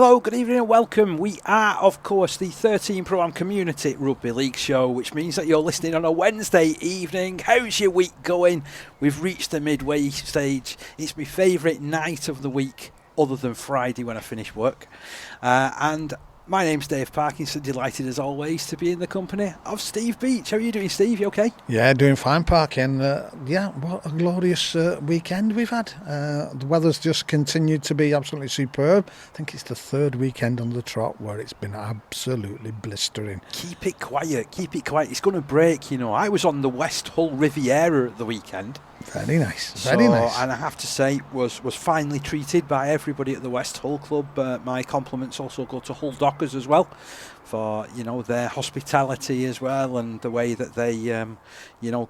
Hello, good evening and welcome. We are, of course, the 13 Pro-Am Community Rugby League show, which means that you're listening on a Wednesday evening. How's your week going? We've reached the midway stage. It's my favourite night of the week, other than Friday when I finish work. And my name's Dave Parkinson, delighted as always to be in the company of Steve Beach. How are you doing, Steve? You okay? Yeah, doing fine, Parkin. What a glorious weekend we've had. The weather's just continued to be absolutely superb. I think it's the third weekend on the trot where it's been absolutely blistering. Keep it quiet, keep it quiet. It's going to break, you know. I was on the West Hull Riviera at the weekend. Very nice, very nice. And I have to say, was finely treated by everybody at the West Hull Club. My compliments also go to Hull Dockers as well for, you know, their hospitality as well and the way that they,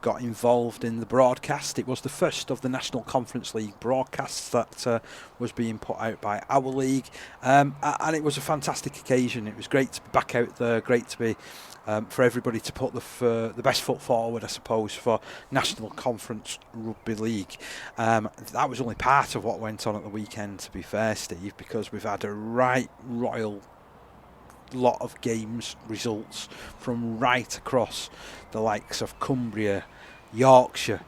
got involved in the broadcast. It was the first of the National Conference League broadcasts that was being put out by our league. And it was a fantastic occasion. It was great to be back out there, great to be for everybody to put the best foot forward, I suppose, for National Conference Rugby League. That was only part of what went on at the weekend, to be fair, Steve, because we've had a right royal lot of games results from right across the likes of Cumbria, Yorkshire,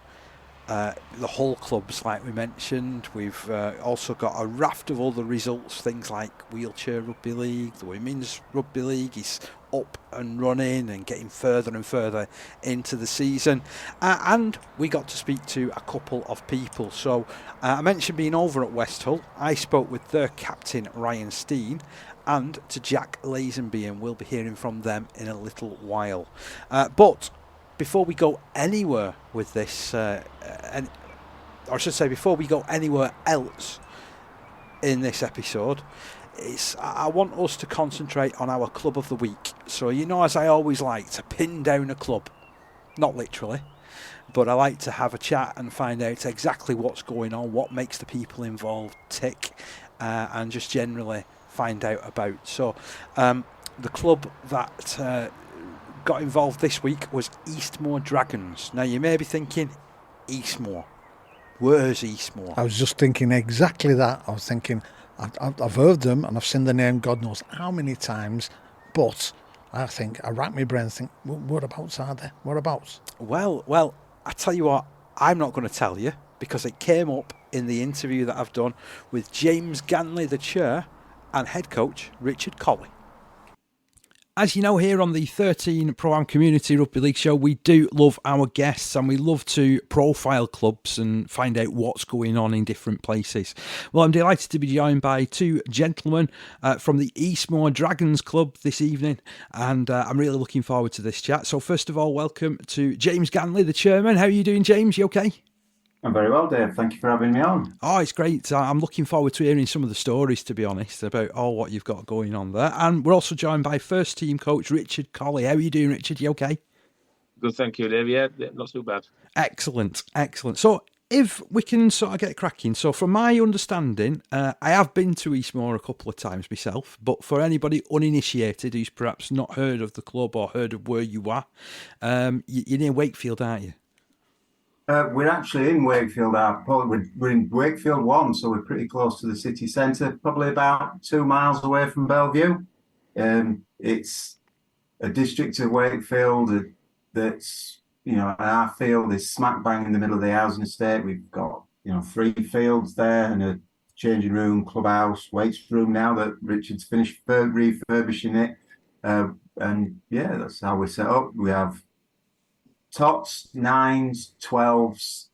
the Hull clubs like we mentioned. We've also got a raft of other results, things like Wheelchair Rugby League, the Women's Rugby League is up and running and getting further and further into the season, and we got to speak to a couple of people. So I mentioned being over at West Hull. I spoke with their captain Ryan Steen and to Jack Lazenby, and we'll be hearing from them in a little while. But before we go anywhere with this, or I should say before we go anywhere else in this episode, I want us to concentrate on our club of the week. So, you know, as I always like to pin down a club, not literally, but I like to have a chat and find out exactly what's going on, what makes the people involved tick, and just generally find out about. So, the club that got involved this week was Eastmoor Dragons. Now, you may be thinking, Eastmoor, where's Eastmoor? I was just thinking exactly that. I was thinking, I've heard them and I've seen the name God knows how many times, but I rack my brain and think, whereabouts are they? Whereabouts? Well, I tell you what, I'm not going to tell you because it came up in the interview that I've done with James Ganley, the chair, and head coach Richard Colley. As you know, here on the 13 Pro-Am Community Rugby League show, we do love our guests and we love to profile clubs and find out what's going on in different places. Well, I'm delighted to be joined by two gentlemen from the Eastmoor Dragons Club this evening, and I'm really looking forward to this chat. So first of all, welcome to James Ganley, the chairman. How are you doing, James? You okay? I'm very well, Dave. Thank you for having me on. Oh, it's great. I'm looking forward to hearing some of the stories, to be honest, about all what you've got going on there. And we're also joined by first team coach Richard Colley. How are you doing, Richard? You okay? Good, thank you, Dave. Yeah, not too bad. Excellent. So if we can sort of get cracking. So from my understanding, I have been to Eastmoor a couple of times myself, but for anybody uninitiated who's perhaps not heard of the club or heard of where you are, you're near Wakefield, aren't you? We're actually in Wakefield. We're in Wakefield 1, so we're pretty close to the city centre, probably about 2 miles away from Bellevue. It's a district of Wakefield that's, our field is smack bang in the middle of the housing estate. We've got, 3 fields there and a changing room, clubhouse, weights room now that Richard's finished refurbishing it. And yeah, that's how we're set up. We have tots, 9s, 12s,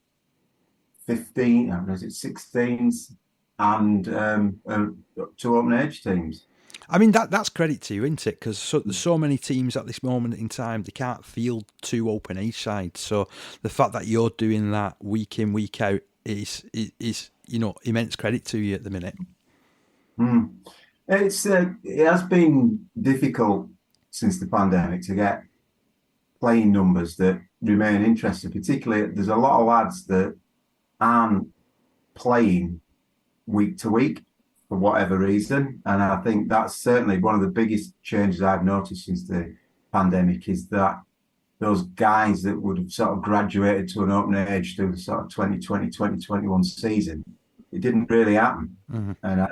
16s, and 2 open age teams. I mean, that's credit to you, isn't it? Because there's so many teams at this moment in time, they can't field 2 open age sides. So the fact that you're doing that week in, week out is immense credit to you at the minute. It has been difficult since the pandemic to get playing numbers that remain interested. Particularly, there's a lot of lads that aren't playing week to week for whatever reason, and I think that's certainly one of the biggest changes I've noticed since the pandemic is that those guys that would have sort of graduated to an open age through the sort of 2020, 2021 season, it didn't really happen. Mm-hmm. And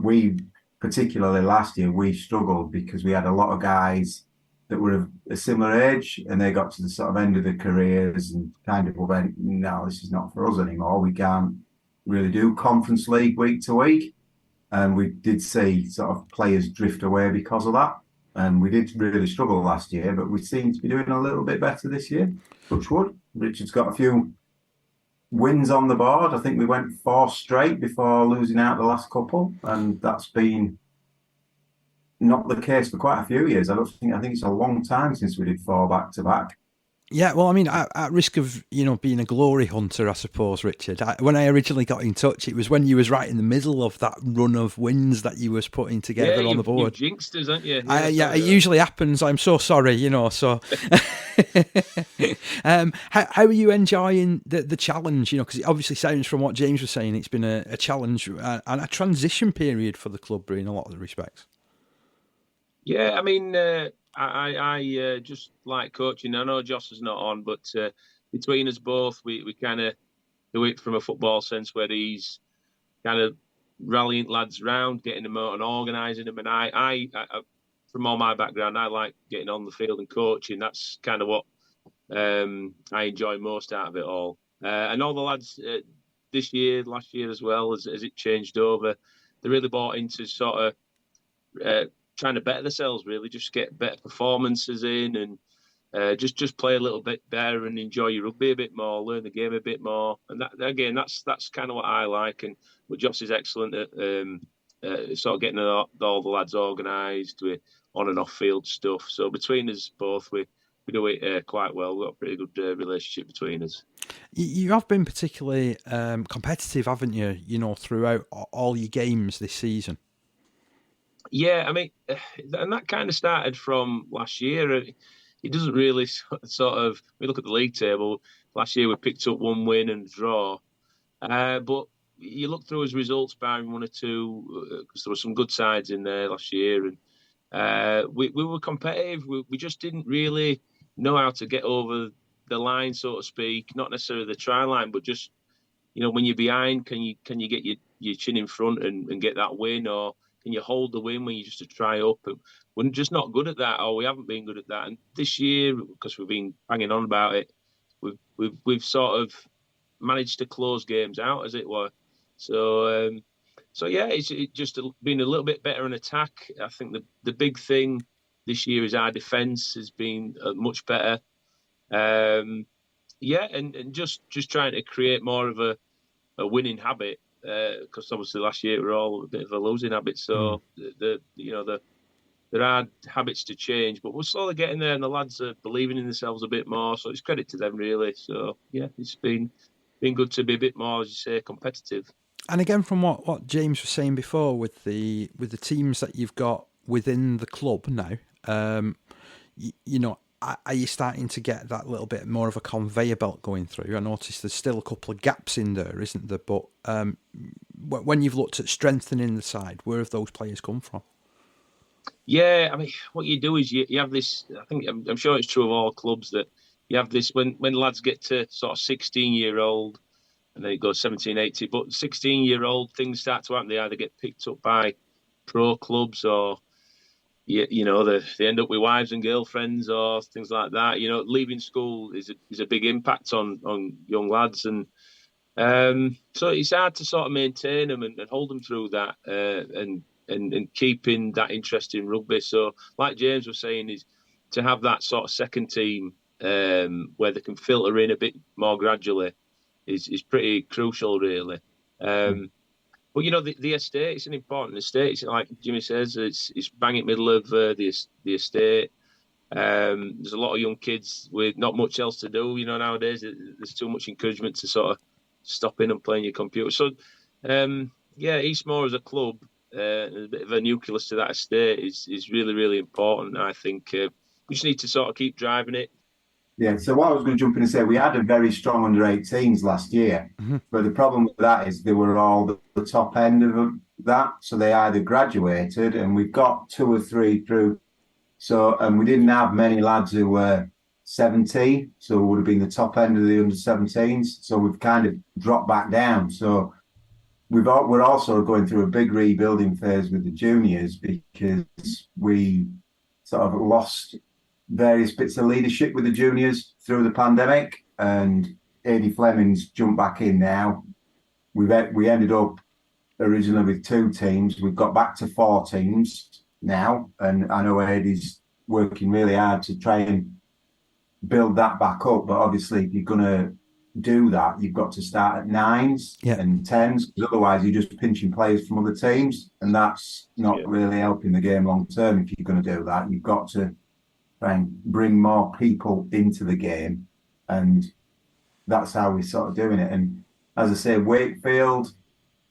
we particularly last year, we struggled because we had a lot of guys that were of a similar age, and they got to the sort of end of their careers and kind of went, no, this is not for us anymore. We can't really do Conference League week to week. And we did see sort of players drift away because of that. And we did really struggle last year, but we seem to be doing a little bit better this year. Touch wood. Richard's got a few wins on the board. I think we went 4 straight before losing out the last couple, and that's been not the case for quite a few years. I think it's a long time since we did 4 back to back. Yeah, well, I mean, at risk of, being a glory hunter, I suppose, Richard, when I originally got in touch, it was when you was right in the middle of that run of wins that you was putting together on the board. You jinxed us, aren't you? It usually happens. I'm so sorry, so... how are you enjoying the challenge? Because it obviously sounds from what James was saying, it's been a challenge and a transition period for the club in a lot of the respects. Yeah, I mean... I just like coaching. I know Joss is not on, but between us both, we kind of do it from a football sense where he's kind of rallying lads round, getting them out and organising them. And I, from all my background, I like getting on the field and coaching. That's kind of what I enjoy most out of it all. And all the lads this year, last year as well, as it changed over, they really bought into sort of trying to better themselves, really, just get better performances in and just play a little bit better and enjoy your rugby a bit more, learn the game a bit more. And that, again, that's kind of what I like. And what Joss is excellent at sort of getting all the lads organised with on and off field stuff. So between us both, we do it quite well. We've got a pretty good relationship between us. You have been particularly competitive, haven't you? Throughout all your games this season. Yeah, I mean, and that kind of started from last year. It doesn't really sort of. We look at the league table. Last year we picked up 1 win and a draw, but you look through his results, barring 1 or 2, because there were some good sides in there last year, and we were competitive. We just didn't really know how to get over the line, so to speak. Not necessarily the try line, but just when you're behind, can you get your chin in front and get that win, or can you hold the win when you just a try up? And we're just not good at that, or we haven't been good at that. And this year, because we've been banging on about it, we've sort of managed to close games out, as it were. So yeah, it's just been a little bit better in attack. I think the big thing this year is our defence has been much better. Yeah, and just trying to create more of a winning habit. Because obviously last year we were all a bit of a losing habit, so there are habits to change, but we're slowly getting there, and the lads are believing in themselves a bit more. So it's credit to them, really. So yeah, it's been good to be a bit more, as you say, competitive. And again, from what James was saying before, with the teams that you've got within the club now, are you starting to get that little bit more of a conveyor belt going through? I noticed there's still a couple of gaps in there, isn't there? But when you've looked at strengthening the side, where have those players come from? Yeah, I mean, what you do is you have this. I think I'm sure it's true of all clubs that you have this when lads get to sort of 16-year-old and then it goes 17, 18. But 16-year-old things start to happen. They either get picked up by pro clubs or they end up with wives and girlfriends or things like that. Leaving school is a big impact on young lads, and so it's hard to sort of maintain them and hold them through that, and keeping that interest in rugby. So, like James was saying, is to have that sort of second team where they can filter in a bit more gradually is pretty crucial, really. But the estate, it's an important estate. It's like Jimmy says, it's bang in the middle of the estate. There's a lot of young kids with not much else to do. Nowadays there's too much encouragement to sort of stop in and playing your computer. So Eastmoor as a club, a bit of a nucleus to that estate is really, really important. I think we just need to sort of keep driving it. Yeah, so what I was going to jump in and say, we had a very strong under-18s last year, but the problem with that is they were all the top end of that, so they either graduated, and we've got 2 or 3 through, and we didn't have many lads who were 17, so it would have been the top end of the under-17s, so we've kind of dropped back down. So we're also going through a big rebuilding phase with the juniors because we sort of lost various bits of leadership with the juniors through the pandemic, and Adi Fleming's jumped back in now. We ended up originally with 2 teams. We've got back to 4 teams now, and I know Adi's working really hard to try and build that back up. But obviously, if you're going to do that, you've got to start at 9s and 10s, because otherwise you're just pinching players from other teams, and that's not really helping the game long term. If you're going to do that, you've got to try and bring more people into the game, and that's how we're sort of doing it. And as I say, Wakefield,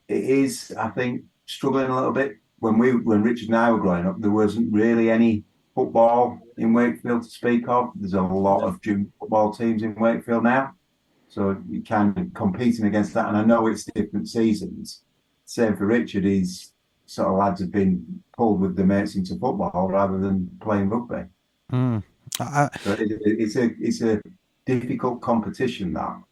it is, I think, struggling a little bit. When Richard and I were growing up, there wasn't really any football in Wakefield to speak of. There's a lot of junior football teams in Wakefield now, so you're kind of competing against that. And I know it's different seasons. Same for Richard. He's sort of lads have been pulled with the mates into football rather than playing rugby. So it's a difficult competition that.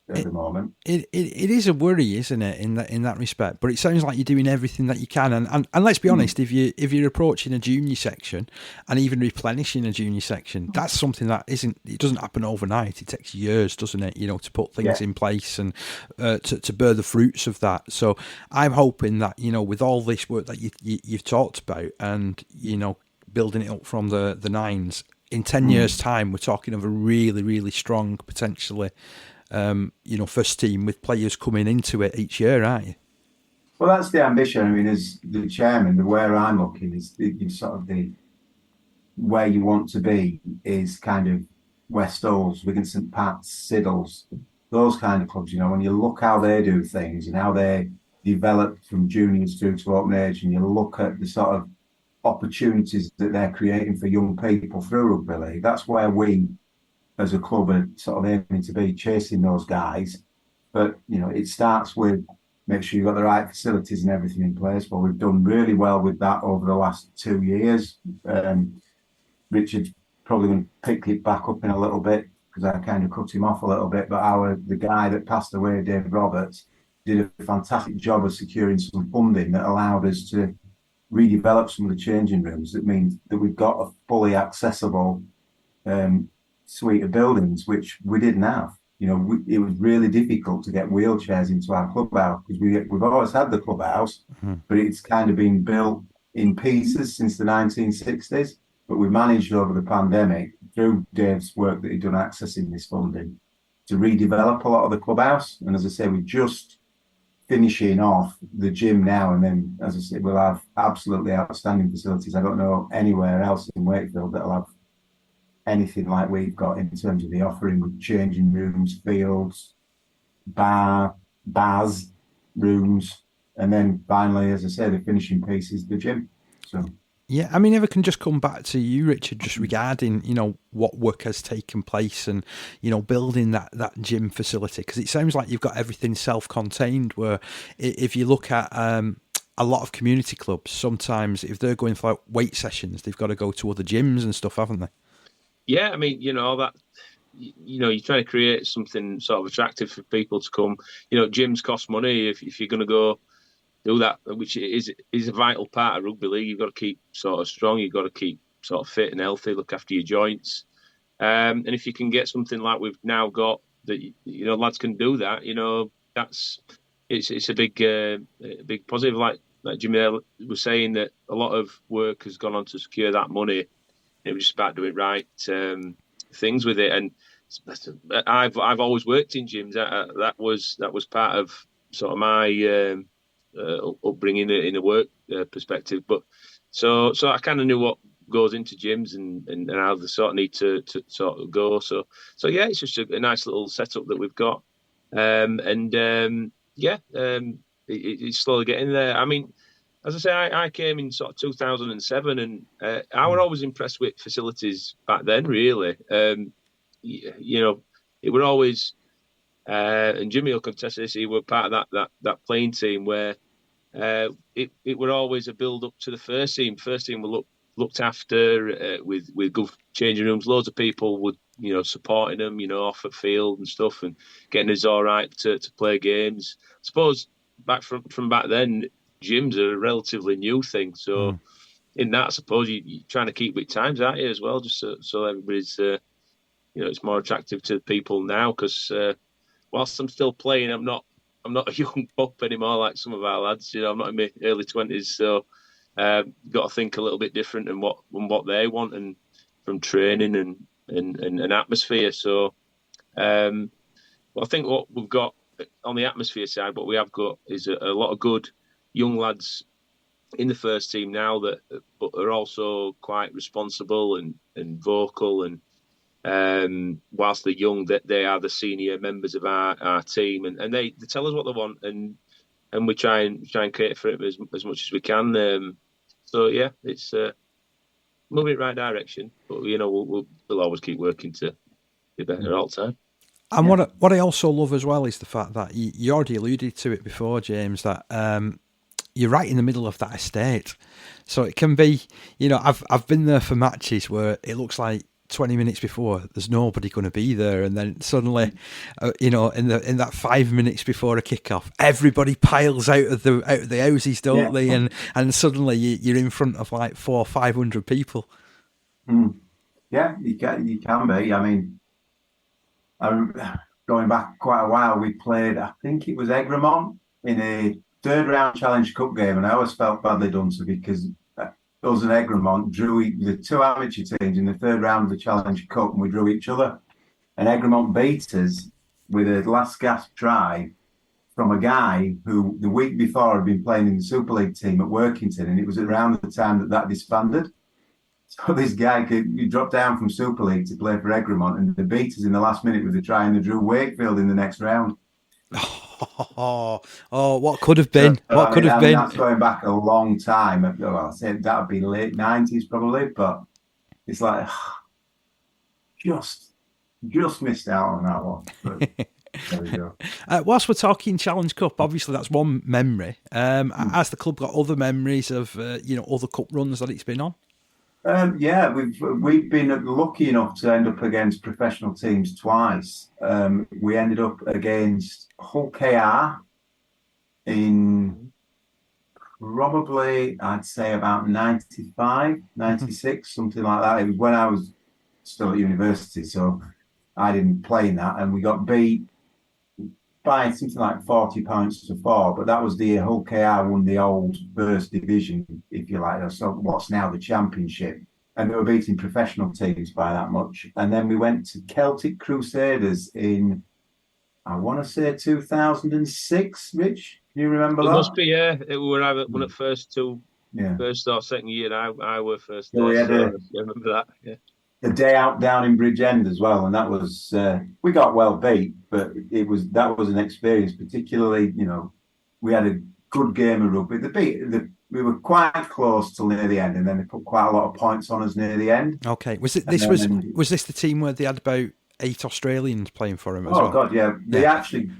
At the moment, it is a worry, isn't it, in that respect? But it sounds like you're doing everything that you can, and let's be honest, if you're approaching a junior section and even replenishing a junior section, that's something that it doesn't happen overnight. It takes years, doesn't it? To put things in place and to bear the fruits of that. So I'm hoping that with all this work that you've talked about, and building it up from the 9s, in 10 years' time, we're talking of a really, really strong, potentially. First team with players coming into it each year, aren't you? Well, that's the ambition. I mean, as the chairman, where I'm looking is the where you want to be is kind of West Halls, Wigan St Pat's, Siddles, those kind of clubs. When you look how they do things and how they develop from juniors through to open age, and you look at the sort of opportunities that they're creating for young people through rugby league, that's where we as a club are sort of aiming to be, chasing those guys. But, it starts with make sure you've got the right facilities and everything in place. Well, we've done really well with that over the last 2 years. Richard's probably going to pick it back up in a little bit because I kind of cut him off a little bit. But the guy that passed away, Dave Roberts, did a fantastic job of securing some funding that allowed us to redevelop some of the changing rooms. That means that we've got a fully accessible suite of buildings, which we didn't have. It was really difficult to get wheelchairs into our clubhouse because we've always had the clubhouse, but it's kind of been built in pieces since the 1960s. But we managed over the pandemic, through Dave's work that he'd done accessing this funding, to redevelop a lot of the clubhouse. And as I say, we're just finishing off the gym now. And then, as I said, we'll have absolutely outstanding facilities. I don't know anywhere else in Wakefield that'll have anything like we've got in terms of the offering with changing rooms, fields, bars, rooms, and then finally, as I say, the finishing piece is the gym. So yeah, I mean, if I can just come back to you, Richard, just regarding what work has taken place and building that gym facility, because it sounds like you've got everything self-contained. Where if you look at a lot of community clubs, sometimes if they're going for weight sessions, they've got to go to other gyms and stuff, haven't they? Yeah, I mean, that you're trying to create something sort of attractive for people to come. Gyms cost money. If you're going to go do that, which is a vital part of rugby league, you've got to keep sort of strong. You've got to keep sort of fit and healthy. Look after your joints. And if you can get something like we've now got that, lads can do that. It's a big positive. Like Jimmy was saying, that a lot of work has gone on to secure that money. It was just about doing right things with it, and I've always worked in gyms. That was part of sort of my upbringing in a work perspective. But so I kind of knew what goes into gyms and how they sort of need to sort of go. So yeah, it's just a nice little setup that we've got, it's slowly getting there. I mean, as I say, I came in sort of 2007, and I was always impressed with facilities back then, really. It were always, and Jimmy will contest this, he were part of that playing team where it were always a build-up to the first team. First team were looked after with good changing rooms. Loads of people would, supporting them, off at field and stuff, and getting us all right to play games. I suppose back from back then, gyms are a relatively new thing. So in that, I suppose you're trying to keep with times, aren't you, as well, just so everybody's, it's more attractive to people now. Because whilst I'm still playing, I'm not a young pup anymore like some of our lads. I'm not in my early 20s, so got to think a little bit different than what they want, and from training and atmosphere. So I think what we've got on the atmosphere side, what we have got is a lot of good young lads in the first team now that are also quite responsible and vocal, and whilst they're young, that they are the senior members of our team, and they tell us what they want, and we try and cater for it as much as we can. So yeah, it's moving in the right direction, but we'll always keep working to be better all the time. And what I also love as well is the fact that you already alluded to it before, James, that you're right in the middle of that estate. So it can be, I've been there for matches where it looks like 20 minutes before there's nobody going to be there, and then suddenly, in that 5 minutes before a kickoff, everybody piles out of the houses, don't they? And suddenly you're in front of like 400 or 500 people. Yeah, you can be. I mean, going back quite a while, we played, I think it was Egremont, in a third round Challenge Cup game, and I always felt badly done so, because us and Egremont drew the two amateur teams in the third round of the Challenge Cup, and we drew each other. And Egremont beat us with a last gasp try from a guy who the week before had been playing in the Super League team at Workington, and it was around the time that disbanded. So this guy he dropped down from Super League to play for Egremont, and they beat us in the last minute with a try, and they drew Wakefield in the next round. Oh, what could have been? What could have been? That's going back a long time. Well, I said that would be late 90s probably, but it's like just missed out on that one. But there we go. Whilst we're talking Challenge Cup, obviously that's one memory. Has the club got other memories of other cup runs that it's been on? Yeah, we've been lucky enough to end up against professional teams twice. We ended up against Hull KR in probably, I'd say, about 95, 96, something like that. It was when I was still at university, so I didn't play in that, and we got beat by something like 40 points to 4, but that was the Hull KR won the old first division, if you like, so what's now the championship, and they were beating professional teams by that much. And then we went to Celtic Crusaders in, I want to say 2006. Rich, can you remember that? It must be, yeah. It were either one of the first or second year. I were first. So I remember that. Yeah. The day out down in Bridgend as well, and that was we got well beat, but that was an experience. Particularly, we had a good game of rugby. We were quite close till near the end, and then they put quite a lot of points on us near the end. Okay, was this the team where they had about 8 Australians playing for them as well? Oh God, yeah. They actually,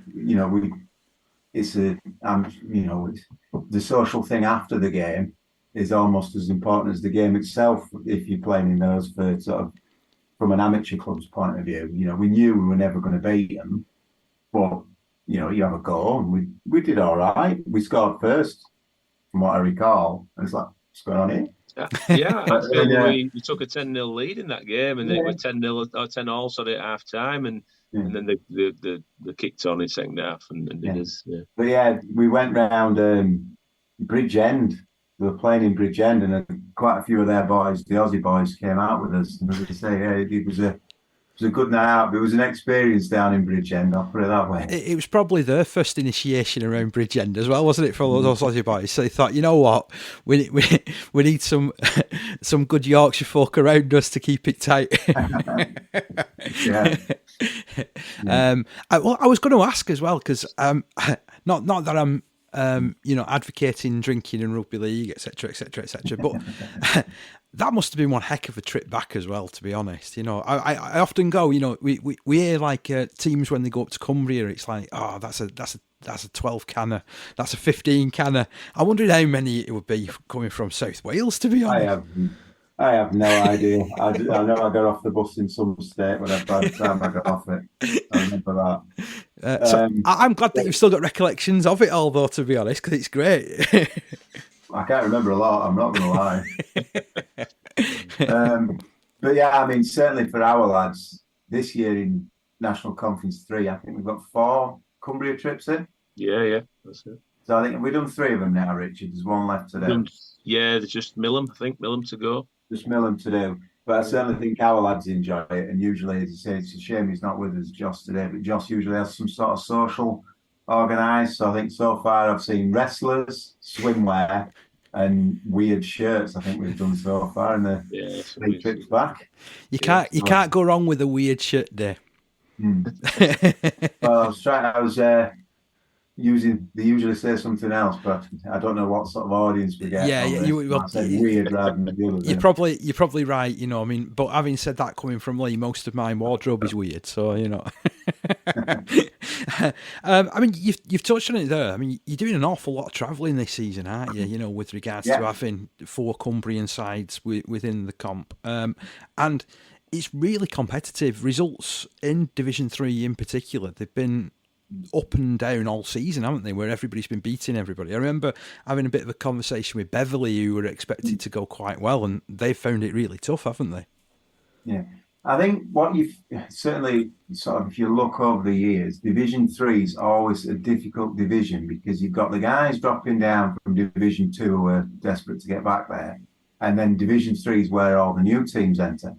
it's the social thing after the game is almost as important as the game itself if you're playing in those for sort of from an amateur club's point of view. We knew we were never going to beat them, but you have a go, and we did all right. We scored first, from what I recall. And it's like, what's going on here? Yeah, we took a 10-0 lead in that game, and they were 10-0 or 10-all, sorry, at half time, and then they kicked on in second half and did us. Yeah. But yeah, we went round Bridgend. They were playing in Bridgend, and quite a few of their boys, the Aussie boys, came out with us. And as I say, it was a good night out. It was an experience down in Bridgend, I'll put it that way. It was probably their first initiation around Bridgend as well, wasn't it, for all those Aussie boys? So they thought, you know what, we need some good Yorkshire folk around us to keep it tight. Yeah. I was going to ask as well, because not that I'm advocating drinking in rugby league, etc., but that must have been one heck of a trip back as well, to be honest. I often go, we hear like teams when they go up to Cumbria, it's like, oh, that's a 12 canner, that's a 15 canner. I wondered how many it would be coming from South Wales, to be honest. I have no idea. I know I got off the bus in some state, but by the time I got off it, I remember that. I'm glad that you've still got recollections of it all, though, to be honest, because it's great. I can't remember a lot, I'm not going to lie. But yeah, I mean, certainly for our lads, this year in National Conference 3, I think we've got 4 Cumbria trips in. Yeah, that's it. So I think we've done 3 of them now, Richard. There's 1 left to do. Yeah, there's just Millham. I think Millham to go. Just Millham to do. But I certainly think our lads enjoy it. And usually, as you say, it's a shame he's not with us, Joss, today. But Joss usually has some sort of social organised. So I think so far I've seen wrestlers, swimwear, and weird shirts. I think we've done so far in the 3 trips back. You can't go wrong with a weird shirt day. Well, I was using. They usually say something else, but I don't know what sort of audience we get. I said weird rather than the other. You're probably right. You know, I mean, but having said that, coming from Lee, most of my wardrobe is weird. So you know. I mean, you've touched on it there. I mean, you're doing an awful lot of travelling this season, aren't you? You know, with regards to having 4 Cumbrian sides within the comp, and it's really competitive. Results in Division 3 in particular, they've been up and down all season, haven't they? Where everybody's been beating everybody. I remember having a bit of a conversation with Beverley, who were expected to go quite well, and they've found it really tough, haven't they? Yeah. I think what you've certainly sort of, if you look over the years, Division 3 is always a difficult division because you've got the guys dropping down from Division 2 who are desperate to get back there. And then Division 3 is where all the new teams enter.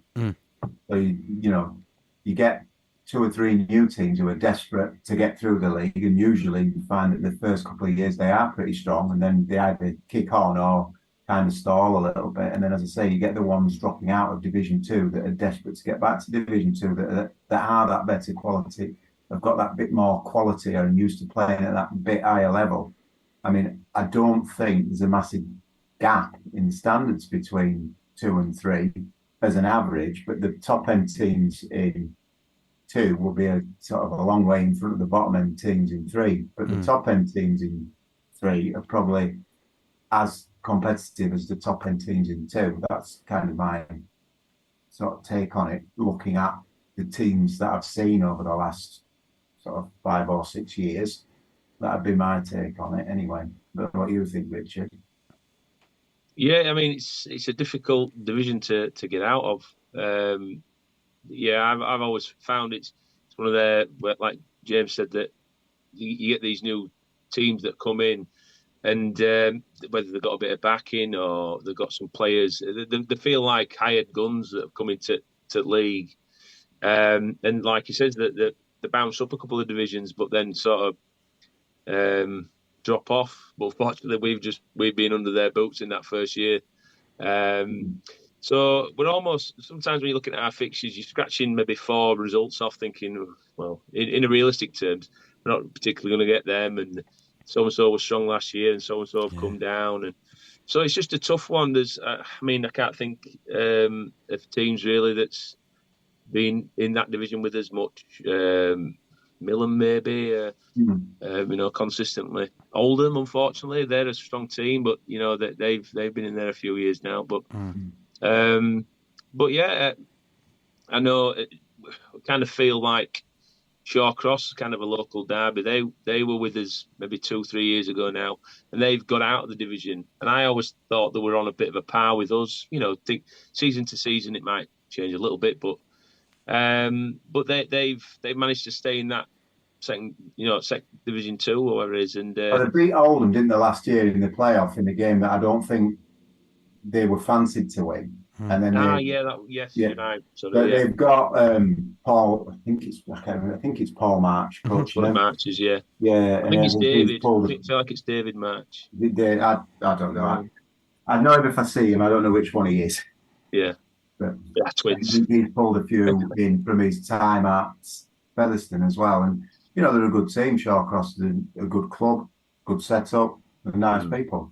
So, you get 2 or 3 new teams who are desperate to get through the league. And usually you find that the first couple of years they are pretty strong and then they either kick on or kind of stall a little bit. And then, as I say, you get the ones dropping out of Division 2 that are desperate to get back to Division 2 that are that better quality, have got that bit more quality and used to playing at that bit higher level. I mean, I don't think there's a massive gap in standards between 2 and 3 as an average, but the top end teams in 2 will be a sort of a long way in front of the bottom end teams in 3. But the top end teams in 3 are probably as competitive as the top end teams in 2. That's kind of my sort of take on it, looking at the teams that I've seen over the last sort of 5 or 6 years. That'd be my take on it anyway. But what do you think, Richard? Yeah, I mean, it's a difficult division to get out of. I've always found it's one of their, like James said, that you get these new teams that come in, and whether they've got a bit of backing or they've got some players, they feel like hired guns that have come into league. And like he says, that they bounce up a couple of divisions, but then sort of drop off. But fortunately, we've been under their boots in that first year. So we're almost, sometimes when you're looking at our fixtures, you're scratching maybe 4 results off, thinking, well, in a realistic terms, we're not particularly going to get them, and so-and-so was strong last year, and so-and-so have come down. And so it's just a tough one. There's, I can't think of teams really that's been in that division with as much. Millham maybe, consistently. Oldham, unfortunately, they're a strong team, but they've been in there a few years now. But yeah, I know. I kind of feel like Shawcross is kind of a local derby. They were with us maybe 2-3 years ago now, and they've got out of the division. And I always thought they were on a bit of a par with us. Think season to season it might change a little bit, but they've managed to stay in that second Division 2 or whatever it is. And they beat Oldham, didn't they, last year in the playoff in a game that I don't think they were fancied to win. And then they've got Paul. I think it's Paul March coaching them. Marches, yeah. I think it's David. I feel like it's David March. I don't know. I know him if I see him. I don't know which one he is. Yeah. But twins. He's pulled a few in from his time at Featherstone as well, and they're a good team. Shawcross is a good club, good setup, and nice people.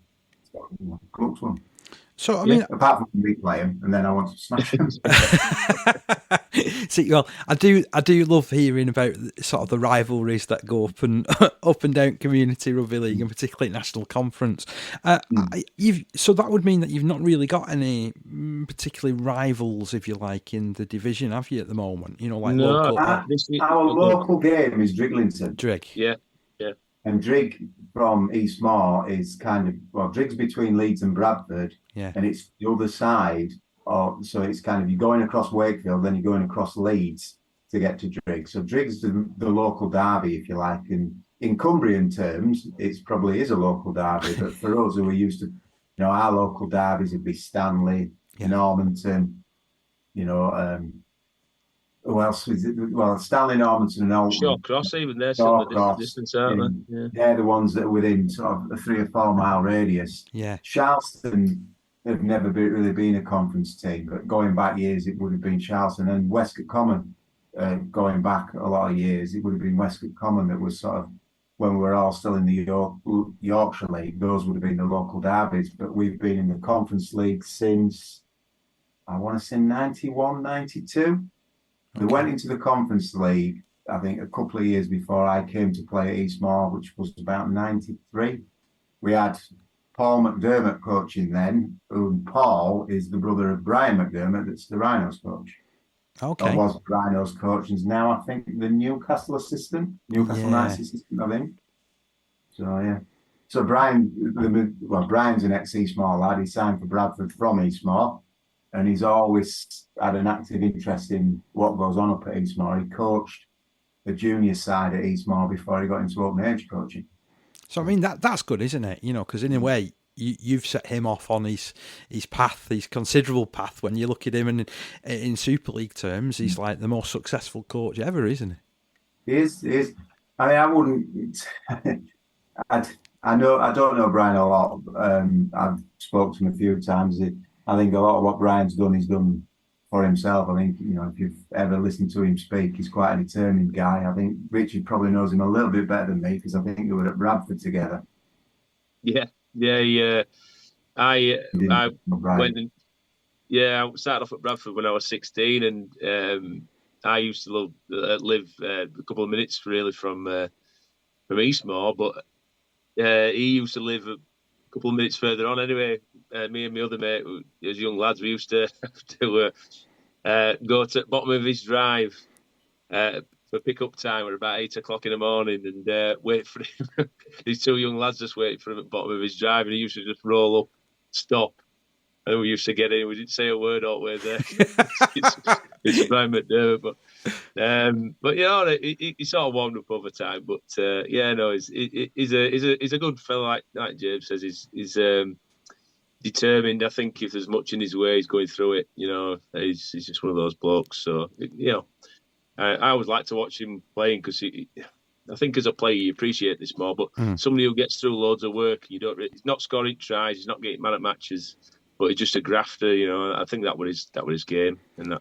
Good one. So I mean, apart from me playing, and then I want to smash them. See, well, I do love hearing about sort of the rivalries that go up and down community rugby league and particularly national conference. So that would mean that you've not really got any particularly rivals, if you like, in the division, have you, at the moment? You know, like No, local. Our local game is Driglington. Drig. Yeah. And Drig from Eastmoor is kind of, well, Drig's between Leeds and Bradford, and it's the other side. So it's kind of, you're going across Wakefield, then you're going across Leeds to get to Drig. So Drig's the local derby, if you like. And in Cumbrian terms, it probably is a local derby. But for us who are used to, our local derbies would be Stanley, Normanton, who else is it? Well, Stanley, Normanton, and Alton. Shawcross, even they're still the distance, aren't they? Yeah. They're the ones that are within sort of a 3 or 4 mile radius. Yeah. Charleston have never really been a conference team, but going back years, it would have been Charleston. And Westcott Common, going back a lot of years, it would have been Westcott Common that was sort of, when we were all still in the Yorkshire League, those would have been the local derbies. But we've been in the Conference League since, I want to say, 91, 92. They went into the Conference League, I think, a couple of years before I came to play at Eastmoor, which was about 93. We had Paul McDermott coaching then, and Paul is the brother of Brian McDermott, that's the Rhinos coach. Okay. Or was Rhinos coach, and is now, I think, the Newcastle assistant, Newcastle Knights assistant, I think. So, yeah. So Brian's an ex-Eastmoor lad. He signed for Bradford from Eastmoor. And he's always had an active interest in what goes on up at Eastmoor. He coached the junior side at Eastmoor before he got into open age coaching. So, I mean, that's good, isn't it? Because in a way, you've set him off on his path, his considerable path. When you look at him, and in Super League terms, he's like the most successful coach ever, isn't he? He is. I mean, I wouldn't. I don't know Brian a lot. I've spoken to him a few times. I think a lot of what Brian's done, he's done for himself. I think, if you've ever listened to him speak, he's quite a determined guy. I think Richard probably knows him a little bit better than me, because I think we were at Bradford together. Yeah. I went and, I started off at Bradford when I was 16, and I used to live a couple of minutes really from Eastmoor, but he used to live a couple of minutes further on anyway. Me and my other mate, as young lads, we used to go to the bottom of his drive for pick-up time at about 8 o'clock in the morning, and wait for him. These two young lads just waiting for him at the bottom of his drive, and he used to just roll up, stop, and we used to get in. We didn't say a word all the way there. it's Brian McDermott, but he sort of warmed up over time. But he's a good fellow, like James says. He's determined. I think if there's much in his way, he's going through it. He's just one of those blokes. So I always like to watch him playing, because I think as a player you appreciate this more. But somebody who gets through loads of work, he's not scoring tries, he's not getting man at matches, but he's just a grafter. I think that was his game, and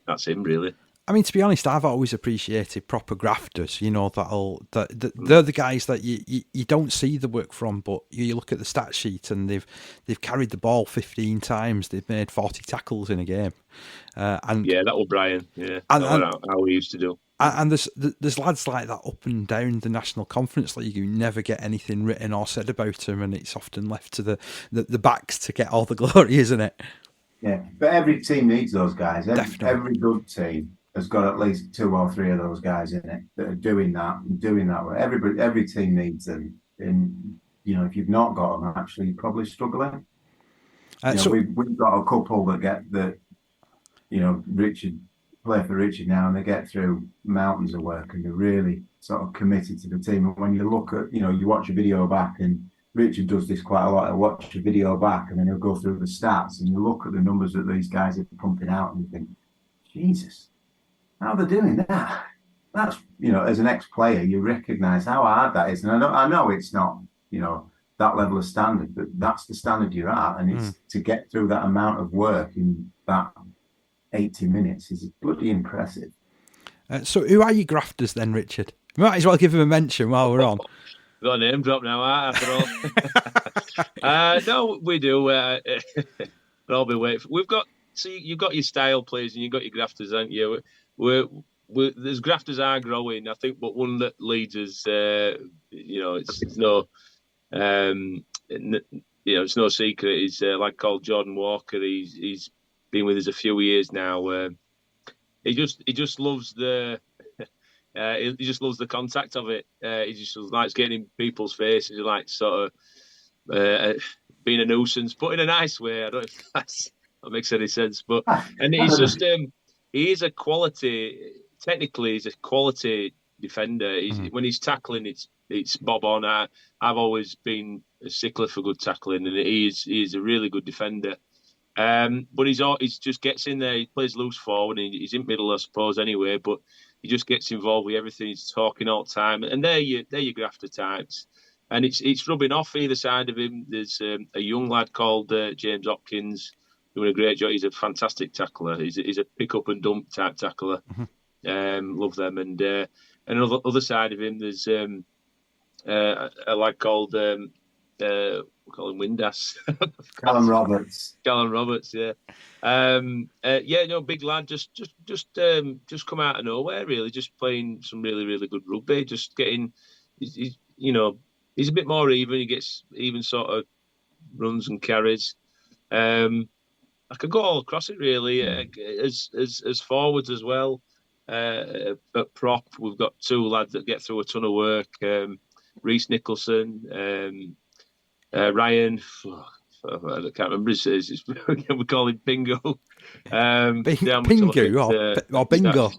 that's him really. I mean, to be honest, I've always appreciated proper grafters. They're the guys that you don't see the work from, but you look at the stat sheet and they've carried the ball 15 times, they've made 40 tackles in a game. And that was Brian. Yeah, how we used to do. And there's lads like that up and down the National Conference League who never get anything written or said about them, and it's often left to the backs to get all the glory, isn't it? Yeah, but every team needs those guys. Definitely. Every good team has got at least 2 or 3 of those guys in it that are doing that way. Every team needs them. And, if you've not got them, actually, you're probably struggling. We've got a couple that get the, Richard, play for Richard now, and they get through mountains of work, and they're really sort of committed to the team. And when you look at, you watch a video back, and Richard does this quite a lot. He'll watch a video back, and then he'll go through the stats, and you look at the numbers that these guys are pumping out, and you think, Jesus, how they're doing that? That's, as an ex-player, you recognise how hard that is. And I know it's not, that level of standard, but that's the standard you're at. And it's to get through that amount of work in that 80 minutes is bloody impressive. So who are your grafters then, Richard? We might as well give him a mention while we're on. Got a name drop now, after all. No, we do. But I'll be waiting. We've got so you've got your style players and you've got your grafters, haven't you? There's grafters are growing, I think, but one that leads us, it's no, it's no secret. He's a lad called Jordan Walker. He's been with us a few years now. He just loves the. He just loves the contact of it. He just likes getting in people's faces. He likes sort of being a nuisance, but in a nice way. I don't know if that makes any sense. But and he's just he is a quality. Technically, he's a quality defender. When he's tackling, it's bob on. I've always been a stickler for good tackling, and he is a really good defender. But he's just gets in there. He plays loose forward. And he's in middle, I suppose, anyway. But he just gets involved with everything. He's talking all the time, and they're your grafter types. And it's rubbing off either side of him. There's a young lad called James Hopkins doing a great job. He's a fantastic tackler. He's a pick up and dump type tackler. Mm-hmm. Love them. And on the other side of him, there's a lad called we call him Windass. Callum Roberts. Callum Roberts, yeah. Big lad, just come out of nowhere, really, just playing some really, really good rugby, just getting, he's a bit more even, he gets even sort of runs and carries. I could go all across it, really, as forwards as well. At prop, we've got two lads that get through a ton of work, Reece Nicholson, Ryan, I can't remember his we call him Bingo. Pingu or Bingo.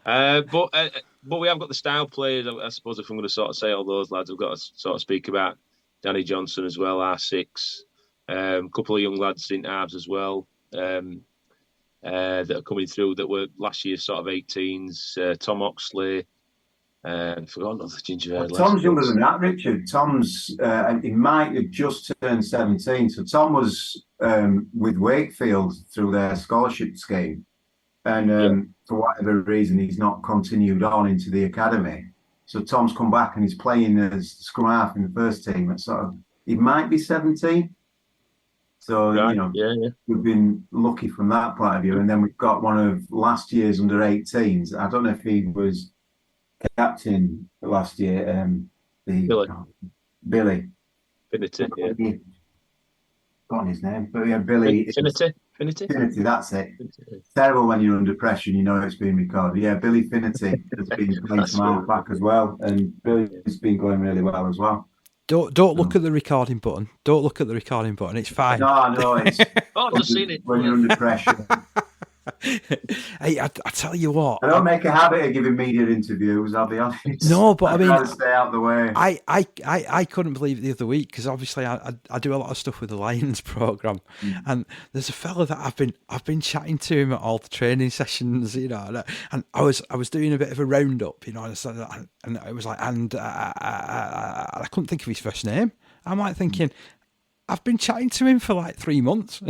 But we have got the style players. I suppose if I'm going to sort of say all those lads, I've got to sort of speak about Danny Johnson as well, R6. A couple of young lads in Arbs as well that are coming through that were last year sort of 18s. Tom Oxley. I've forgotten the ginger. Tom's younger than that, Richard. Tom's he might have just turned 17. So Tom was with Wakefield through their scholarship scheme, and for whatever reason, he's not continued on into the academy. So Tom's come back and he's playing as scrum half in the first team. At sort of, he might be 17. So we've been lucky from that point of view. And then we've got one of last year's under 18s. I don't know if he was captain last year, Billy. Finity, yeah. Forgotten his name, but yeah, Billy. Finity, that's it. It's terrible when you're under pressure and you know it's being recorded. Yeah, Billy Finity has been playing some halfback as well, and Billy's been going really well as well. Don't look at the recording button. Don't look at the recording button. It's fine. No, it's. I've just seen it when you're under pressure. Hey, I tell you what. I don't make a habit of giving media interviews, I'll be honest. No, but I'd rather stay out of the way. I couldn't believe it the other week because obviously I do a lot of stuff with the Lions programme, and there's a fella that I've been chatting to him at all the training sessions, and I was doing a bit of a roundup, and it was like, and I couldn't think of his first name. I'm like thinking, I've been chatting to him for like 3 months.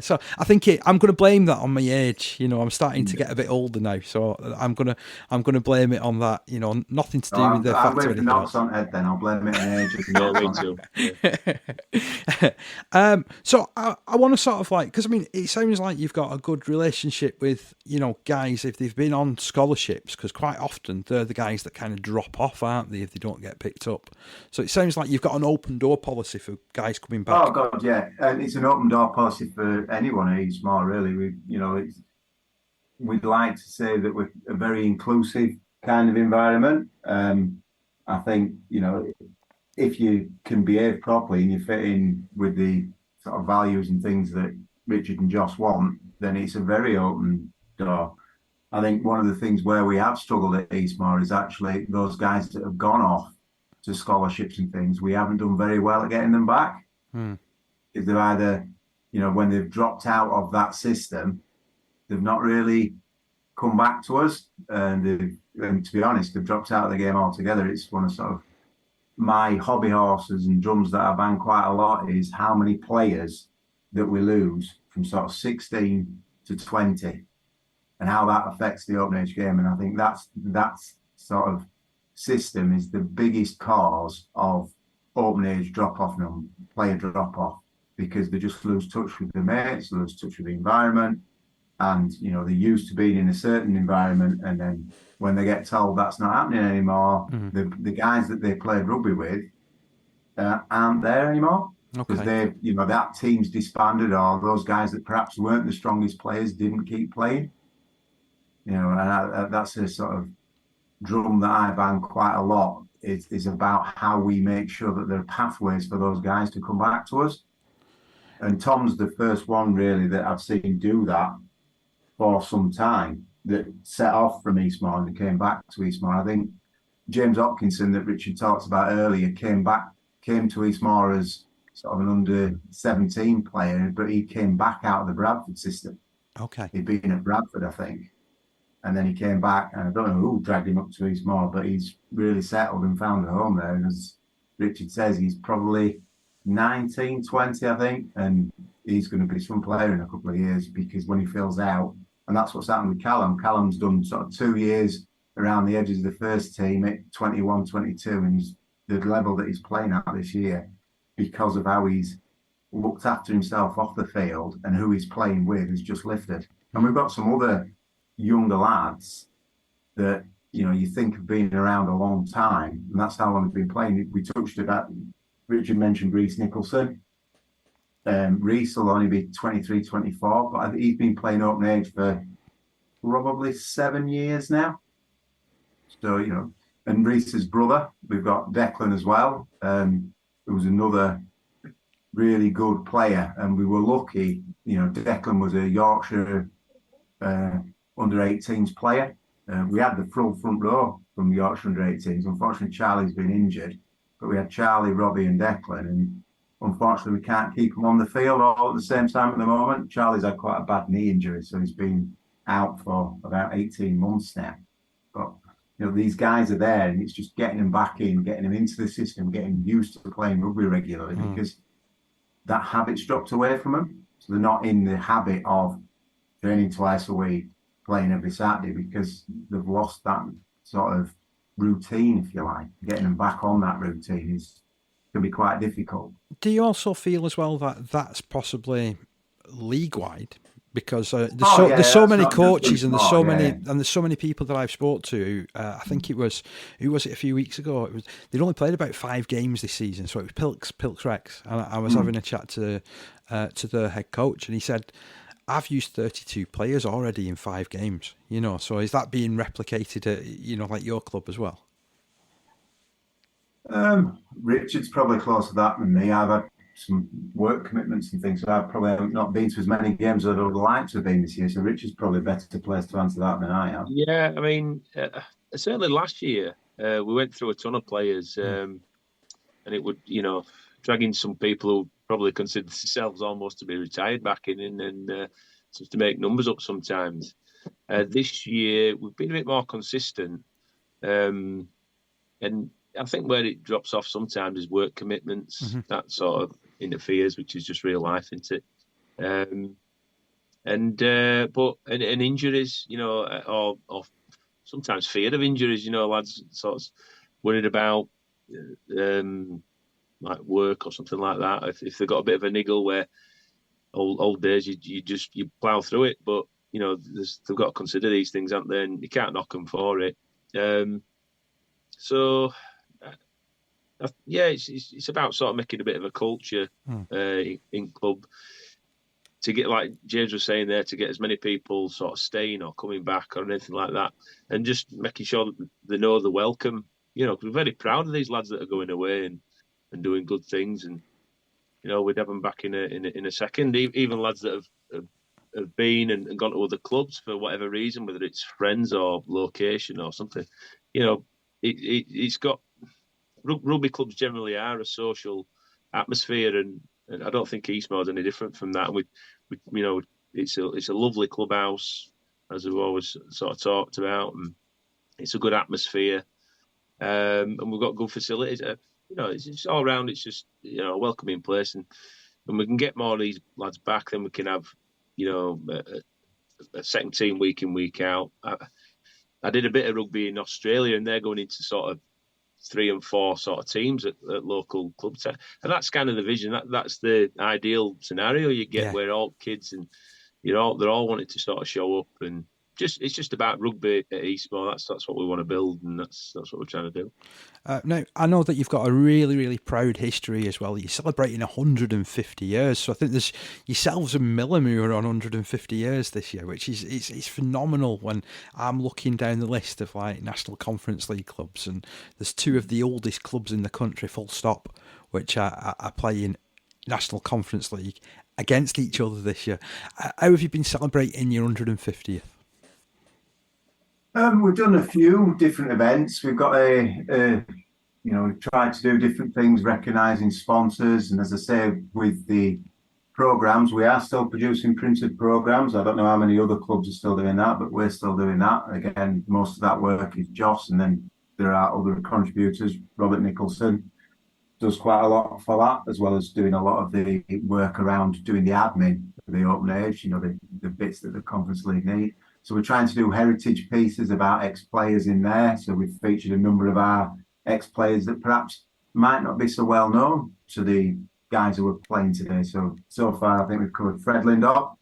So I think I'm going to blame that on my age. I'm starting to get a bit older now, so I'm going to blame it on that. Nothing to do with the fact of anything else. On head, then I'll blame it on age. So I want to sort of because it sounds like you've got a good relationship with guys if they've been on scholarships, because quite often they're the guys that kind of drop off, aren't they, if they don't get picked up. So it sounds like you've got an open door policy for guys coming back. Oh God, yeah, and it's an open door policy for anyone at Eastmoor, really. We'd like to say that we're a very inclusive kind of environment. I think, if you can behave properly and you fit in with the sort of values and things that Richard and Joss want, then it's a very open door. I think one of the things where we have struggled at Eastmoor is actually those guys that have gone off to scholarships and things, we haven't done very well at getting them back. If they're either, when they've dropped out of that system, they've not really come back to us. And to be honest, they've dropped out of the game altogether. It's one of sort of my hobby horses and drums that I bang quite a lot is how many players that we lose from sort of 16 to 20 and how that affects the open age game. And I think that's sort of system is the biggest cause of open age drop-off and player drop-off. because they just lose touch with their mates, lose touch with the environment. And, you know, they're used to being in a certain environment. And then when they get told that's not happening anymore, the guys that they played rugby with aren't there anymore. Because they, you know, that team's disbanded, or those guys that perhaps weren't the strongest players didn't keep playing. You know, and that's a sort of drum that I bang quite a lot. Is about how we make sure that there are pathways for those guys to come back to us. And Tom's the first one really that I've seen do that for some time, that set off from Eastmoor and came back to Eastmoor. I think James Hopkinson, that Richard talked about earlier, came to Eastmoor as sort of an under-17 player, but he came back out of the Bradford system. Okay. He'd been at Bradford, I think. And then he came back, and I don't know who dragged him up to Eastmoor, but he's really settled and found a home there. And as Richard says, he's probably 19, 20, I think, and he's going to be some player in a couple of years, because when he fills out, and that's what's happened with Callum. Callum's done sort of 2 years around the edges of the first team at 21, 22, and he's the level that he's playing at this year because of how he's looked after himself off the field and who he's playing with has just lifted. And we've got some other younger lads that, you know, you think have been around a long time, and that's how long they've been playing. We touched about, Richard mentioned Reece Nicholson. Reece will only be 23, 24, but I think he's been playing open age for probably 7 years now. So, you know, and Reece's brother, we've got Declan as well, who was another really good player. And we were lucky, you know, Declan was a Yorkshire under-18s player. We had the full front row from the Yorkshire under-18s. Unfortunately, Charlie's been injured, but we had Charlie, Robbie and Declan, and unfortunately we can't keep them on the field all at the same time at the moment. Charlie's had quite a bad knee injury, so he's been out for about 18 months now. But, you know, these guys are there, and it's just getting them back in, getting them into the system, getting used to playing rugby regularly, because that habit's dropped away from them. So they're not in the habit of training twice a week, playing every Saturday, because they've lost that sort of routine, if you like. Getting them back on that routine can be quite difficult. Do you also feel as well that that's possibly league-wide? Because there's so many coaches and there's so many people that I've spoke to. I think it was, who was it a few weeks ago? They'd only played about 5 games this season, so it was Pilks Rex. And I was having a chat to the head coach, and he said, I've used 32 players already in 5 games. You know, so is that being replicated at, you know, like your club as well? Richard's probably closer to that than me. I've had some work commitments and things, so I've probably not been to as many games as I would like to have been this year. So Richard's probably better placed to answer that than I am. Yeah, I mean, certainly last year we went through a ton of players, and it would, you know, dragging some people who probably consider themselves almost to be retired back in and just to make numbers up sometimes. This year we've been a bit more consistent, and I think where it drops off sometimes is work commitments. That sort of interferes, which is just real life, isn't it? But injuries, you know, or sometimes fear of injuries, you know, lads sort of worried about like work or something like that. If they've got a bit of a niggle where old days, you plough through it, but you know, they've got to consider these things, haven't they? And you can't knock them for it. So. Yeah, it's about sort of making a bit of a culture in club to get, like James was saying there, to get as many people sort of staying or coming back or anything like that, and just making sure that they know they're welcome. You know, 'cause we're very proud of these lads that are going away and doing good things, and you know, we'd have them back in a second. Even lads that have been and gone to other clubs for whatever reason, whether it's friends or location or something. You know, it's got. Rugby clubs generally are a social atmosphere, and I don't think Eastmoor is any different from that. We you know, it's a lovely clubhouse, as we've always sort of talked about, and it's a good atmosphere, and we've got good facilities. You know, it's all around. It's just, you know, a welcoming place, and we can get more of these lads back, then we can have, you know, a second team week in, week out. I did a bit of rugby in Australia, and they're going into sort of 3 and 4 sort of teams at local clubs, and that's kind of the vision. That's the ideal scenario you get, where all kids and they're all wanting to sort of show up, and it's just about rugby at Eastmoor. That's what we want to build, and that's what we're trying to do. Now, I know that you've got a really, really proud history as well. You're celebrating 150 years. So I think there's yourselves and Millham who are on 150 years this year, which is it's phenomenal when I'm looking down the list of like National Conference League clubs, and there's 2 of the oldest clubs in the country, full stop, which are playing National Conference League against each other this year. How have you been celebrating your 150th? We've done a few different events. We've got we've tried to do different things, recognising sponsors. And as I say, with the programmes, we are still producing printed programmes. I don't know how many other clubs are still doing that, but we're still doing that. Again, most of that work is Joss, and then there are other contributors. Robert Nicholson does quite a lot for that, as well as doing a lot of the work around doing the admin for the open age, the bits that the Conference League need. So we're trying to do heritage pieces about ex-players in there. So we've featured a number of our ex-players that perhaps might not be so well known to the guys who are playing today. So far, I think we've covered Fred Lindop.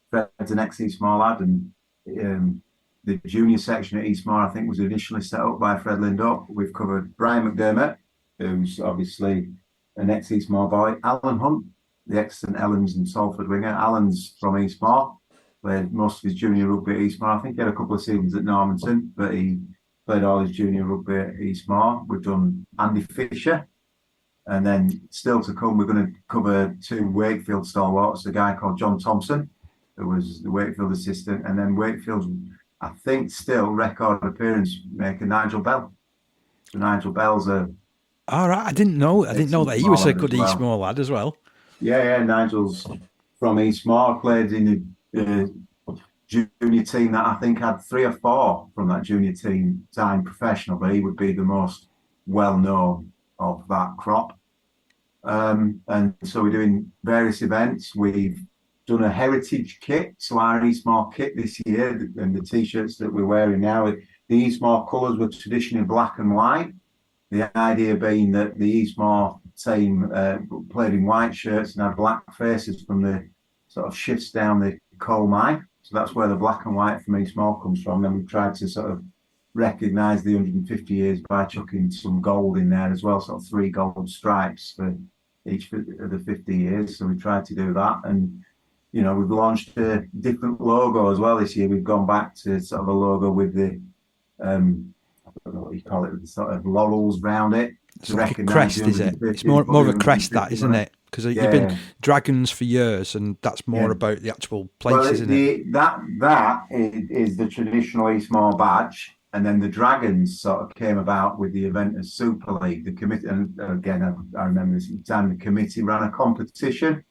Fred's an ex-Eastmoor lad, and the junior section at Eastmoor, I think, was initially set up by Fred Lindop. We've covered Brian McDermott, who's obviously an ex-Eastmoor boy. Alan Hunt, the ex-St Helens and Salford winger. Alan's from Eastmoor. Played most of his junior rugby at Eastmoor. I think he had a couple of seasons at Normanton, but he played all his junior rugby at Eastmoor. We've done Andy Fisher, and then still to come, we're going to cover 2 Wakefield stalwarts, a guy called John Thompson, who was the Wakefield assistant, and then Wakefield's, I think, still record appearance maker Nigel Bell. So Nigel Bell's a... All right, I didn't know that he was a good Eastmoor lad as well. Yeah, Nigel's from Eastmoor, played in the junior team that I think had 3 or 4 from that junior team time professional, but he would be the most well known of that crop. And so we're doing various events. We've done a heritage kit, so our Eastmoor kit this year, and the t-shirts that we're wearing now, the Eastmoor colours were traditionally black and white. The idea being that the Eastmoor team played in white shirts and had black faces from the sort of shifts down the coal mine. So that's where the black and white from Eastmoor comes from. And we've tried to sort of recognise the 150 years by chucking some gold in there as well, sort of 3 gold stripes for each of the 50 years. So we tried to do that. And, we've launched a different logo as well this year. We've gone back to sort of a logo with the, I don't know what you call it, with the sort of laurels round it. It's like a crest, is it? It's more of a crest, that, isn't it? Because you've been Dragons for years, and that's more about the actual place, isn't it? That is the traditional Eastmoor badge, and then the Dragons sort of came about with the event of Super League. The committee, and again, I remember this at the time, the committee ran a competition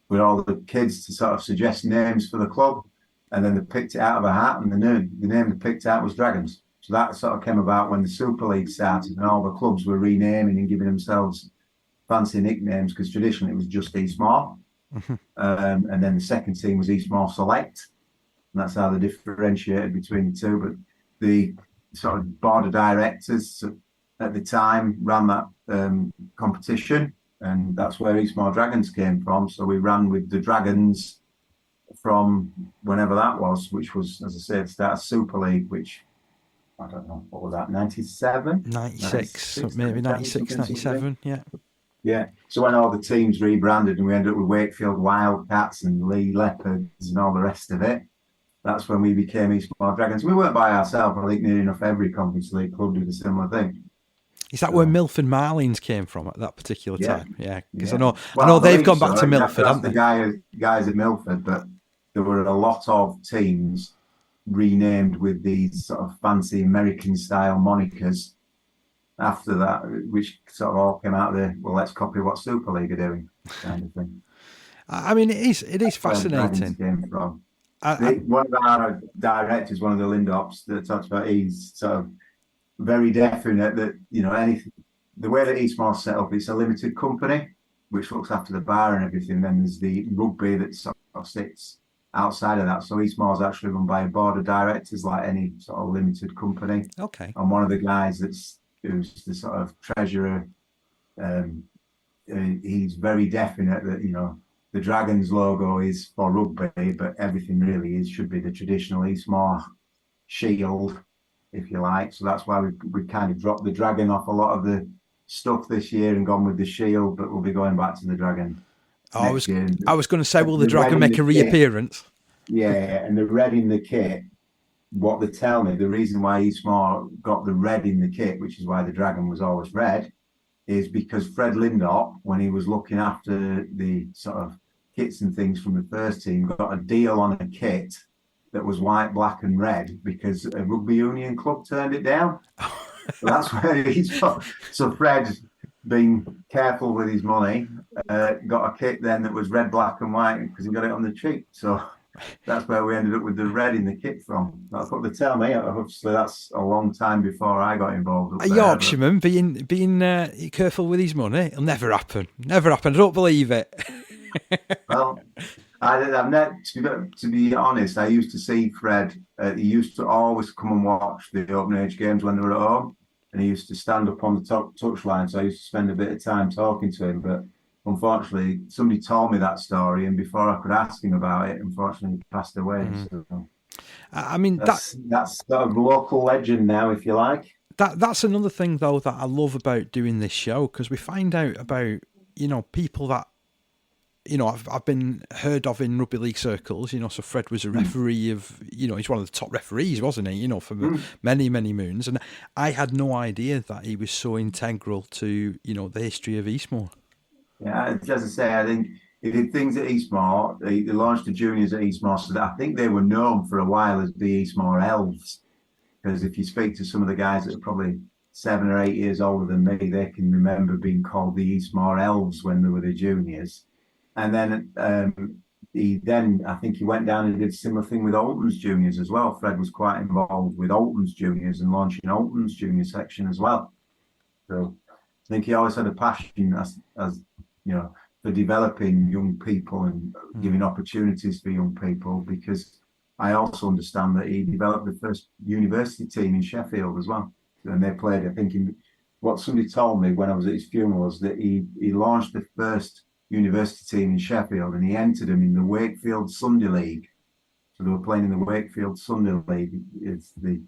with all the kids to sort of suggest names for the club, and then they picked it out of a hat, and the name they picked out was Dragons. So that sort of came about when the Super League started, and all the clubs were renaming and giving themselves fancy nicknames, because traditionally it was just Eastmoor. Mm-hmm. And then the second team was Eastmoor Select, and that's how they differentiated between the 2. But the sort of board of directors at the time ran that competition, and that's where Eastmoor Dragons came from. So we ran with the Dragons from whenever that was, which was, as I said, start of Super League, which I don't know, what was that, 97? 96, maybe 96, 97, yeah. Yeah, so when all the teams rebranded and we ended up with Wakefield Wildcats and Lee Leopards and all the rest of it, that's when we became Eastmoor Dragons. We weren't by ourselves. I think nearly enough every Conference League club did a similar thing. Is that where Milford Marlins came from at that particular time? Yeah, because I know they've gone back to Milford, haven't they? The guys at Milford, but there were a lot of teams renamed with these sort of fancy American-style monikers after that, which sort of all came out of the, well, let's copy what Super League are doing kind of thing. I mean, it is fascinating. Came from. One of our directors, one of the Lindops that talks about, he's sort of very definite that, anything, the way that Eastmoor's set up, it's a limited company which looks after the bar and everything. Then there's the rugby that sort of sits outside of that. So Eastmoor's actually run by a board of directors like any sort of limited company. Okay. And one of the guys that's who's the sort of treasurer, he's very definite that, you know, the Dragons logo is for rugby, but everything really should be the traditional Eastmoor shield, if you like. So that's why we kind of dropped the dragon off a lot of the stuff this year and gone with the shield, but we'll be going back to the dragon next year. I was going to say, will the dragon make a reappearance? Yeah, and the red in the kit, what they tell me, the reason why Eastmoor got the red in the kit, which is why the dragon was always red, is because Fred Lindop, when he was looking after the sort of kits and things from the first team, got a deal on a kit that was white, black and red because a rugby union club turned it down. So that's where he's from. So Fred, being careful with his money, got a kit then that was red, black and white because he got it on the cheap. So that's where we ended up with the red in the kit from. That's what they tell me. Obviously, that's a long time before I got involved. A Yorkshireman being careful with his money, it'll never happen. Never happen. I don't believe it. Well, I've never, to be honest, I used to see Fred. He used to always come and watch the open age games when they were at home, and he used to stand up on the touchline. So I used to spend a bit of time talking to him. But unfortunately, somebody told me that story, and before I could ask him about it, unfortunately, he passed away. So, I mean, that's sort of local legend now, if you like. That's another thing, though, that I love about doing this show, because we find out about, you know, people that, you know, I've been heard of in rugby league circles, you know. So Fred was a referee of, you know, he's one of the top referees, wasn't he? You know, for many, many moons. And I had no idea that he was so integral to, you know, the history of Eastmoor. Yeah, as I say, I think he did things at Eastmoor. They launched the juniors at Eastmoor, so that I think they were known for a while as the Eastmoor Elves. Because if you speak to some of the guys that are probably 7 or 8 years older than me, they can remember being called the Eastmoor Elves when they were the juniors. And then I think he went down and did a similar thing with Alton's juniors as well. Fred was quite involved with Alton's juniors and launching Alton's junior section as well. So I think he always had a passion as you know, for developing young people and giving opportunities for young people, because I also understand that he developed the first university team in Sheffield as well. And they played, I think, what somebody told me when I was at his funeral was that he launched the first university team in Sheffield and he entered them in the Wakefield Sunday League. So they were playing in the Wakefield Sunday League. It's the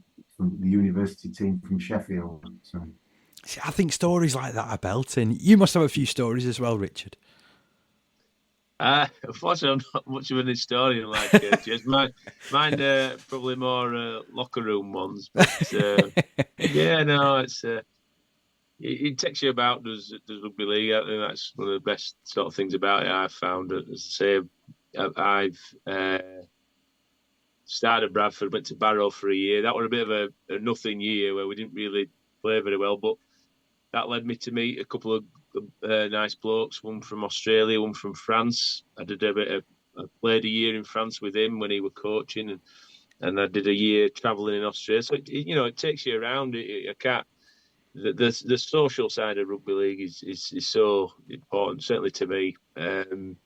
university team from Sheffield. So see, I think stories like that are belting. You must have a few stories as well, Richard. Unfortunately, I'm not much of an historian like Jez. Mine probably more locker room ones. But yeah, no, it's it takes you about does rugby league. I think that's one of the best sort of things about it. I've found. As I say, I've started at Bradford, went to Barrow for a year. That was a bit of a nothing year where we didn't really play very well, but that led me to meet a couple of nice blokes, one from Australia, one from France. I played a year in France with him when he was coaching, and I did a year travelling in Australia. So it takes you around. I can't. The social side of rugby league is so important, certainly to me. And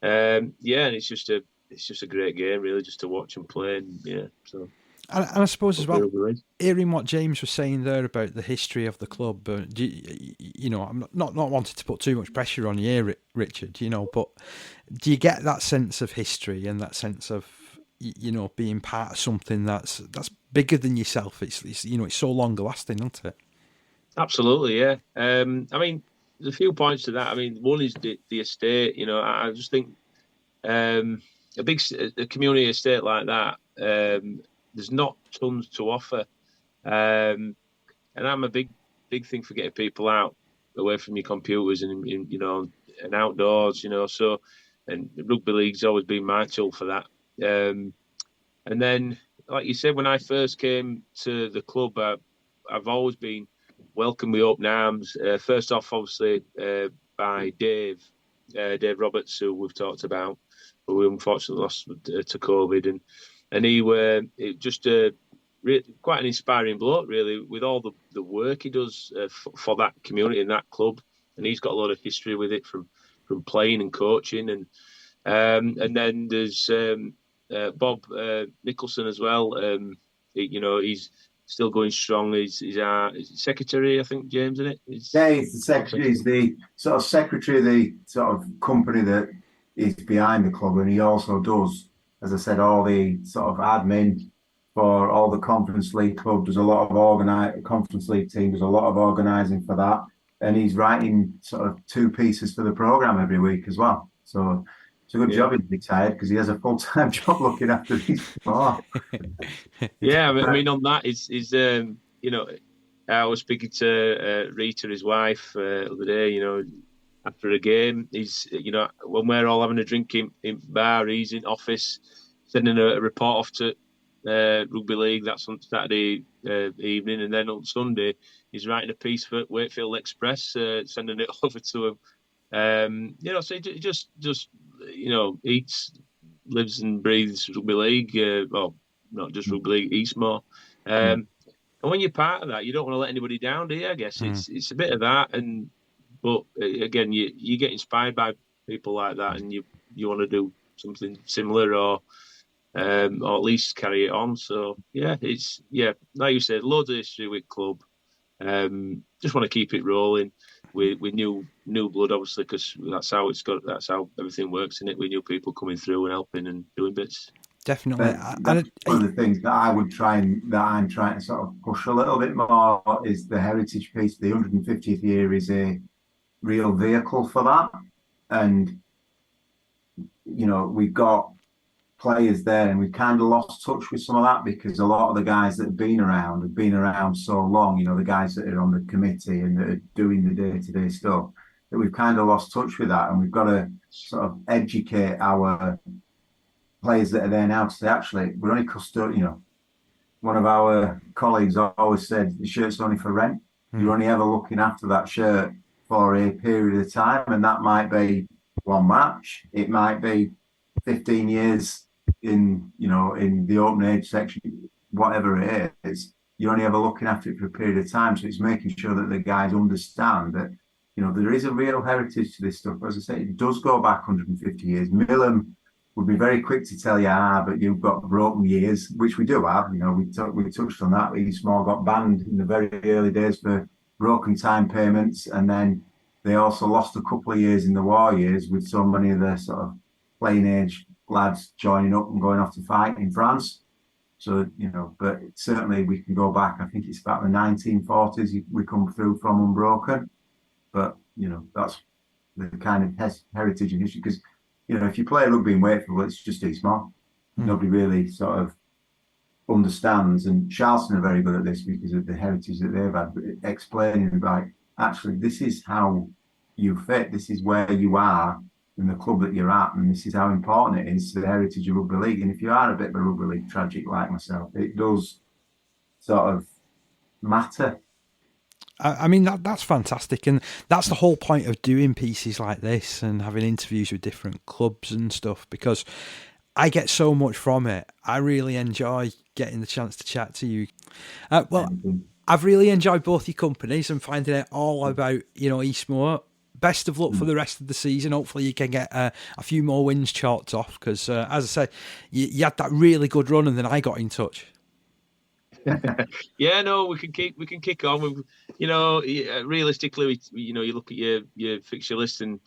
it's just a great game, really, just to watch and play. And yeah, so. And I suppose as well, hearing what James was saying there about the history of the club, I'm not wanting to put too much pressure on you, Richard, but do you get that sense of history and that sense of, being part of something that's bigger than yourself? It's so long lasting, isn't it? Absolutely, yeah. I mean, there's a few points to that. I mean, one is the estate. I just think a community estate like that. There's not tons to offer, and I'm a big thing for getting people out away from your computers and and outdoors. So, and rugby league's always been my tool for that. And then, like you said, when I first came to the club, I've always been welcomed with open arms. First off, obviously, by Dave Roberts, who we've talked about, who we unfortunately lost to COVID, and he were just quite an inspiring bloke, really, with all the work he does for that community and that club. And he's got a lot of history with it from playing and coaching. And then there's Bob Nicholson as well. He's still going strong. He's our secretary, I think, James, isn't it? He's the secretary. He's the sort of secretary of the sort of company that is behind the club, and he also does, as I said, all the sort of admin for all the Conference League club. There's a lot of Conference League team. There's a lot of organising for that, and he's writing sort of 2 pieces for the programme every week as well. So it's a good job he's retired, because he has a full-time job looking after these sport. Yeah, I mean, on that is you know, I was speaking to Rita, his wife, the other day. You know, after a game, he's, you know, when we're all having a drink in bar, he's in office sending a report off to Rugby League. That's on Saturday evening, and then on Sunday he's writing a piece for Wakefield Express, sending it over to him. You know, so he just you know, eats, lives and breathes Rugby League. Well, not just Rugby League, Eastmoor. And when you're part of that, you don't want to let anybody down, do you? I guess it's a bit of that, but again, you get inspired by people like that, and you want to do something similar, or at least carry it on. So yeah, like you said, loads of history with club. Just want to keep it rolling with new blood, obviously, because that's how everything works, isn't it? With new people coming through and helping and doing bits. Definitely. One of the things that I'm trying to sort of push a little bit more is the heritage piece. The 150th year is a real vehicle for that, and you know, we've got players there, and we've kind of lost touch with some of that, because a lot of the guys that have been around so long. You know, the guys that are on the committee and that are doing the day-to-day stuff, that we've kind of lost touch with that, and we've got to sort of educate our players that are there now to say, actually, we're only custodian. You know, one of our colleagues always said, the shirt's only for rent. You're only ever looking after that shirt for a period of time, and that might be one match, it might be 15 years in the open age section, whatever it is. You're only ever looking after it for a period of time. So it's making sure that the guys understand that, you know, there is a real heritage to this stuff. As I say, it does go back 150 years. Millham would be very quick to tell you, but you've got broken years, which we do have. You know, we touched on that. Eastmoor got banned in the very early days for broken time payments, and then they also lost a couple of years in the war years, with so many of the sort of playing age lads joining up and going off to fight in France. So, you know, but certainly we can go back. I think it's about the 1940s we come through from unbroken. But, you know, that's the kind of heritage and history. Because, you know, if you play rugby in Wakefield, it's just Eastmoor. Nobody really sort of understands. And Charleston are very good at this because of the heritage that they've had, explaining about, actually, this is how you fit. This is where you are in the club that you're at, and this is how important it is to the heritage of rugby league. And if you are a bit of a rugby league tragic like myself, it does sort of matter. I mean, that's fantastic, and that's the whole point of doing pieces like this and having interviews with different clubs and stuff, because I get so much from it. I really enjoy getting the chance to chat to you. I've really enjoyed both your companies and finding out all about, you know, Eastmoor. Best of luck for the rest of the season. Hopefully you can get a few more wins chalked off, because, as I said, you had that really good run, and then I got in touch. Yeah, no, we can kick on. You know, realistically, you know, you look at your fixture list and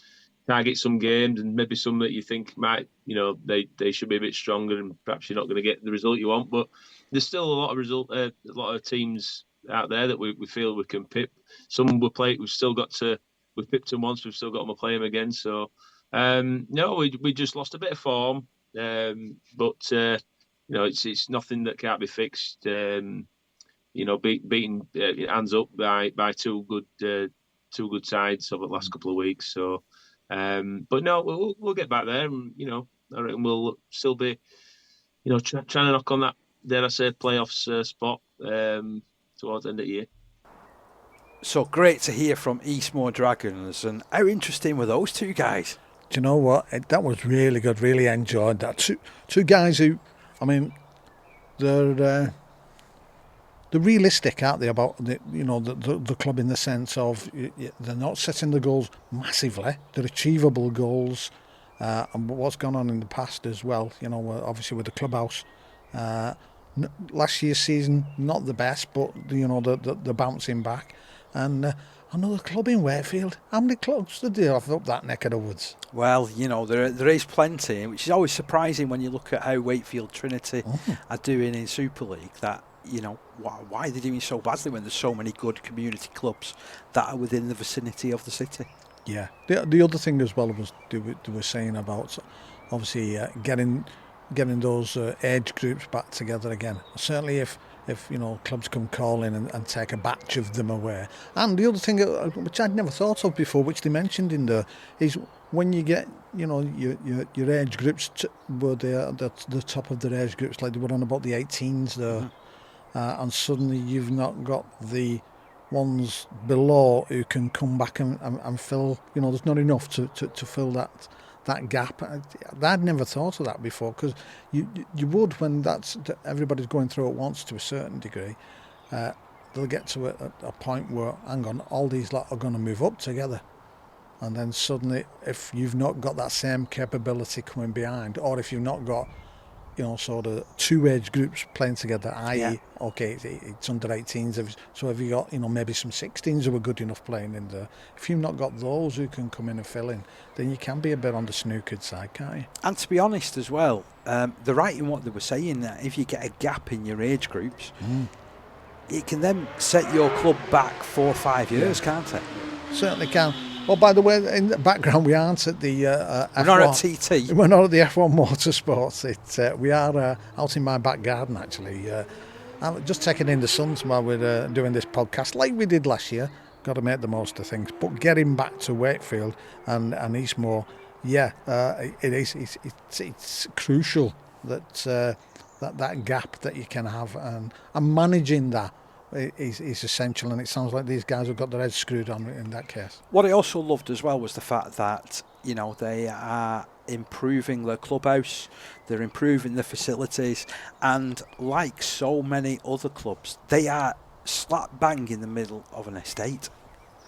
target some games, and maybe some that you think might, you know, they should be a bit stronger, and perhaps you're not going to get the result you want. But there's still a lot of teams out there that we feel we can pip. Some we've pipped them once, we've still got them to play them again. So, no, we just lost a bit of form, but you know, it's nothing that can't be fixed. You know, beating hands up by two good sides over the last couple of weeks. So, but no, we'll get back there, and you know, I reckon we'll still be, you know, trying to knock on that, dare I say, playoffs spot towards the end of the year. So great to hear from Eastmoor Dragons, and how interesting were those two guys? Do you know what? That was really good. Really enjoyed that. Two guys who, I mean, they're realistic, aren't they, about the club, in the sense of they're not setting the goals massively. They're achievable goals, and what's gone on in the past as well. You know, obviously with the clubhouse, last year's season not the best, but the bouncing back, and another club in Wakefield. How many clubs do they have up that neck of the woods? Well, there is plenty, which is always surprising when you look at how Wakefield Trinity are doing in Super League. That why are they doing so badly when there's so many good community clubs that are within the vicinity of the city? Yeah. The other thing as well was they were saying about obviously getting those age groups back together again. Certainly if clubs come calling and take a batch of them away. And the other thing which I'd never thought of before, which they mentioned in there, is when you get your age groups were there at the top of their age groups, like they were on about the 18s there, and suddenly you've not got the ones below who can come back and fill. There's not enough to fill that gap. I'd never thought of that before, because you would when everybody's going through at once to a certain degree. They'll get to a point where, hang on, all these lot are going to move up together, and then suddenly, if you've not got that same capability coming behind, or if you've not got sort of two age groups playing together, i.e. okay, it's under 18s, so have you got maybe some 16s who are good enough playing in there? If you've not got those who can come in and fill in, then you can be a bit on the snookered side, can't you? And to be honest as well, they're right in what they were saying, that if you get a gap in your age groups, it can then set your club back 4 or 5 years, can't it? Certainly can. Oh, by the way, in the background, we aren't at the F1. We're not at TT. We're not at the F1 Motorsports. We are out in my back garden, actually. I'm just taking in the suns while we're doing this podcast, like we did last year. Got to make the most of things. But getting back to Wakefield and Eastmoor, it is. It's crucial that that gap that you can have, and managing that is essential, and it sounds like these guys have got their heads screwed on in that case. What I also loved as well was the fact that they are improving their clubhouse, they're improving the facilities, and like so many other clubs, they are slap bang in the middle of an estate.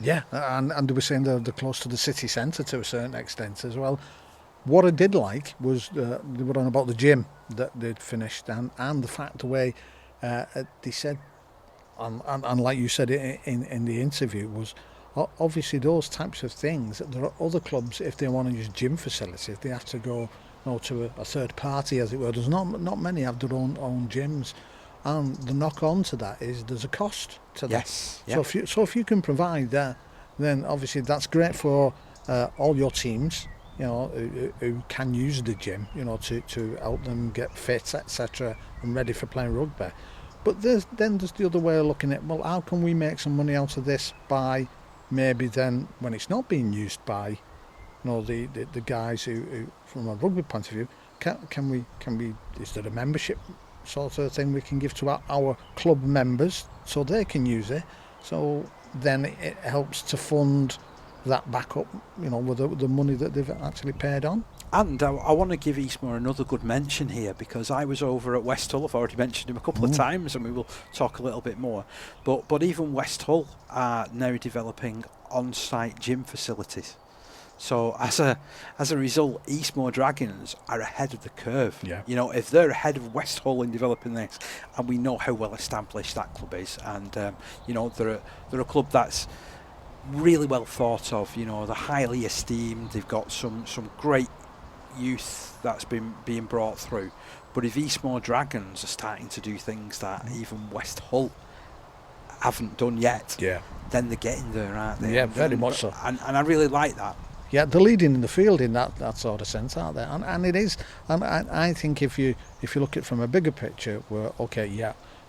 Yeah, and they were saying they're close to the city centre to a certain extent as well. What I did like was they were on about the gym that they'd finished, and the fact the way they said, and like you said in the interview, was obviously those types of things. There are other clubs, if they want to use gym facilities, they have to go to a third party, as it were. There's not many have their own gyms, and the knock on to that is there's a cost to that. Yes. Yeah. So if you can provide that, then obviously that's great for all your teams, who can use the gym, to help them get fit, etc., and ready for playing rugby. But there's the other way of looking at, well, how can we make some money out of this by maybe then, when it's not being used by the guys who from a rugby point of view, can we is there a membership sort of thing we can give to our club members so they can use it, so then it helps to fund that back up, with the money that they've actually paid on. And I want to give Eastmoor another good mention here, because I was over at West Hull. I've already mentioned him a couple of times, and we will talk a little bit more. But even West Hull are now developing on-site gym facilities. So as a result, Eastmoor Dragons are ahead of the curve. Yeah. If they're ahead of West Hull in developing this, and we know how well established that club is, and they're a club that's really well thought of. They're highly esteemed. They've got some great youth that's been being brought through. But if Eastmoor Dragons are starting to do things that even West Hull haven't done yet, then they're getting there, aren't they? Yeah, very much so. And I really like that. Yeah, they're leading in the field in that sort of sense, aren't they? And it is. And I think if you look at it from a bigger picture, where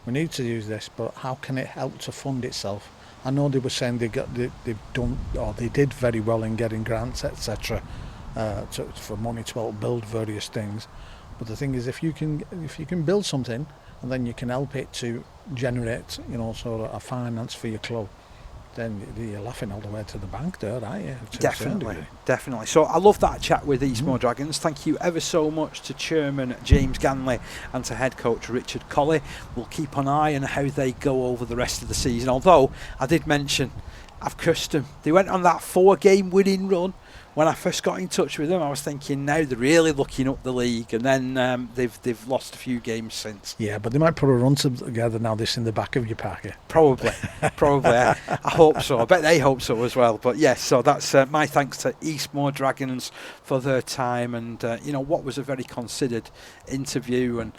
we need to use this, but how can it help to fund itself? I know they were saying they did very well in getting grants, etc. For money to help build various things. But the thing is, if you can build something, and then you can help it to generate, sort of a finance for your club, then you're laughing all the way to the bank there, aren't you? Definitely. So I love that chat with Eastmoor Dragons. Thank you ever so much to Chairman James Ganley and to Head Coach Richard Colley. We'll keep an eye on how they go over the rest of the season. Although I did mention, I've cursed them. They went on that 4-game winning run when I first got in touch with them, I was thinking now they're really looking up the league, and then they've lost a few games since. Yeah, but they might put a run together now. This in the back of your Parker. Probably. I hope so. I bet they hope so as well. But yes, so that's my thanks to Eastmoor Dragons for their time, and what was a very considered interview, and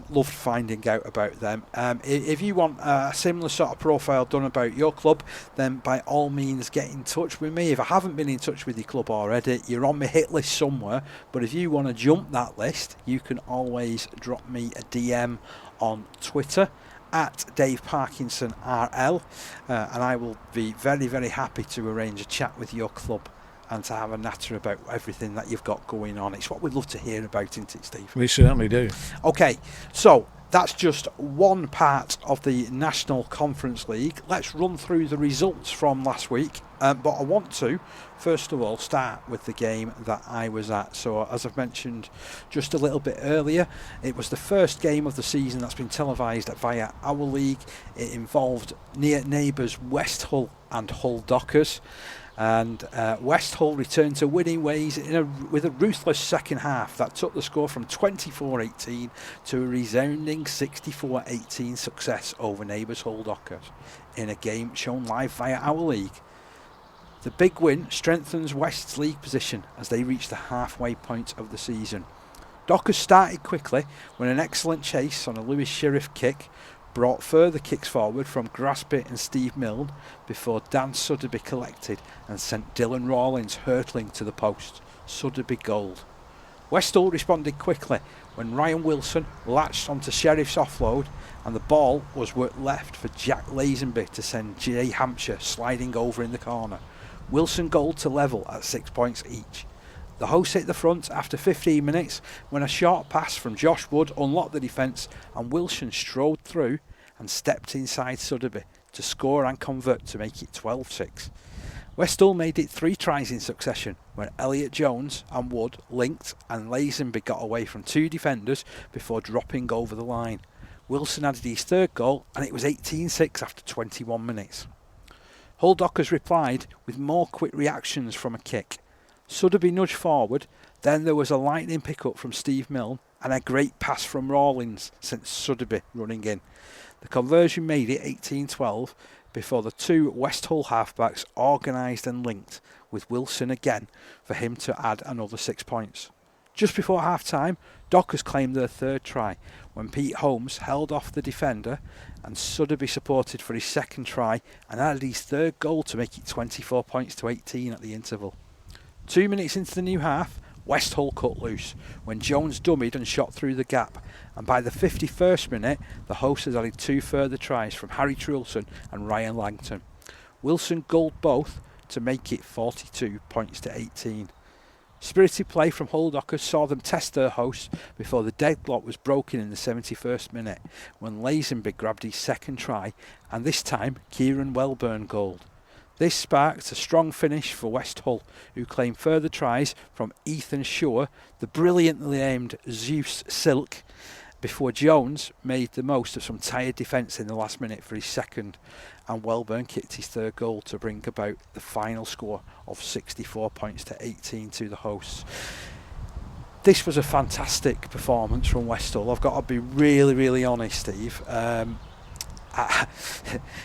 loved finding out about them. If you want a similar sort of profile done about your club, then by all means get in touch with me. If I haven't been in touch with your club already, you're on my hit list somewhere, but if you want to jump that list, you can always drop me a DM on Twitter at Dave Parkinson RL, and I will be very, very happy to arrange a chat with your club and to have a natter about everything that you've got going on. It's what we'd love to hear about, isn't it, Steve? We certainly do. Okay, so that's just one part of the National Conference League. Let's run through the results from last week. But I want to, first of all, start with the game that I was at. So, as I've mentioned just a little bit earlier, it was the first game of the season that's been televised via our league. It involved near neighbours West Hull and Hull Dockers. And West Hull returned to winning ways with a ruthless second half that took the score from 24-18 to a resounding 64-18 success over neighbours Hull Dockers in a game shown live via our league. The big win strengthens West's league position as they reach the halfway point of the season. Dockers started quickly when an excellent chase on a Lewis Sheriff kick brought further kicks forward from Graspy and Steve Milne before Dan Sudderby collected and sent Dylan Rawlins hurtling to the post. Sudderby gold. West Hull responded quickly when Ryan Wilson latched onto Sheriff's offload and the ball was left for Jack Lazenby to send Jay Hampshire sliding over in the corner. Wilson gold to level at 6 points each. The hosts hit the front after 15 minutes when a short pass from Josh Wood unlocked the defence and Wilson strode through and stepped inside Sudderby to score and convert to make it 12-6. West Hull made it 3 tries in succession when Elliot Jones and Wood linked and Lazenby got away from 2 defenders before dropping over the line. Wilson added his 3rd goal and it was 18-6 after 21 minutes. Hull Dockers replied with more quick reactions from a kick. Sudderby nudged forward, then there was a lightning pick-up from Steve Milne and a great pass from Rawlins sent Sudderby running in. The conversion made it 18-12 before the 2 West Hull halfbacks organised and linked with Wilson again for him to add another 6 points. Just before half-time, Dockers claimed their 3rd try when Pete Holmes held off the defender and Sudderby supported for his 2nd try and added his 3rd goal to make it 24 points to 18 at the interval. 2 minutes into the new half, West Hull cut loose when Jones dummied and shot through the gap, and by the 51st minute the hosts had added 2 further tries from Harry Trulson and Ryan Langton. Wilson goaled both to make it 42 points to 18. Spirited play from Hull Dockers saw them test their hosts before the deadlock was broken in the 71st minute when Lazenby grabbed his 2nd try and this time Kieran Welburn goaled. This sparked a strong finish for West Hull, who claimed further tries from Ethan Shore, the brilliantly aimed Zeus Silk, before Jones made the most of some tired defence in the last minute for his 2nd, and Welburn kicked his 3rd goal to bring about the final score of 64 points to 18 to the hosts. This was a fantastic performance from West Hull. I've got to be really, really honest, Steve.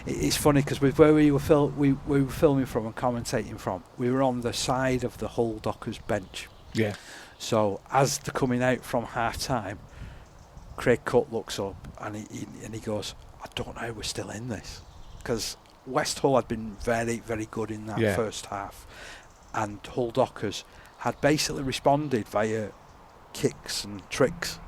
It's funny because with where we were filming from and commentating from, we were on the side of the Hull Dockers bench. Yeah. So as they're coming out from half time, Craig Cutt looks up and he goes, "I don't know how we're still in this," because West Hull had been very, very good in that first half, and Hull Dockers had basically responded via kicks and tricks.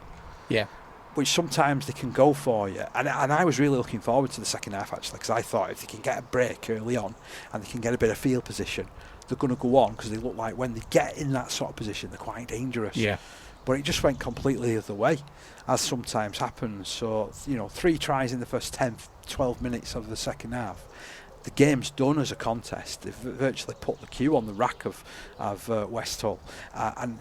Yeah. Which sometimes they can go for you. And I was really looking forward to the second half, actually, because I thought if they can get a break early on and they can get a bit of field position, they're going to go on, because they look like when they get in that sort of position, they're quite dangerous. Yeah. But it just went completely the other way, as sometimes happens. So, 3 tries in the first 10, 12 minutes of the second half. The game's done as a contest. They've virtually put the cue on the rack of West Hull. And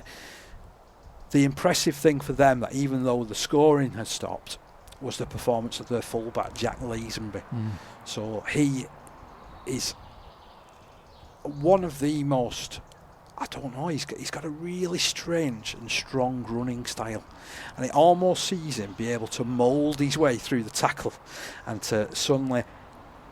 the impressive thing for them, that even though the scoring had stopped, was the performance of their fullback, Jack Lazenby. So he is one of the most I don't know, he's got a really strange and strong running style, and it almost sees him be able to mould his way through the tackle and to suddenly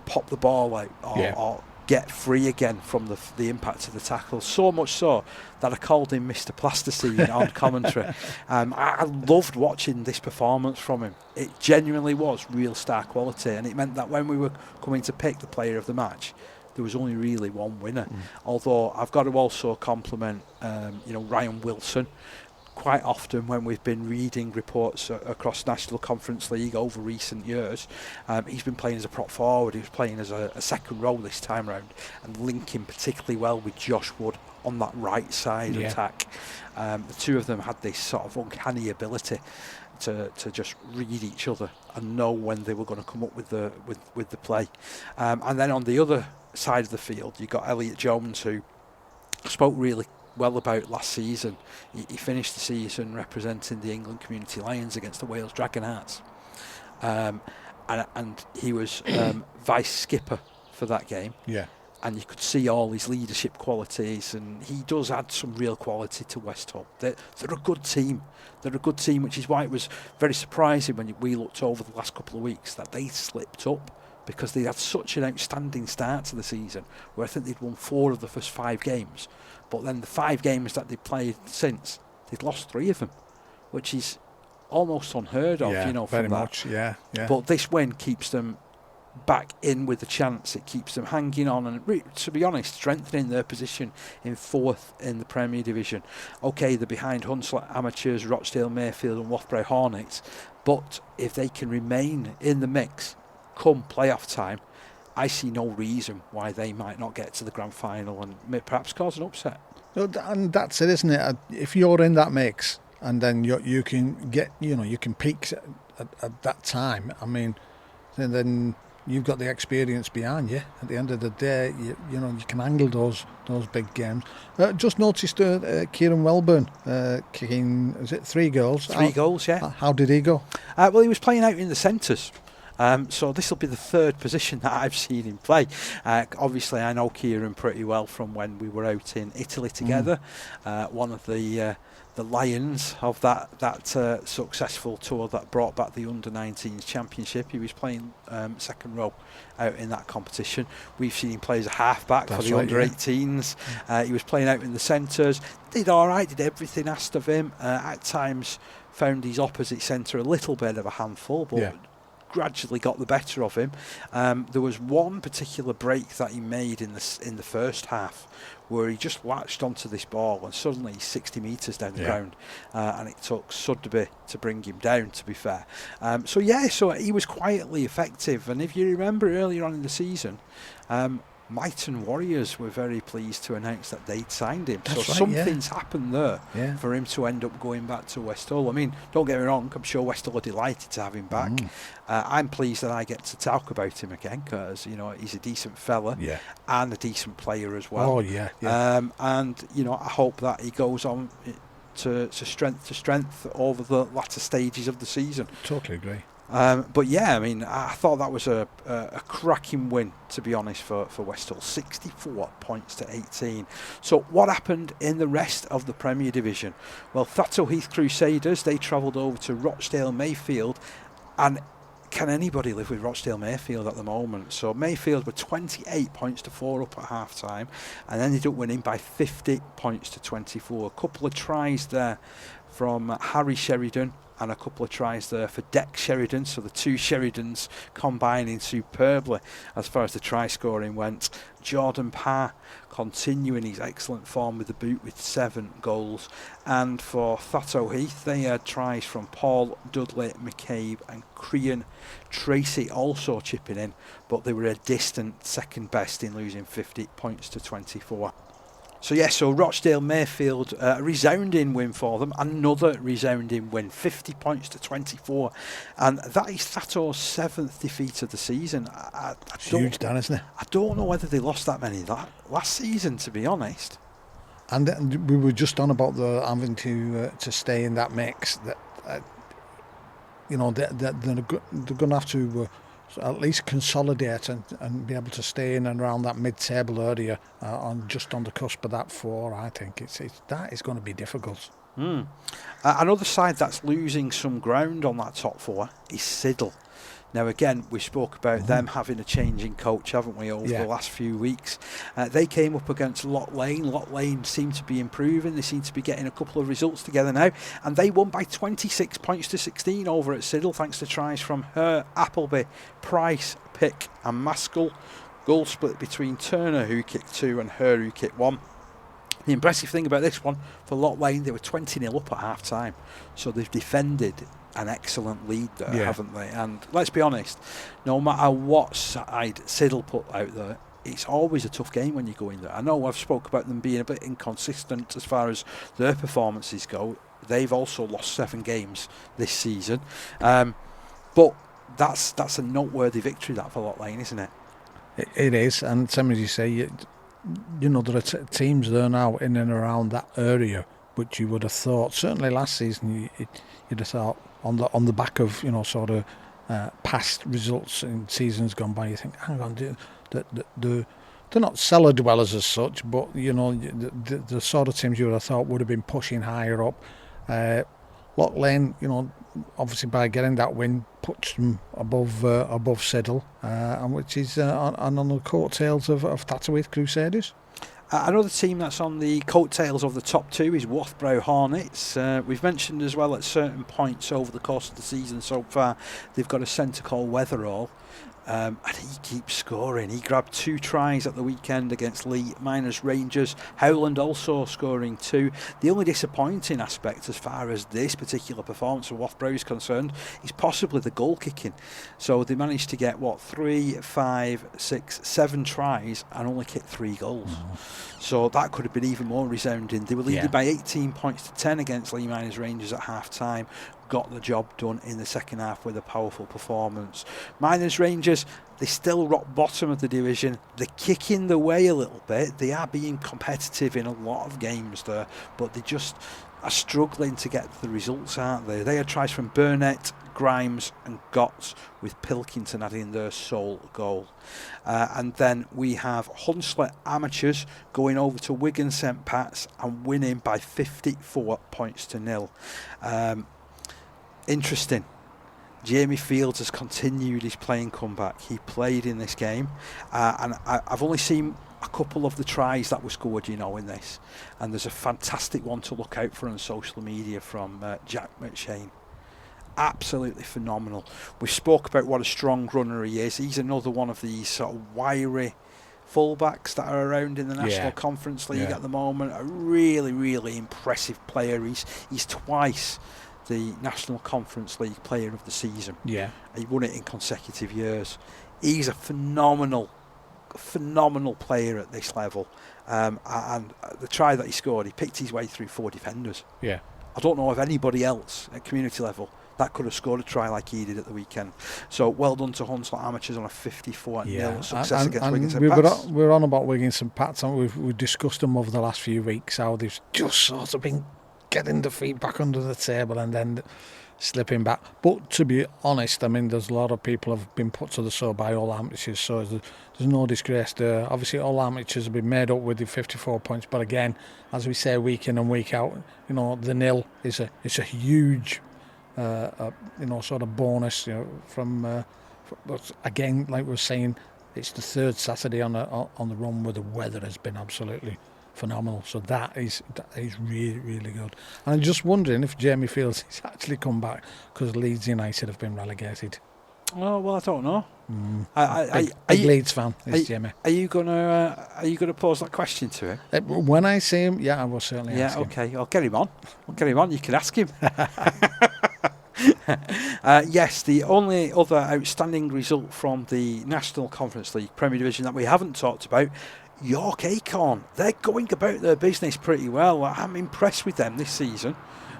pop the ball out or get free again from the impact of the tackle. So much so that I called him Mr. Plasticine on commentary. I loved watching this performance from him. It genuinely was real star quality, and it meant that when we were coming to pick the player of the match, there was only really one winner. Although I've got to also compliment Ryan Wilson. Quite often when we've been reading reports across National Conference League over recent years, he's been playing as a prop forward. He was playing as a second row this time round and linking particularly well with Josh Wood on that right side attack. The two of them had this sort of uncanny ability to just read each other and know when they were going to come up with the play. And then on the other side of the field, you got Elliot Jones, who spoke really well about last season. He finished the season representing the England Community Lions against the Wales Dragonhearts, and he was vice skipper for that game. And you could see all his leadership qualities, and he does add some real quality to West Hull. They're a good team. They're a good team, which is why it was very surprising when we looked over the last couple of weeks that they slipped up, because they had such an outstanding start to the season, where I think they'd won 4 of the first 5 games. But then the 5 games that they've played since, they've lost 3 of them, which is almost unheard of, very from much, that. But this win keeps them back in with a chance. It keeps them hanging on and, to be honest, strengthening their position in 4th in the Premier Division. OK, they're behind Hunslet Amateurs, Rochdale Mayfield and Loughborough Hornets, but if they can remain in the mix come playoff time, I see no reason why they might not get to the grand final and perhaps cause an upset. And that's it, isn't it? If you're in that mix and then you can get, you can peak at that time, I mean, then you've got the experience behind you. At the end of the day, you can angle those big games. Just noticed Kieran Welburn kicking, is it 3 goals? 3 goals, yeah. How did he go? Well, he was playing out in the centres. So this will be the 3rd position that I've seen him play. Obviously, I know Kieran pretty well from when we were out in Italy together. One of the Lions of that successful tour that brought back the Under-19s Championship. He was playing second row out in that competition. We've seen him play as a half-back for the Under-18s. He was playing out in the centres. Did all right, did everything asked of him. At times found his opposite centre a little bit of a handful, but gradually got the better of him. There was one particular break that he made in the first half where he just latched onto this ball and suddenly he's 60 metres down the ground, and it took Sudbury to bring him down, to be fair. So he was quietly effective, and if you remember earlier on in the season, Myton Warriors were very pleased to announce that they'd signed him. Something's happened there for him to end up going back to West Hull. I mean, don't get me wrong, I'm sure West Hull are delighted to have him back. I'm pleased that I get to talk about him again because, he's a decent fella and a decent player as well. And, I hope that he goes on to strength over the latter stages of the season. Totally agree. But I thought that was a cracking win, to be honest, for West Hull. 64 points to 18. So what happened in the rest of the Premier Division? Well, Thatto Heath Crusaders, they travelled over to Rochdale Mayfield, and can anybody live with Rochdale Mayfield at the moment? So Mayfield were 28 points to 4 up at half time and ended up winning by 50 points to 24. A couple of tries there from Harry Sheridan and a couple of tries there for Deck Sheridan, so the 2 Sheridans combining superbly as far as the try scoring went. Jordan Parr continuing his excellent form with the boot with 7 goals, and for Thatto Heath they had tries from Paul, Dudley, McCabe and Crean. Tracy also chipping in, but they were a distant second best in losing 50 points to 24. So Rochdale Mayfield, a resounding win for them, another resounding win, 50 points to 24, and that is Thato's 7th defeat of the season. It's huge, Dan, isn't it? I don't know whether they lost that many last season, to be honest. And we were just on about the having to stay in that mix. That they're going to have to at least consolidate and be able to stay in and around that mid-table area just on the cusp of that 4, I think that is going to be difficult. Another side that's losing some ground on that top 4 is Siddle. Now again, we spoke about them having a changing coach, haven't we, over the last few weeks. They came up against Loch Lane. Loch Lane seem to be improving. They seem to be getting a couple of results together now, and they won by 26 points to 16 over at Siddle, thanks to tries from Appleby, Price, Pick and Maskell. Goal split between Turner, who kicked 2, and Her, who kicked 1. The impressive thing about this one, for Loch Lane, they were 20-0 up at half-time, so they've defended an excellent lead there, haven't they? And let's be honest, no matter what side Siddle put out there, it's always a tough game when you go in there. I know I've spoke about them being a bit inconsistent as far as their performances go. They've also lost 7 games this season, but that's a noteworthy victory, that, for Loch Lane, isn't it? It is, and same as you say, you know, there are teams there now in and around that area, which you would have thought, certainly last season, you'd have thought on the back of, you know, sort of past results in seasons gone by, you think, hang on, they're not cellar dwellers as such, but, you know, the sort of teams you would have thought would have been pushing higher up. Loch Lane, you know, obviously by getting that win, puts them above Siddle, and which is on the coattails of Tatterwith Crusaders. Another team that's on the coattails of the top 2 is Wathbrow Hornets. We've mentioned as well at certain points over the course of the season so far, they've got a centre called Weatherall. And he keeps scoring. He grabbed 2 tries at the weekend against Lee Miners Rangers. Howland also scoring 2. The only disappointing aspect as far as this particular performance of Wathbrow is concerned is possibly the goal kicking. So they managed to get 3, 5, 6, 7 tries and only kicked 3 goals. So that could have been even more resounding. They were leading by 18 points to 10 against Lee Miners Rangers at half time. Got the job done in the second half with a powerful performance. Miners Rangers, they still rock bottom of the division. They're kicking the way a little bit. They are being competitive in a lot of games there, but they just are struggling to get the results, aren't they? They had tries from Burnett, Grimes and Gotts, with Pilkington adding their sole goal. And then we have Hunslet Amateurs going over to Wigan St Pat's and winning by 54 points to 0. Interesting. Jamie Fields has continued his playing comeback. He played in this game, and I've only seen a couple of the tries that were scored, you know, in this. And there's a fantastic one to look out for on social media from Jack McShane. Absolutely phenomenal. We spoke about what a strong runner he is. He's another one of these sort of wiry fullbacks that are around in the National Conference League at the moment. A really, really impressive player. He's twice the National Conference League Player of the Season. Yeah, he won it in consecutive years. He's a phenomenal player at this level. And the try that he scored, he picked his way through 4 defenders. Yeah, I don't know of anybody else at community level that could have scored a try like he did at the weekend. So well done to Hunslet Amateurs on a 54-0 success against Wigan St Pat's. We're on about Wigan St Pat's, and we've discussed them over the last few weeks, how they've just sort of been getting the feet back under the table and then slipping back. But to be honest, I mean, there's a lot of people have been put to the sword by all amateurs, so there's no disgrace there. Obviously, all amateurs have been made up with the 54 points, but again, as we say week in and week out, you know, the nil is a huge, sort of bonus, you know, from. But again, like we were saying, it's the 3rd Saturday on the run where the weather has been absolutely phenomenal. So that is really, really good. And I'm just wondering if Jamie Fields has actually come back because Leeds United have been relegated. Oh well, I don't know. Big Leeds fan is Jamie. Are you gonna pose that question to him? When I see him, I will certainly ask him. Okay, I'll get him on. You can ask him. Yes, the only other outstanding result from the National Conference League Premier Division that we haven't talked about, York Acorn. They're going about their business pretty well. I'm impressed with them this season.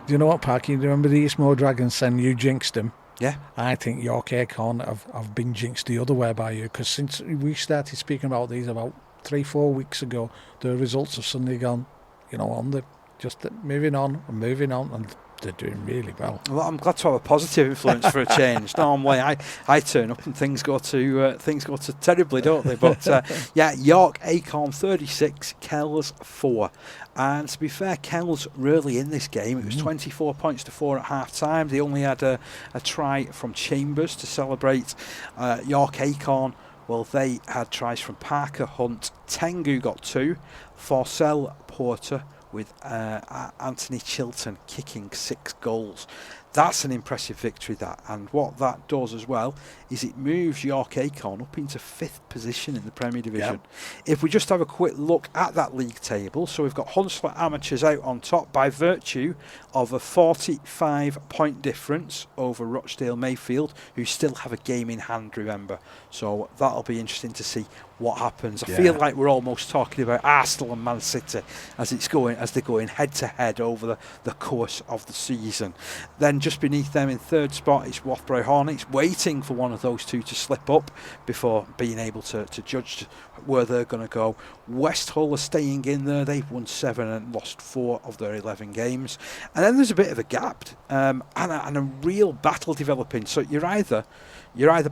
Do you know what, Parky? Do you remember the Eastmoor Dragons saying you jinxed them? Yeah. I think York Acorn have been jinxed the other way by you, because since we started speaking about these about 3-4 weeks ago, the results have suddenly gone, you know, on the just moving on, and They're doing really well. Well, I'm glad to have a positive influence for a change. Normally, I turn up and things go to terribly, don't they? But yeah, York Acorn 36, Kells 4. And to be fair, Kells really in this game. It was 24 points to 4 at half time. They only had a try from Chambers to celebrate. York Acorn, well, they had tries from Parker, Hunt, Tengu got 2, Forcell, Porter, with Anthony Chilton kicking 6 goals. That's an impressive victory, that. And what that does as well is it moves York Acorn up into 5th position in the Premier Division. Yep. If we just have a quick look at that league table, so we've got Hunslet Amateurs out on top by virtue of a 45-point difference over Rochdale Mayfield, who still have a game in hand, remember. So that'll be interesting to see what happens. I feel like we're almost talking about Arsenal and Man City as they're going head to head over the course of the season. Then just beneath them in 3rd spot is Wathborough Hornets, waiting for one of those two to slip up before being able to judge where they're going to go. West Hull are staying in there. They've won 7 and lost 4 of their 11 games. And then there's a bit of a gap and a real battle developing. So you're either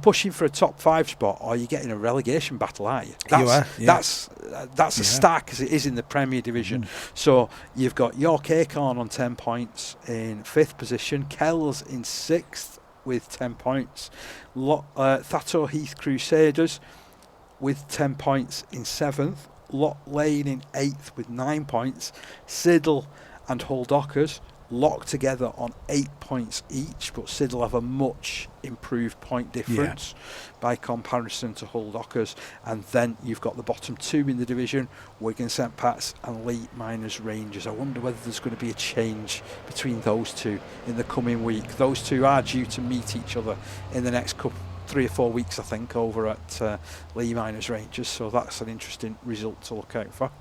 pushing for a top 5 spot or you're getting a relegation battle, aren't you? That's as stark as it is in the Premier Division. So you've got York Acorn on 10 points in 5th position, Kells in 6th with 10 points, Thatto Heath Crusaders with 10 points in 7th, Lot Lane in 8th with 9 points, Siddle and Hull Dockers locked together on 8 points each, but Siddle have a much improved point difference by comparison to Hull Dockers. And then you've got the bottom 2 in the division, Wigan St Pat's and Leigh Miners Rangers. I wonder whether there's going to be a change between those two in the coming week. Those two are due to meet each other in the next 3 or 4 weeks, I think, over at Leigh Miners Rangers. So that's an interesting result to look out for.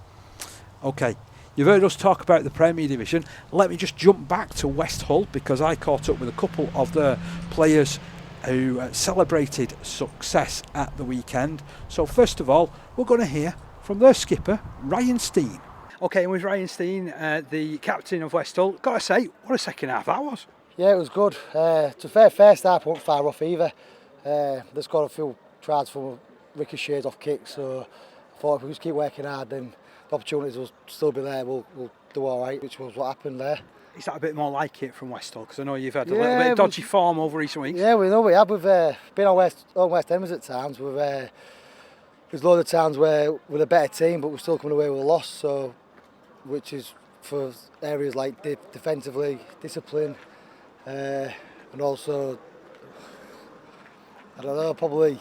Okay. You've heard us talk about the Premier Division. Let me just jump back to West Hull, because I caught up with a couple of the players who celebrated success at the weekend. So first of all, we're going to hear from their skipper, Ryan Steen. Okay, and with Ryan Steen, the captain of West Hull, got to say, what a second half that was. Yeah, it was good. To fair, first half wasn't far off either. They scored a few tries from ricochets off kicks, so I thought if we just keep working hard, then the opportunities will still be there. We'll do all right, which was what happened there. Is that a bit more like it from West Hull? Because I know you've had a little bit of dodgy form over recent weeks. Yeah, we know we have. We've been on West Enders at times. There's loads of times where we're a better team, but we're still coming away with a loss. So, which is for areas like defensively, discipline, and also, I don't know, probably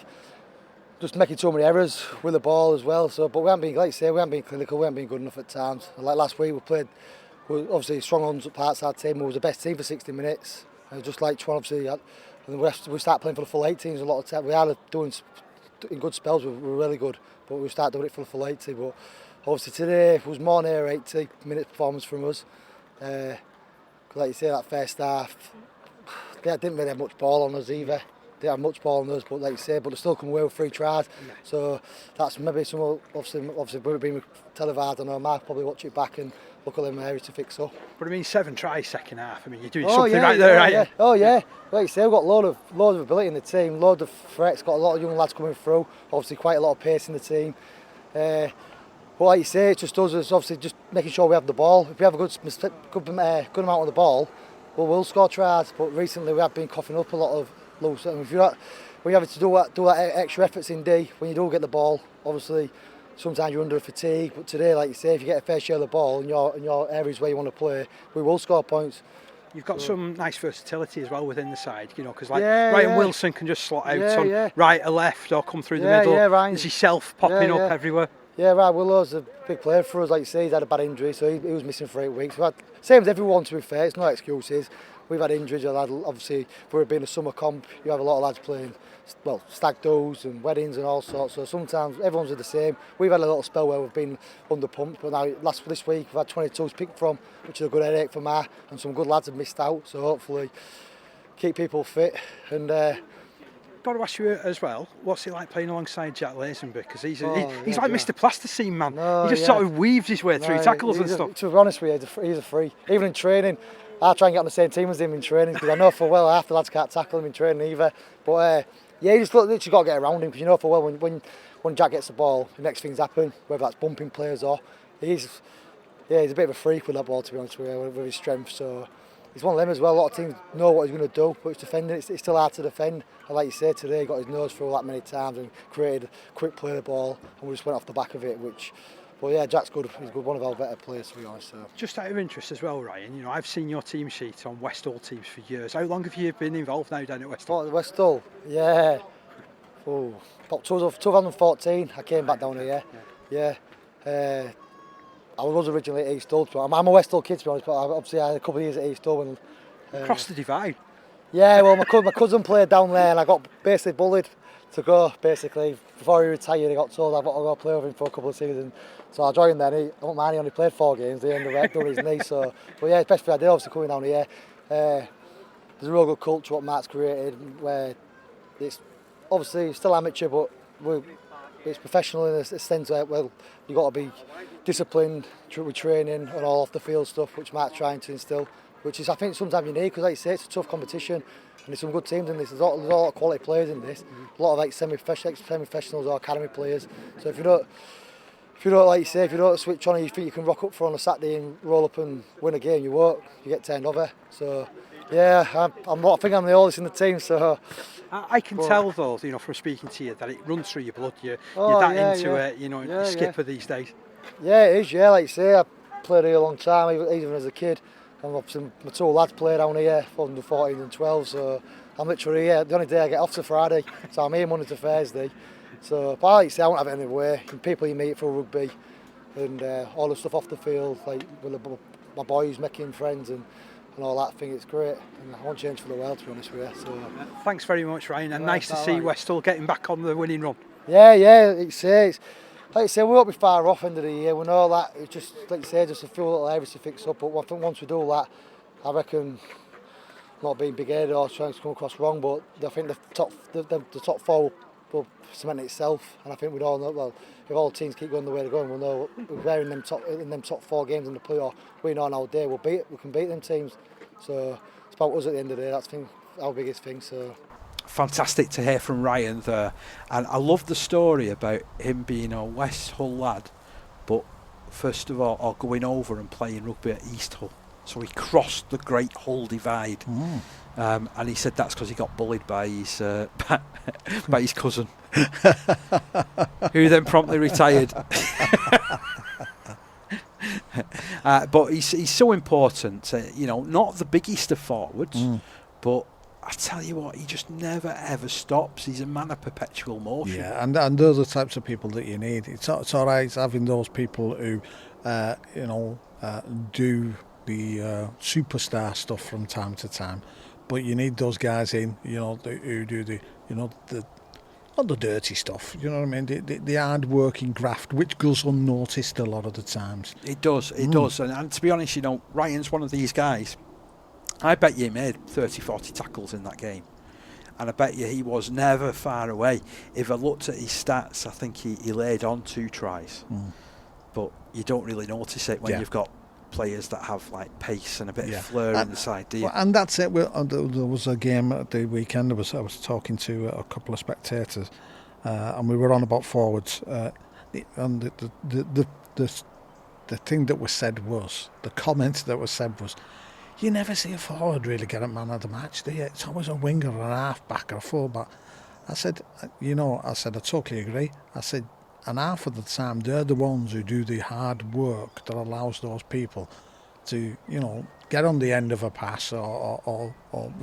just making so many errors with the ball as well. So, but we haven't been, like you say, we haven't been clinical, we haven't been good enough at times. Like last week, we were obviously strong on parts of our team. We was the best team for 60 minutes. Just like Twan, obviously, and we start playing for the full 18s a lot of time. We are doing in good spells. We're really good, but we start doing it for the full 80. But obviously today was more near 80-minute performance from us. Like you say, that first half, they didn't really have much ball on us either. They have much ball on us, but like you say, but they still come away with 3 tries. Yeah. So that's maybe some obviously we've been televised. I know Mark probably watch it back and look at them areas to fix up. But I mean, 7 tries second half. I mean, you're doing something right there, aren't you? Oh yeah. Like you say, we've got loads of ability in the team, loads of threats. Got a lot of young lads coming through. Obviously, quite a lot of pace in the team. But like you say, it just does us obviously just making sure we have the ball. If we have a good amount on the ball, we'll score tries. But recently, we have been coughing up a lot of loose. And when you have to do that extra efforts in D, when you do get the ball, obviously sometimes you're under fatigue. But today, like you say, if you get a fair share of the ball in your areas where you want to play, we will score points. You've got some nice versatility as well within the side, you know, because Ryan Wilson can just slot out on right or left or come through the middle. There's yourself popping up everywhere. Yeah, Ryan Willow's a big player for us. Like you say, he's had a bad injury, so he was missing for 8 weeks. Same as everyone, to be fair, it's no excuses. We've had injuries. Obviously, for it being a summer comp, you have a lot of lads playing, stag do's and weddings and all sorts. So sometimes everyone's the same. We've had a little spell where we've been under pumped, but now this week we've had 22s picked from, which is a good headache for Ma, and some good lads have missed out. So hopefully, keep people fit and got to ask you as well, what's it like playing alongside Jack Lazenby? Because he's yeah, like Mr. Plasticine, man. No, he just sort of weaves his way through tackles and stuff. To be honest with you, he's a free. Even in training, I try and get on the same team as him in training because I know for well half the lads can't tackle him in training either. But you just literally got to get around him because you know for well when Jack gets the ball, the next things happen, whether that's bumping players or he's a bit of a freak with that ball, to be honest with you, with his strength. So he's one of them as well. A lot of teams know what he's going to do, but it's defending. It's still hard to defend. And like you say today, he got his nose through that many times and created a quick play the ball, and we just went off the back of it. But yeah, Jack's good. He's good, one of our better players, to be honest. So. Just out of interest as well, Ryan. I've seen your team sheet on West Hull teams for years. How long have you been involved now down at West Hull? West Hull, yeah. About 2014, I came back down here. Yeah. I was originally at East Hull. I'm a West Hull kid, to be honest, but obviously I had a couple of years at East Hull. Across the divide. Yeah, well, my cousin played down there, and I got basically bullied to go. Basically, before he retired, he got told I've got to go play with him for a couple of seasons. So I joined there. I don't mind. He only played 4 games. They ended up doing his knee. So, but yeah, it's best thing I did. Obviously, coming down here, there's a real good culture what Matt's created, where it's obviously still amateur, but it's professional in a sense where you got to be disciplined with training and all off the field stuff, which Matt's trying to instill. Which is, I think, sometimes you need, because like you say, it's a tough competition and there's some good teams in this. There's a lot of quality players in this. A lot of like semi-professionals or academy players. So if you don't, like you say, if you don't switch on and you think you can rock up for on a Saturday and roll up and win a game, you won't. You get turned over. So yeah, I think I'm the oldest in the team. So I can tell though, from speaking to you, that it runs through your blood. You're that into it, skipper these days. Yeah, it is. Yeah, like you say, I played here a long time, even as a kid. And obviously my 2 lads play down here, under 14 and 12, so I'm literally here. The only day I get off to Friday, so I'm here Monday to Thursday. So, but like you say, I won't have it any way. And people you meet for rugby and all the stuff off the field, like with my boys making friends and all that thing, it's great. And I won't change for the world, to be honest with you. So, thanks very much, Ryan, and nice to see West Hull getting back on the winning run. Yeah, like I say, we won't be far off end of the year. We know that. It's just, like you say, just a few little areas to fix up. But I think once we do that, I reckon, not being big-headed or trying to come across wrong, but I think the top 4 will cement itself. And I think we'd all know, well, if all teams keep going the way they're going, we'll know we're in them top 4 games in the playoff. We know on our day we can beat them teams. So it's about us at the end of the day. That's our biggest thing. So. Fantastic to hear from Ryan there, and I love the story about him being a West Hull lad, but first of all going over and playing rugby at East Hull, so he crossed the Great Hull Divide. And he said that's because he got bullied by his by his cousin who then promptly retired. But he's so important, not the biggest of forwards, but I tell you what, he just never ever stops. He's a man of perpetual motion. Yeah, and those are the types of people that you need. It's all right having those people who, do the superstar stuff from time to time, but you need those guys in, who do the, not the dirty stuff. You know what I mean? The hard working graft, which goes unnoticed a lot of the times. It does. And to be honest, Ryan's one of these guys. I bet you he made 30, 40 tackles in that game. And I bet you he was never far away. If I looked at his stats, I think he laid on 2 tries. But you don't really notice it when you've got players that have like pace and a bit of flair in the side, do you? And that's it. There was a game at the weekend. I was talking to a couple of spectators, and we were on about forwards. And the thing that was said was, the comment that was said was, you never see a forward really get a man of the match, do you? It's always a winger or a half-back or a full-back. I said, I totally agree. I said, and half of the time, they're the ones who do the hard work that allows those people to, get on the end of a pass or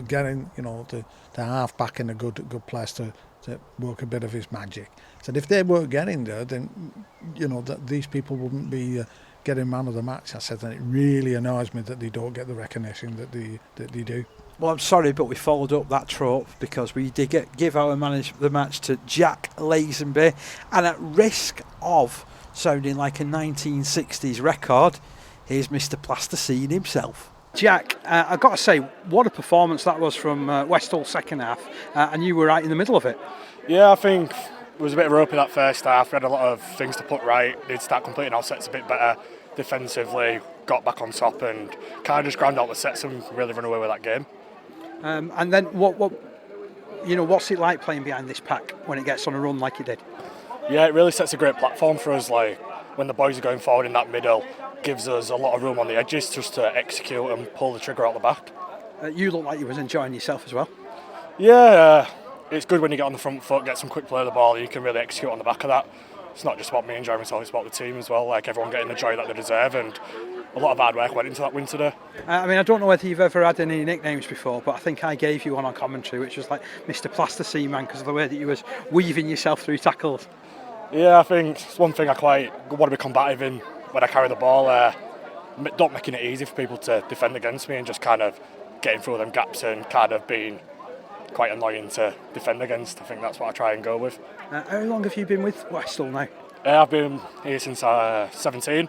get in, the half-back in a good place to work a bit of his magic. I said, if they weren't getting there, then, that these people wouldn't be getting man of the match. I said, and it really annoys me that they don't get the recognition that they do. Well, I'm sorry, but we followed up that trope because we did give our man of the match to Jack Lazenby, and at risk of sounding like a 1960s record, here's Mr. Plasticine himself. Jack, I've got to say, what a performance that was from West Hull second half, and you were right in the middle of it. Yeah, I think it was a bit of a rope in that first half. We had a lot of things to put right. They'd start completing our sets a bit better defensively, got back on top and kind of just ground out the sets and really run away with that game. And then what's it like playing behind this pack when it gets on a run like it did? Yeah, it really sets a great platform for us. Like when the boys are going forward in that middle, gives us a lot of room on the edges just to execute and pull the trigger out the back. You look like you was enjoying yourself as well. Yeah, it's good when you get on the front foot, get some quick play of the ball, you can really execute on the back of that. It's not just about me enjoying myself, it's about the team as well, like everyone getting the joy that they deserve, and a lot of hard work went into that win today. I don't know whether you've ever had any nicknames before, but I think I gave you one on commentary, which was like Mr. Plasticine Man, because of the way that you was weaving yourself through tackles. Yeah, I think it's one thing I quite want to be combative in when I carry the ball, not making it easy for people to defend against me and just kind of getting through them gaps and kind of being quite annoying to defend against. I think that's what I try and go with. How long have you been with West Hull now? I've been here since 17,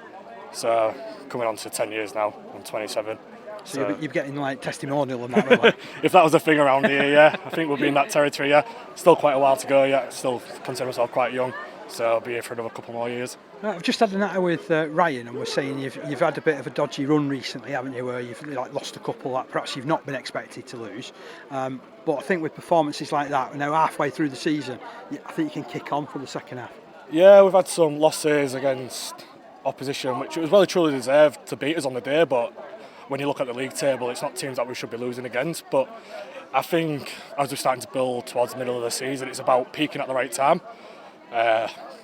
so coming on to 10 years now. I'm 27. So you're getting like testimonial and that, really. If that was a thing around here, yeah. I think we'll be in that territory, yeah. Still quite a while to go, yeah. Still consider myself quite young, so I'll be here for another couple more years. I've just had a natter with Ryan, and we're saying you've had a bit of a dodgy run recently, haven't you, where you've lost a couple that perhaps you've not been expected to lose. But I think with performances like that, now halfway through the season, I think you can kick on for the second half. Yeah, we've had some losses against opposition, which it was really truly deserved to beat us on the day, but when you look at the league table, it's not teams that we should be losing against. But I think as we're starting to build towards the middle of the season, it's about peaking at the right time.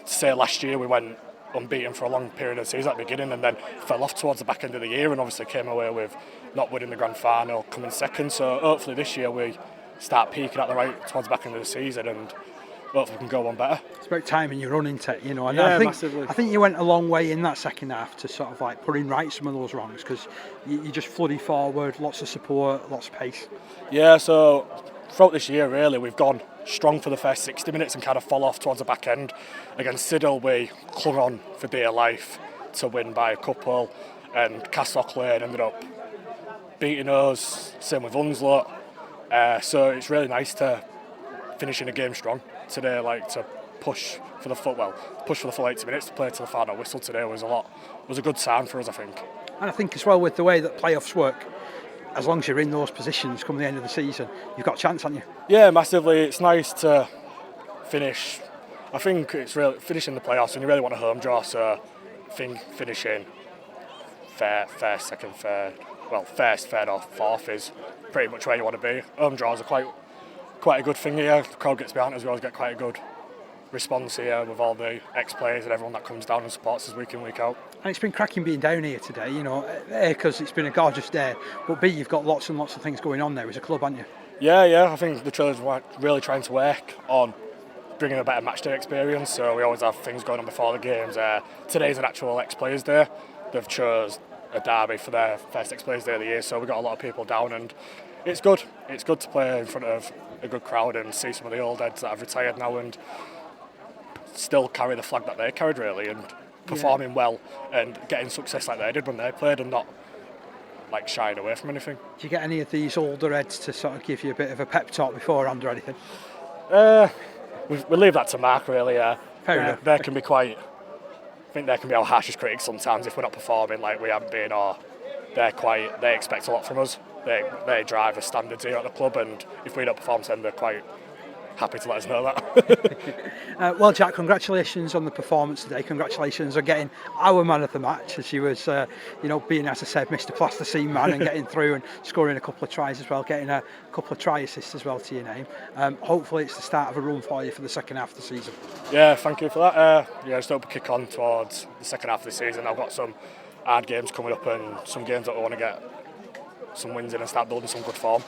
Say last year we went unbeaten for a long period of the season at the beginning and then fell off towards the back end of the year and obviously came away with not winning the grand final, coming second. So hopefully this year we start peaking at the right towards the back end of the season and hopefully we can go one better. It's about timing your running tech, and yeah, I think you went a long way in that second half to sort of like putting right some of those wrongs, because you just flooded forward, lots of support, lots of pace. Yeah, so throughout this year really we've gone strong for the first 60 minutes and kind of fall off towards the back end. Against Siddle we clung on for dear life to win by a couple, and Castle Lane ended up beating us, same with Unslow. So it's really nice to finish in a game strong today, like to push for the full 80 minutes to play to the final whistle today was a good sign for us, I think. And I think as well with the way that playoffs work, as long as you're in those positions come the end of the season, you've got a chance, haven't you? Yeah, massively. It's nice to finish. I think it's really finishing the playoffs and you really want a home draw, so I think finishing first, second, third, first, third or fourth is pretty much where you want to be. Home draws are quite a good thing here. The crowd gets behind us, we always get quite a good response here with all the ex-players and everyone that comes down and supports us week in, week out. And it's been cracking being down here today, A, because it's been a gorgeous day, but B, you've got lots and lots of things going on there as a club, haven't you? Yeah, I think the Trailers are really trying to work on bringing a better matchday experience, so we always have things going on before the games. Today's an actual ex-players day. They've chose a derby for their first ex-players day of the year, so we've got a lot of people down and it's good. It's good to play in front of a good crowd and see some of the old heads that have retired now and still carry the flag that they carried really and performing well and getting success like they did when they played and not like shying away from anything. Do you get any of these older heads to sort of give you a bit of a pep talk beforehand or anything? We leave that to Mark really. Fair enough. They can be I think they can be our harshest critics sometimes if we're not performing like we haven't been, or they expect a lot from us. They drive the standards here at the club, and if we don't perform to them, they're quite happy to let us know that. Well, Jack, congratulations on the performance today. Congratulations on getting our man of the match, as you was, being, as I said, Mr. Plasticine Man and getting through and scoring a couple of tries as well, getting a couple of try assists as well to your name. Hopefully it's the start of a run for you for the second half of the season. Yeah, thank you for that. Just hope we kick on towards the second half of the season. I've got some hard games coming up and some games that I want to get some wins in and start building some good form.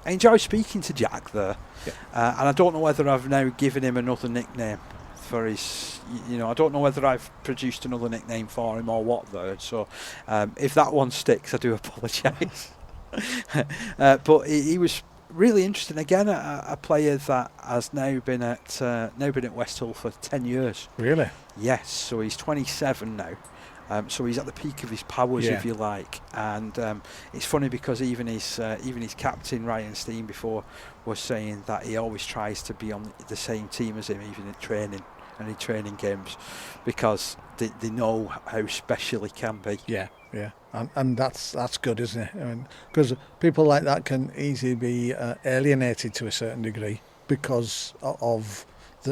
I enjoy speaking to Jack there, and I don't know whether I've now given him another nickname for his, I don't know whether I've produced another nickname for him or what though, so if that one sticks I do apologise. But he was really interesting, again a player that has now been at West Hull for 10 years. Really? Yes, so he's 27 now. So he's at the peak of his powers, if you like. And it's funny because even his captain, Ryan Steen, before was saying that he always tries to be on the same team as him, even in training and in training games, because they know how special he can be. Yeah. And that's good, isn't it? I mean, because people like that can easily be alienated to a certain degree because of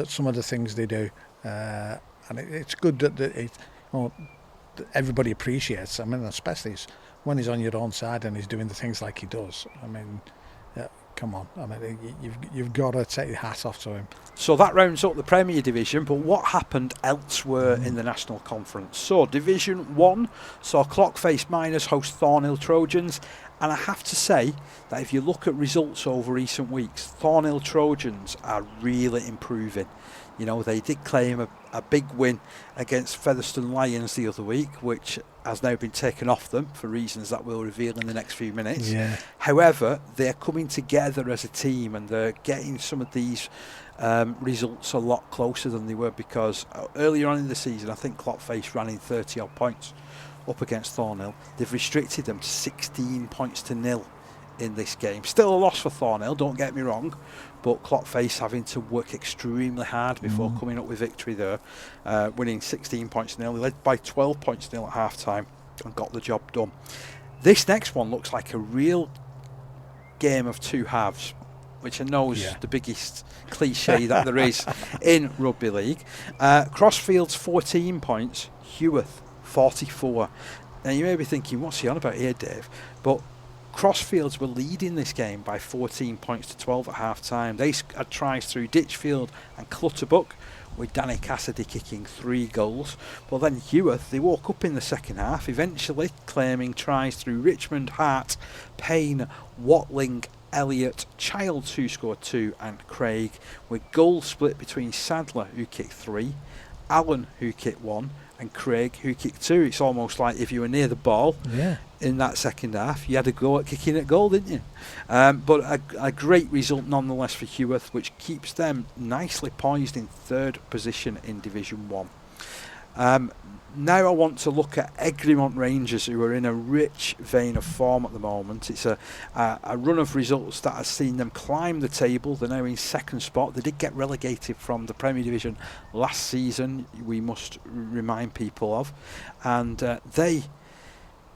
some of the things they do. And it's good that everybody appreciates. I mean, especially when he's on your own side and he's doing the things like he does. I mean, come on. I mean, you've got to take your hat off to him. So that rounds up the Premier Division, but what happened elsewhere in the National Conference? So Division 1 saw Clockface Miners host Thornhill Trojans, and I have to say that if you look at results over recent weeks, Thornhill Trojans are really improving. You know, they did claim a big win against Featherstone Lions the other week, which has now been taken off them for reasons that we'll reveal in the next few minutes. Yeah. However, they're coming together as a team and they're getting some of these results a lot closer than they were, because earlier on in the season, I think Clockface ran in 30 odd points up against Thornhill. They've restricted them to 16 points to 0 in this game. Still a loss for Thornhill, don't get me wrong, but Clockface having to work extremely hard before coming up with victory there, winning 16 points to 0. They led by 12 points to 0 at half time and got the job done. This next one looks like a real game of two halves, which I know is the biggest cliche that there is in rugby league. Crossfields 14 points, Heworth 44. Now you may be thinking, what's he on about here, Dave? But Crossfields were leading this game by 14 points to 12 at half time. They had tries through Ditchfield and Clutterbuck, with Danny Cassidy kicking 3 goals. But then Heworth, they woke up in the second half, eventually claiming tries through Richmond, Hart, Payne, Watling, Elliott, Childs, who scored 2, and Craig, with goals split between Sadler, who kicked 3, Allen, who kicked 1, and Craig, who kicked 2. It's almost like if you were near the ball in that second half, you had a go at kicking at goal, didn't you? But a great result nonetheless for Heworth, which keeps them nicely poised in 3rd position in Division 1. Now I want to look at Egremont Rangers, who are in a rich vein of form at the moment. It's a run of results that has seen them climb the table. They're now in 2nd spot. They did get relegated from the Premier Division last season, we must remind people of. And they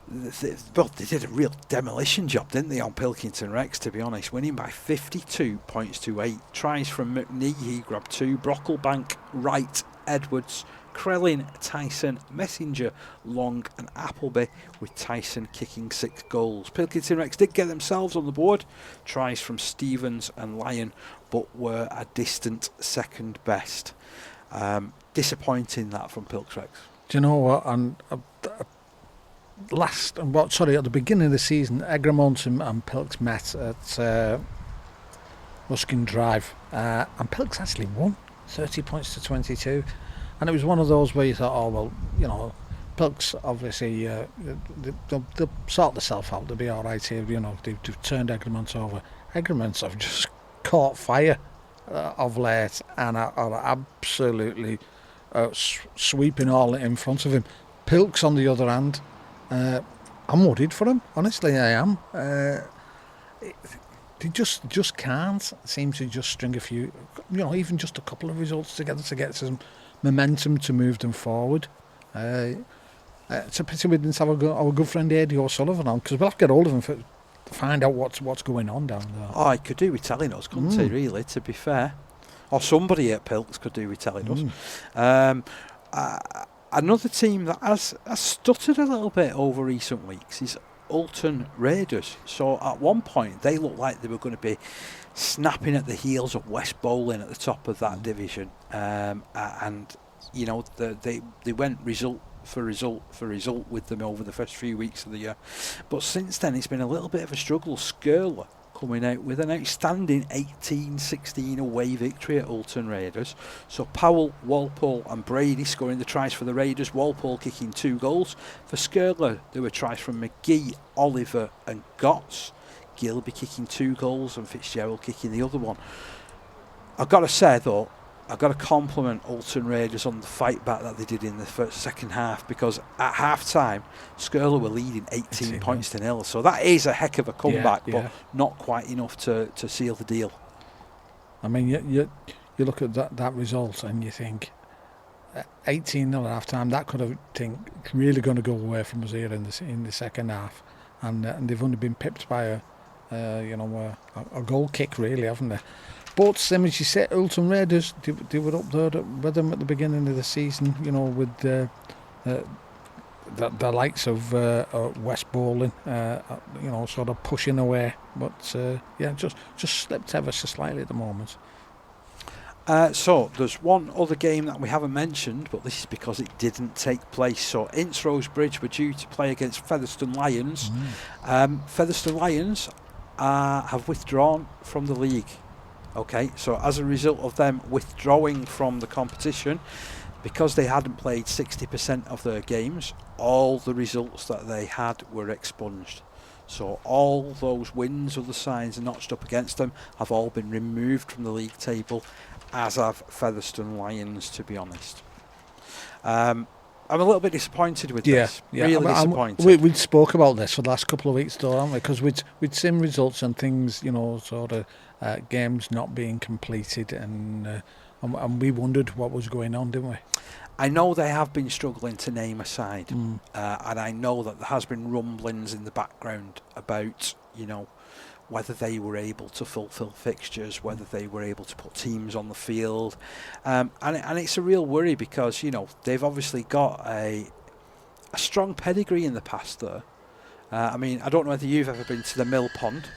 did a real demolition job, didn't they, on Pilkington Rex, to be honest, winning by 52 points to 8. Tries from McNee, he grabbed 2, Brocklebank, Wright, Edwards, Krellin, Tyson, Messenger, Long and Appleby, with Tyson kicking 6 goals. Pilkington Rex did get themselves on the board. Tries from Stevens and Lyon, but were a distant 2nd best. Disappointing that from Pilks Rex. Do you know what? And at the beginning of the season, Egremont and Pilks met at Ruskin Drive, and Pilks actually won 30 points to 22. And it was one of those where you thought, oh, well, you know, Pilks obviously, they'll sort themselves out, they'll be all right here, you know, they've turned Egremont over. Egremont have just caught fire of late and are absolutely sweeping all in front of him. Pilks, on the other hand, I'm worried for him, honestly, I am. They just can't seem to just string a few, you know, even just a couple of results together to get some momentum to move them forward. It's a pity we didn't have our good friend Eddie O'Sullivan on, because we'll have to get hold of him to find out what's going on down there. Oh, he could do with telling us, couldn't he, really, to be fair? Or somebody at Pilks could do with telling us. Another team that has stuttered a little bit over recent weeks is Alton Raiders. So at one point they looked like they were going to be snapping at the heels of West Bowling at the top of that division, and you know they went result for result with them over the first few weeks of the year, but since then it's been a little bit of a struggle. CARLA coming out with an outstanding 18-16 away victory at Alton Raiders. So Powell, Walpole and Brady scoring the tries for the Raiders, Walpole kicking 2 goals. For CARLA there were tries from McGee, Oliver and Gotts, Gilby kicking 2 goals and Fitzgerald kicking the other one. I've got to say though, I've got to compliment Alton Raiders on the fight back that they did in the second half, because at half time CARLA were leading 18 points to 0, so that is a heck of a comeback, but not quite enough to seal the deal. I mean, you look at that result and you think 18-0 at half time, that could have really going to go away from us here in the second half, and they've only been pipped by a goal kick, really, haven't they? But same as you said, Alton Raiders, they were up there with them at the beginning of the season, with the likes of West Bowling, sort of pushing away. But just slipped ever so slightly at the moment. So there's one other game that we haven't mentioned, but this is because it didn't take place. So Ince Rosebridge were due to play against Featherstone Lions. Featherstone Lions have withdrawn from the league. Okay, so as a result of them withdrawing from the competition, because they hadn't played 60% of their games, all the results that they had were expunged. So all those wins, other sides notched up against them, have all been removed from the league table, as have Featherstone Lions, to be honest. I'm a little bit disappointed with this. Really disappointed. We spoke about this for the last couple of weeks, though, haven't we? Because we'd seen results and things, sort of games not being completed, and we wondered what was going on, didn't we? I know they have been struggling to name a side, and I know that there has been rumblings in the background about, whether they were able to fulfil fixtures, whether they were able to put teams on the field, and it's a real worry, because they've obviously got a strong pedigree in the past there. I mean, I don't know whether you've ever been to the Mill Pond.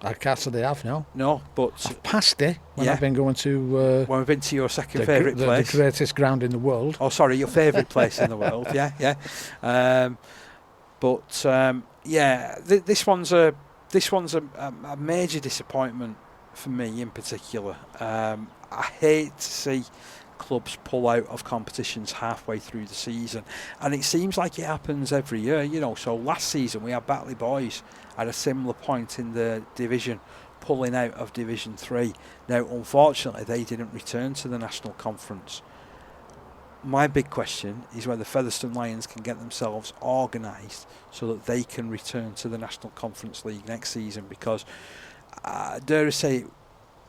I can't say they have, no. No, but I've passed it when I've been going to... when we've been to your second favourite place. The greatest ground in the world. Oh, sorry, your favourite place in the world, yeah. This one's a major disappointment for me in particular. I hate to see clubs pull out of competitions halfway through the season, and it seems like it happens every year. So last season we had Batley Boys at a similar point in the division, pulling out of Division 3. Now, unfortunately, they didn't return to the National Conference. My big question is whether Featherstone Lions can get themselves organised so that they can return to the National Conference League next season, because dare I say,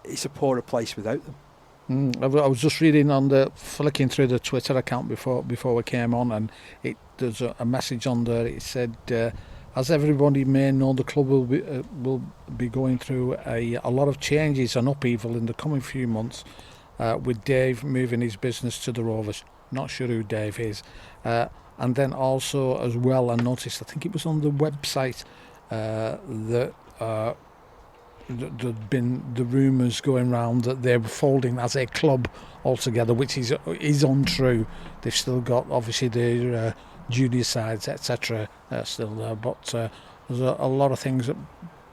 it's a poorer place without them. I was just reading flicking through the Twitter account before we came on, and there's a message on there. It said, as everybody may know, the club will be going through a lot of changes and upheaval in the coming few months, with Dave moving his business to the Rovers. Not sure who Dave is. And then also as well, I noticed, I think it was on the website, that there'd been the rumours going round that they were folding as a club altogether, which is untrue. They've still got, obviously, their junior sides, etc., still there, but there's a lot of things that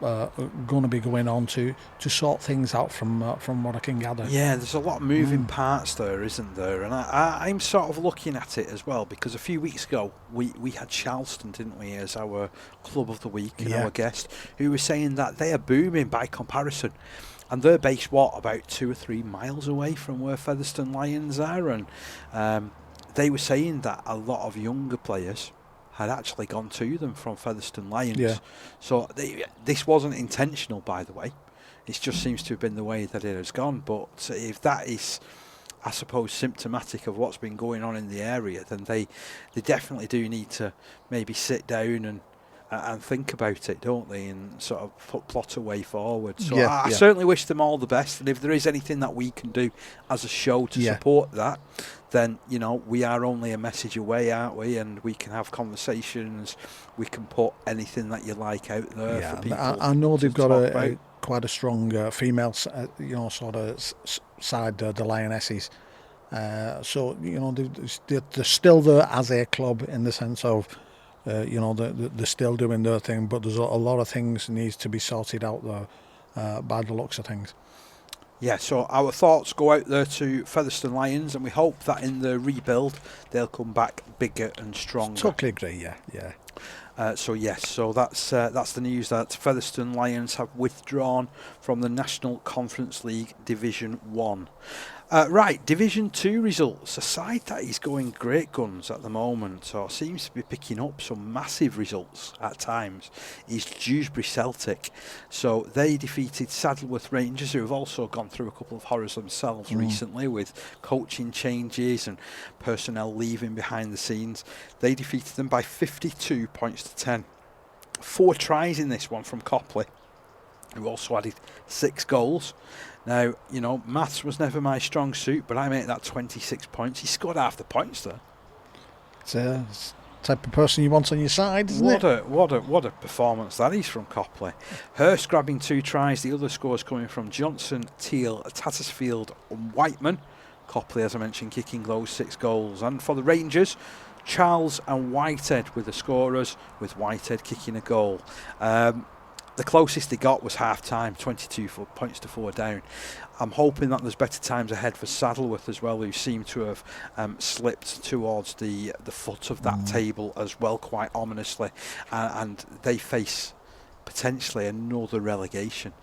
are going to be going on to sort things out from what I can gather. Yeah, there's a lot of moving parts there, isn't there? And I'm sort of looking at it as well, because a few weeks ago we had Charleston, didn't we, as our club of the week and our guest, who was saying that they are booming by comparison. And they're based, about 2 or 3 miles away from where Featherstone Lions are. And they were saying that a lot of younger players had actually gone to them from Featherstone Lions. Yeah. So this wasn't intentional, by the way. It just seems to have been the way that it has gone. But if that is, I suppose, symptomatic of what's been going on in the area, then they definitely do need to maybe sit down and think about it, don't they, and sort of plot a way forward. So I certainly wish them all the best, and if there is anything that we can do as a show to support that, then we are only a message away, aren't we? And we can have conversations, we can put anything that you like out there for people. I know they've got quite a strong female sort of side, the Lionesses, so they're still there as a club, in the sense of they're still doing their thing, but there's a lot of things needs to be sorted out there, by the looks of things. Yeah, so our thoughts go out there to Featherstone Lions, and we hope that in the rebuild they'll come back bigger and stronger. Totally agree, yeah. So that's the news that Featherstone Lions have withdrawn from the National Conference League Division 1. Right, Division 2 results. A side that is going great guns at the moment, or seems to be picking up some massive results at times, is Dewsbury Celtic. So they defeated Saddleworth Rangers, who have also gone through a couple of horrors themselves recently with coaching changes and personnel leaving behind the scenes. They defeated them by 52 points to 10. 4 tries in this one from Copley, who also added 6 goals. Now, you know, maths was never my strong suit, but I made that 26 points. He scored half the points there. It's the type of person you want on your side, isn't it? What a performance that is from Copley. Hurst grabbing 2 tries. The other scores coming from Johnson, Teal, Tattersfield and Whiteman. Copley, as I mentioned, kicking those 6 goals. And for the Rangers, Charles and Whitehead were the scorers, with Whitehead kicking a goal. The closest they got was half-time, 22 points to 4 down. I'm hoping that there's better times ahead for Saddleworth as well, who seem to have slipped towards the foot of that table as well, quite ominously. And they face potentially another relegation.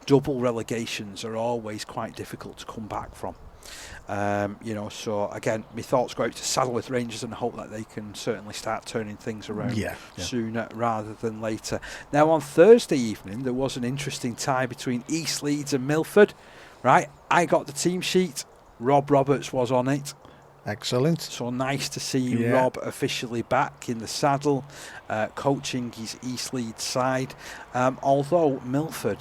Double relegations are always quite difficult to come back from. You know, so again, my thoughts go out to Saddleworth Rangers and hope that they can certainly start turning things around sooner rather than later. Now, on Thursday evening, there was an interesting tie between East Leeds and Milford. Right, I got the team sheet. Rob Roberts was on it. Excellent. So nice to see Rob officially back in the saddle, coaching his East Leeds side. Although Milford,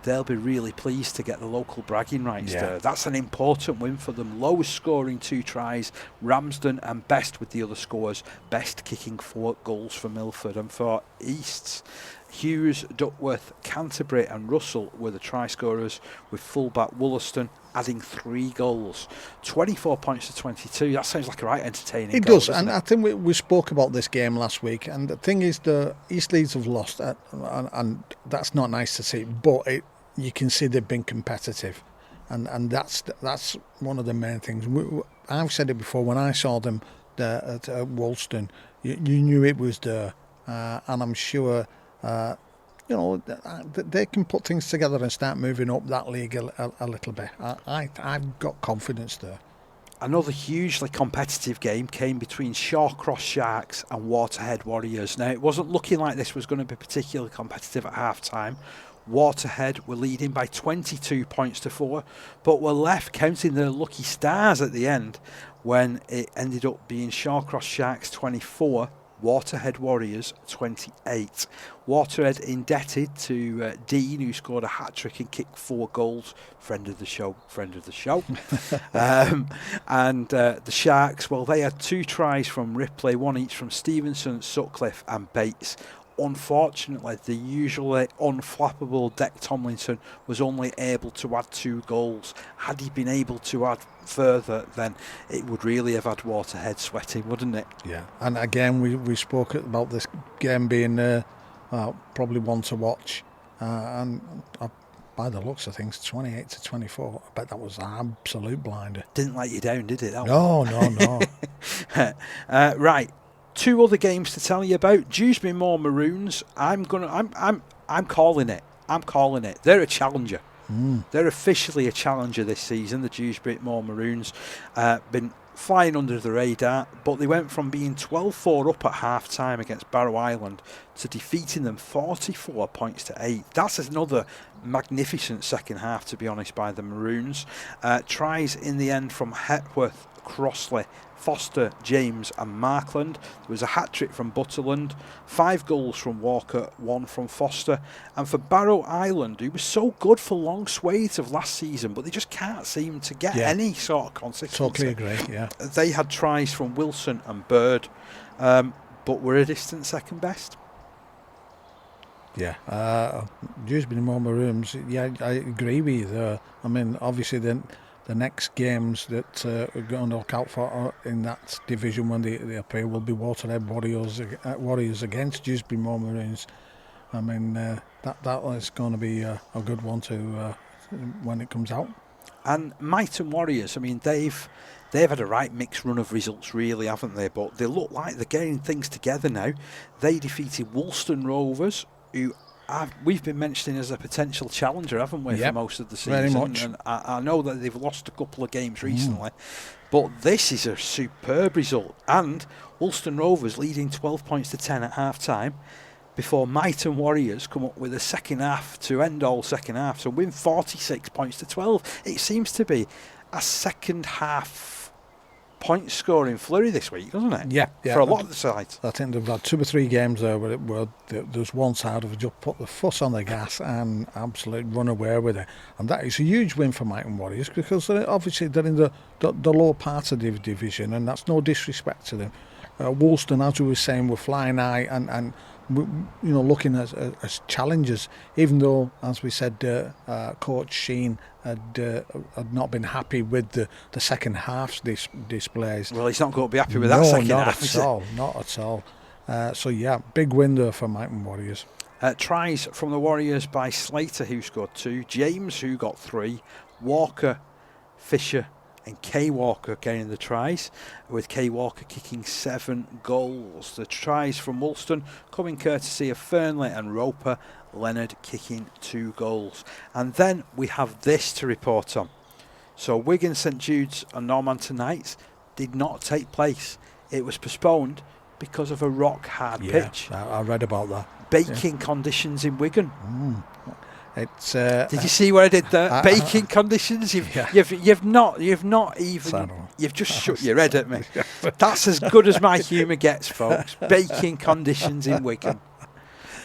they'll be really pleased to get the local bragging rights there. That's an important win for them. Lowest scoring 2 tries, Ramsden, and Best with the other scores. Best kicking 4 goals for Milford. And for Easts, Hughes, Duckworth, Canterbury and Russell were the try scorers, with fullback Wollaston adding 3 goals. 24 points to 22. That sounds like a right entertaining goal, does, and I think we spoke about this game last week, and the thing is, the East Leeds have lost, and that's not nice to see, but you can see they've been competitive, and that's one of the main things. I've said it before, when I saw them there at Wollaston, you knew it was there, and I'm sure you know, they can put things together and start moving up that league a little bit. I've got confidence there. Another hugely competitive game came between Shawcross Sharks and Waterhead Warriors. Now, it wasn't looking like this was going to be particularly competitive at half-time. Waterhead were leading by 22 points to 4, but were left counting their lucky stars at the end when it ended up being Shawcross Sharks 24, Waterhead Warriors 28. Waterhead indebted to Dean, who scored a hat-trick and kicked 4 goals. Friend of the show. And the Sharks, well, they had 2 tries from Ripley, 1 each from Stevenson, Sutcliffe and Bates. Unfortunately, the usually unflappable Deck Tomlinson was only able to add 2 goals. Had he been able to add further, then it would really have had Waterhead sweating, wouldn't it? Yeah, and again, we spoke about this game being probably one to watch, and by the looks of things, 28 to 24. I bet that was an absolute blinder. Didn't let you down, did it? No. Right. 2 other games to tell you about. Dewsbury Moor Maroons. I'm calling it. They're a challenger. They're officially a challenger this season. The Dewsbury Moor Maroons been flying under the radar, but they went from being 12-4 up at half time against Barrow Island to defeating them 44 points to 8. That's another magnificent second half, to be honest, by the Maroons. Tries in the end from Hepworth, Crossley, Foster, James and Markland. There was a hat-trick from Butterland, 5 goals from Walker, 1 from Foster. And for Barrow Island, who was so good for long swathes of last season, but they just can't seem to get any sort of consistency. Totally agree, yeah. They had tries from Wilson and Bird, but were a distant second best. Yeah, Dewsbury Moor Maroons, yeah, I agree with you there. I mean, obviously the next games that we're going to look out for in that division when they appear will be Waterhead Warriors against Dewsbury Moor Maroons. I mean, that is going to be a good one to when it comes out. And Myton Warriors, I mean, they've had a right mixed run of results, really, haven't they? But they look like they're getting things together now. They defeated Woolston Rovers, who we've been mentioning as a potential challenger, haven't we, for most of the season? Very much. And I know that they've lost a couple of games recently, but this is a superb result. And Woolston Rovers leading 12 points to 10 at half-time before Myton Warriors come up with a second half to end all second half, so win 46 points to 12. It seems to be a second half point scoring flurry this week, doesn't it? Yeah. For a lot of the sides. I think they've had 2 or 3 games there where there's one side who just put the foot on the gas and absolutely run away with it. And that is a huge win for Myton Warriors, because they're in the lower part of the division, and that's no disrespect to them. Woolston, as we were saying, were flying high and looking as challengers, even though, as we said, Coach Steen had not been happy with the second half's displays. Well, he's not going to be happy with that second half, is it? Not at all. So yeah, big win there for Myton Warriors. Tries from the Warriors by Slater, who scored 2, James, who got 3, Walker, Fisher and Kay Walker getting the tries, with Kay Walker kicking 7 goals. The tries from Woolston coming courtesy of Fernley and Roper, Leonard kicking 2 goals. And then we have this to report on. So Wigan, St Jude's and Normanton Knights did not take place. It was postponed because of a rock-hard pitch. I read about that. Baking conditions in Wigan. It's, did you see what I did there? Baking conditions. You've just shut your head at me. That's as good as my humour gets, folks. Baking conditions in Wigan,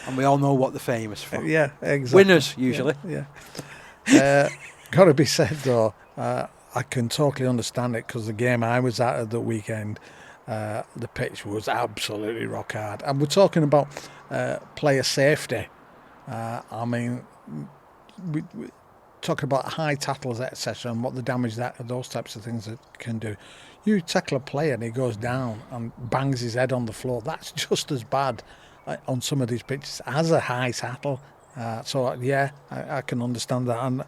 and we all know what they're famous for. Yeah, exactly. Winners usually. Yeah. Got to be said though, I can totally understand it, because the game I was at the weekend, the pitch was absolutely rock hard, and we're talking about player safety. I mean, we talk about high tackles, etc., and what the damage that those types of things that can do. You tackle a player and he goes down and bangs his head on the floor. That's just as bad on some of these pitches as a high tackle. So yeah, I can understand that, and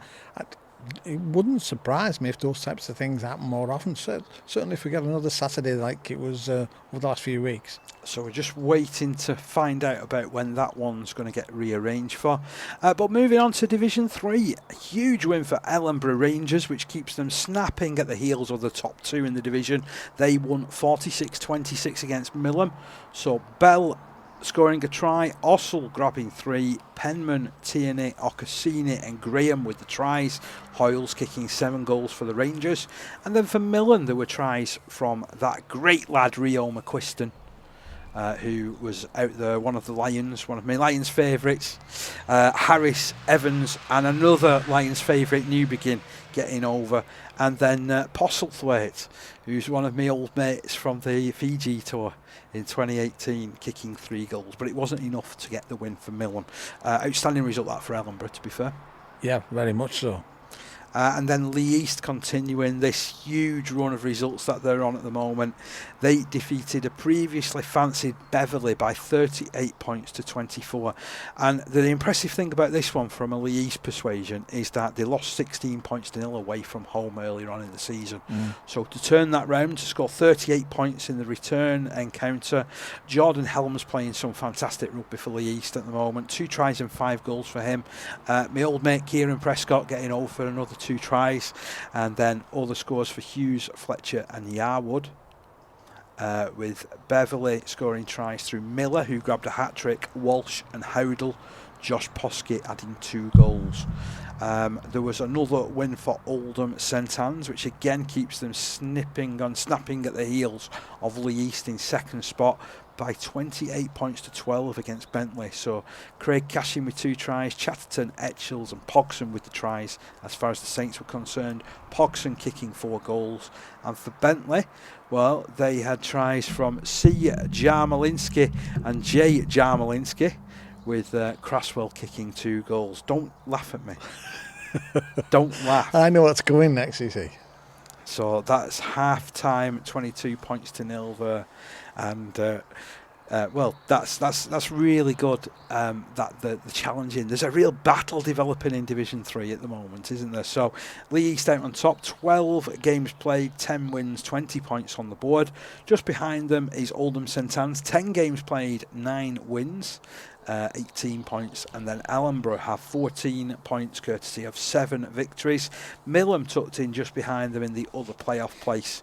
it wouldn't surprise me if those types of things happen more often. Certainly if we get another Saturday like it was over the last few weeks. So we're just waiting to find out about when that one's going to get rearranged for. But moving on to Division 3, a huge win for Ellenborough Rangers, which keeps them snapping at the heels of the top 2 in the division. They won 46-26 against Millom. So Bell scoring a try, Ossel grabbing 3, Penman, Tierney, Ocassini and Graham with the tries, Hoyles kicking 7 goals for the Rangers. And then for Millen there were tries from that great lad Rio McQuiston, who was out there, one of my Lions favourites, Harris, Evans and another Lions favourite, Newbegin, getting over. And then Postlethwaite, who's one of my old mates from the Fiji tour in 2018, kicking 3 goals. But it wasn't enough to get the win for Millom. Outstanding result that for Ellenborough, to be fair. Yeah, very much so. And then Lee East continuing this huge run of results that they're on at the moment. They defeated a previously fancied Beverley by 38 points to 24. And the impressive thing about this one from a Lee East persuasion is that they lost 16 points to 0 away from home earlier on in the season. So to turn that round, to score 38 points in the return encounter. Jordan Helms playing some fantastic rugby for Lee East at the moment. 2 tries and 5 goals for him. My old mate Kieran Prescott getting over for another 2 tries, and then all the scores for Hughes, Fletcher and Yarwood, with Beverley scoring tries through Miller, who grabbed a hat-trick, Walsh and Howdle, Josh Poskett adding 2 goals. There was another win for Oldham St Anne's, which again keeps them snapping at the heels of Lee East in second spot by 28 points to 12 against Bentley. So Craig Cashin with 2 tries, Chatterton, Etchells and Pogson with the tries as far as the Saints were concerned. Pogson kicking 4 goals. And for Bentley, well, they had tries from C. Jarmolinsky and J. Jarmolinsky, with Craswell kicking 2 goals. Don't laugh at me. Don't laugh. I know what's going next, you see. So that's half time, 22 points to 0 there. And well, that's really good. That the challenging. There's a real battle developing in Division 3 at the moment, isn't there? So Lee East out on top, 12 games played, 10 wins, 20 points on the board. Just behind them is Oldham St Anne's, 10 games played, 9 wins. 18 points, and then Ellenborough have 14 points courtesy of 7 victories. Millom tucked in just behind them in the other playoff place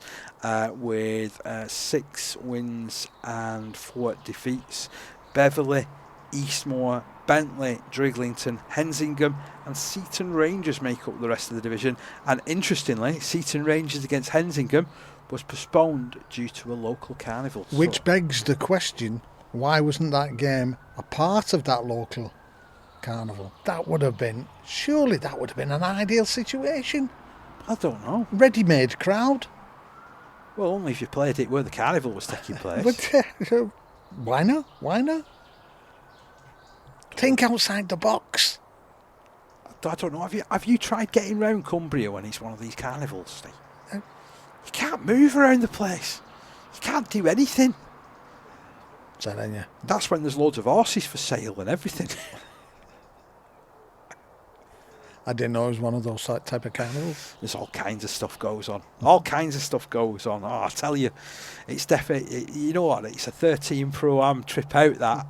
with 6 wins and 4 defeats. Beverley, Eastmoor, Bentley, Driglington, Hensingham and Seaton Rangers make up the rest of the division. And interestingly, Seaton Rangers against Hensingham was postponed due to a local carnival. Which begs the question, why wasn't that game a part of that local carnival? Surely that would have been an ideal situation. I don't know. Ready-made crowd. Well, only if you played it where the carnival was taking place. But why not? Think outside the box. I don't know. Have you tried getting round Cumbria when it's one of these carnivals, Steve? You can't move around the place. You can't do anything. That's when there's loads of horses for sale and everything. I didn't know it was one of those type of carnivals. There's all kinds of stuff goes on. All kinds of stuff goes on. Oh, I tell you, it's definitely, you know what, it's a 13 Pro-Am trip out that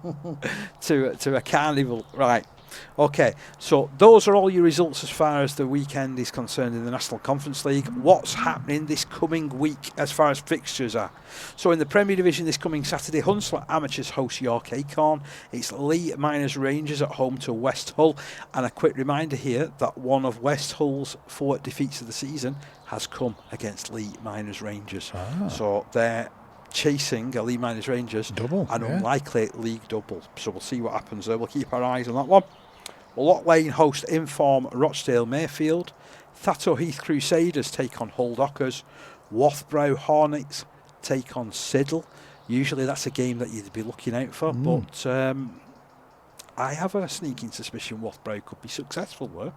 to a carnival. Right. Okay, so those are all your results as far as the weekend is concerned in the National Conference League. What's happening this coming week as far as fixtures are? So in the Premier Division this coming Saturday, Hunslet Amateurs host York Acorn. It's Lee Miners Rangers at home to West Hull. And a quick reminder here that one of West Hull's 4 defeats of the season has come against Lee Miners Rangers. So they're chasing a Lee Miners Rangers double, an unlikely league double. So we'll see what happens there. We'll keep our eyes on that one. Lock Lane host Inform Rochdale Mayfield. Thatto Heath Crusaders take on Hull Dockers. Wathbrow Hornets take on Siddle. Usually that's a game that you'd be looking out for, but I have a sneaking suspicion Wathbrow could be successful there.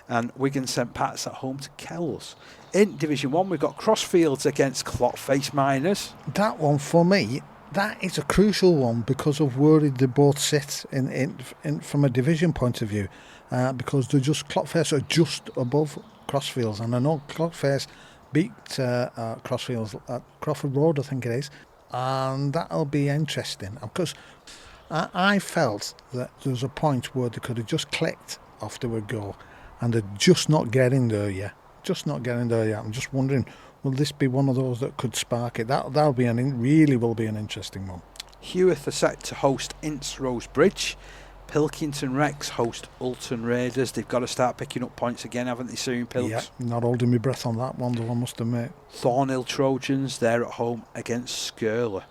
And Wigan St Pat's at home to Kells. In Division 1 we've got Crossfields against Clotface Miners. That one for me, that is a crucial one because of where they both sit in from a division point of view, because they're just, Clotface are just above Crossfields, and I know Clotface beat Crossfields at Crawford Road, I think it is, and that'll be interesting because I felt that there was a point where they could have just clicked after a goal, and they're just not getting there yet. I'm just wondering, will this be one of those that could spark it? That'll be really will be an interesting one. Hewith are set to host Ince Rosebridge. Pilkington Rex host Ulton Raiders. They've got to start picking up points again, haven't they, soon, Pilks? Yeah, not holding my breath on that one, though, I must admit. Thornhill Trojans, they're at home against Skirler.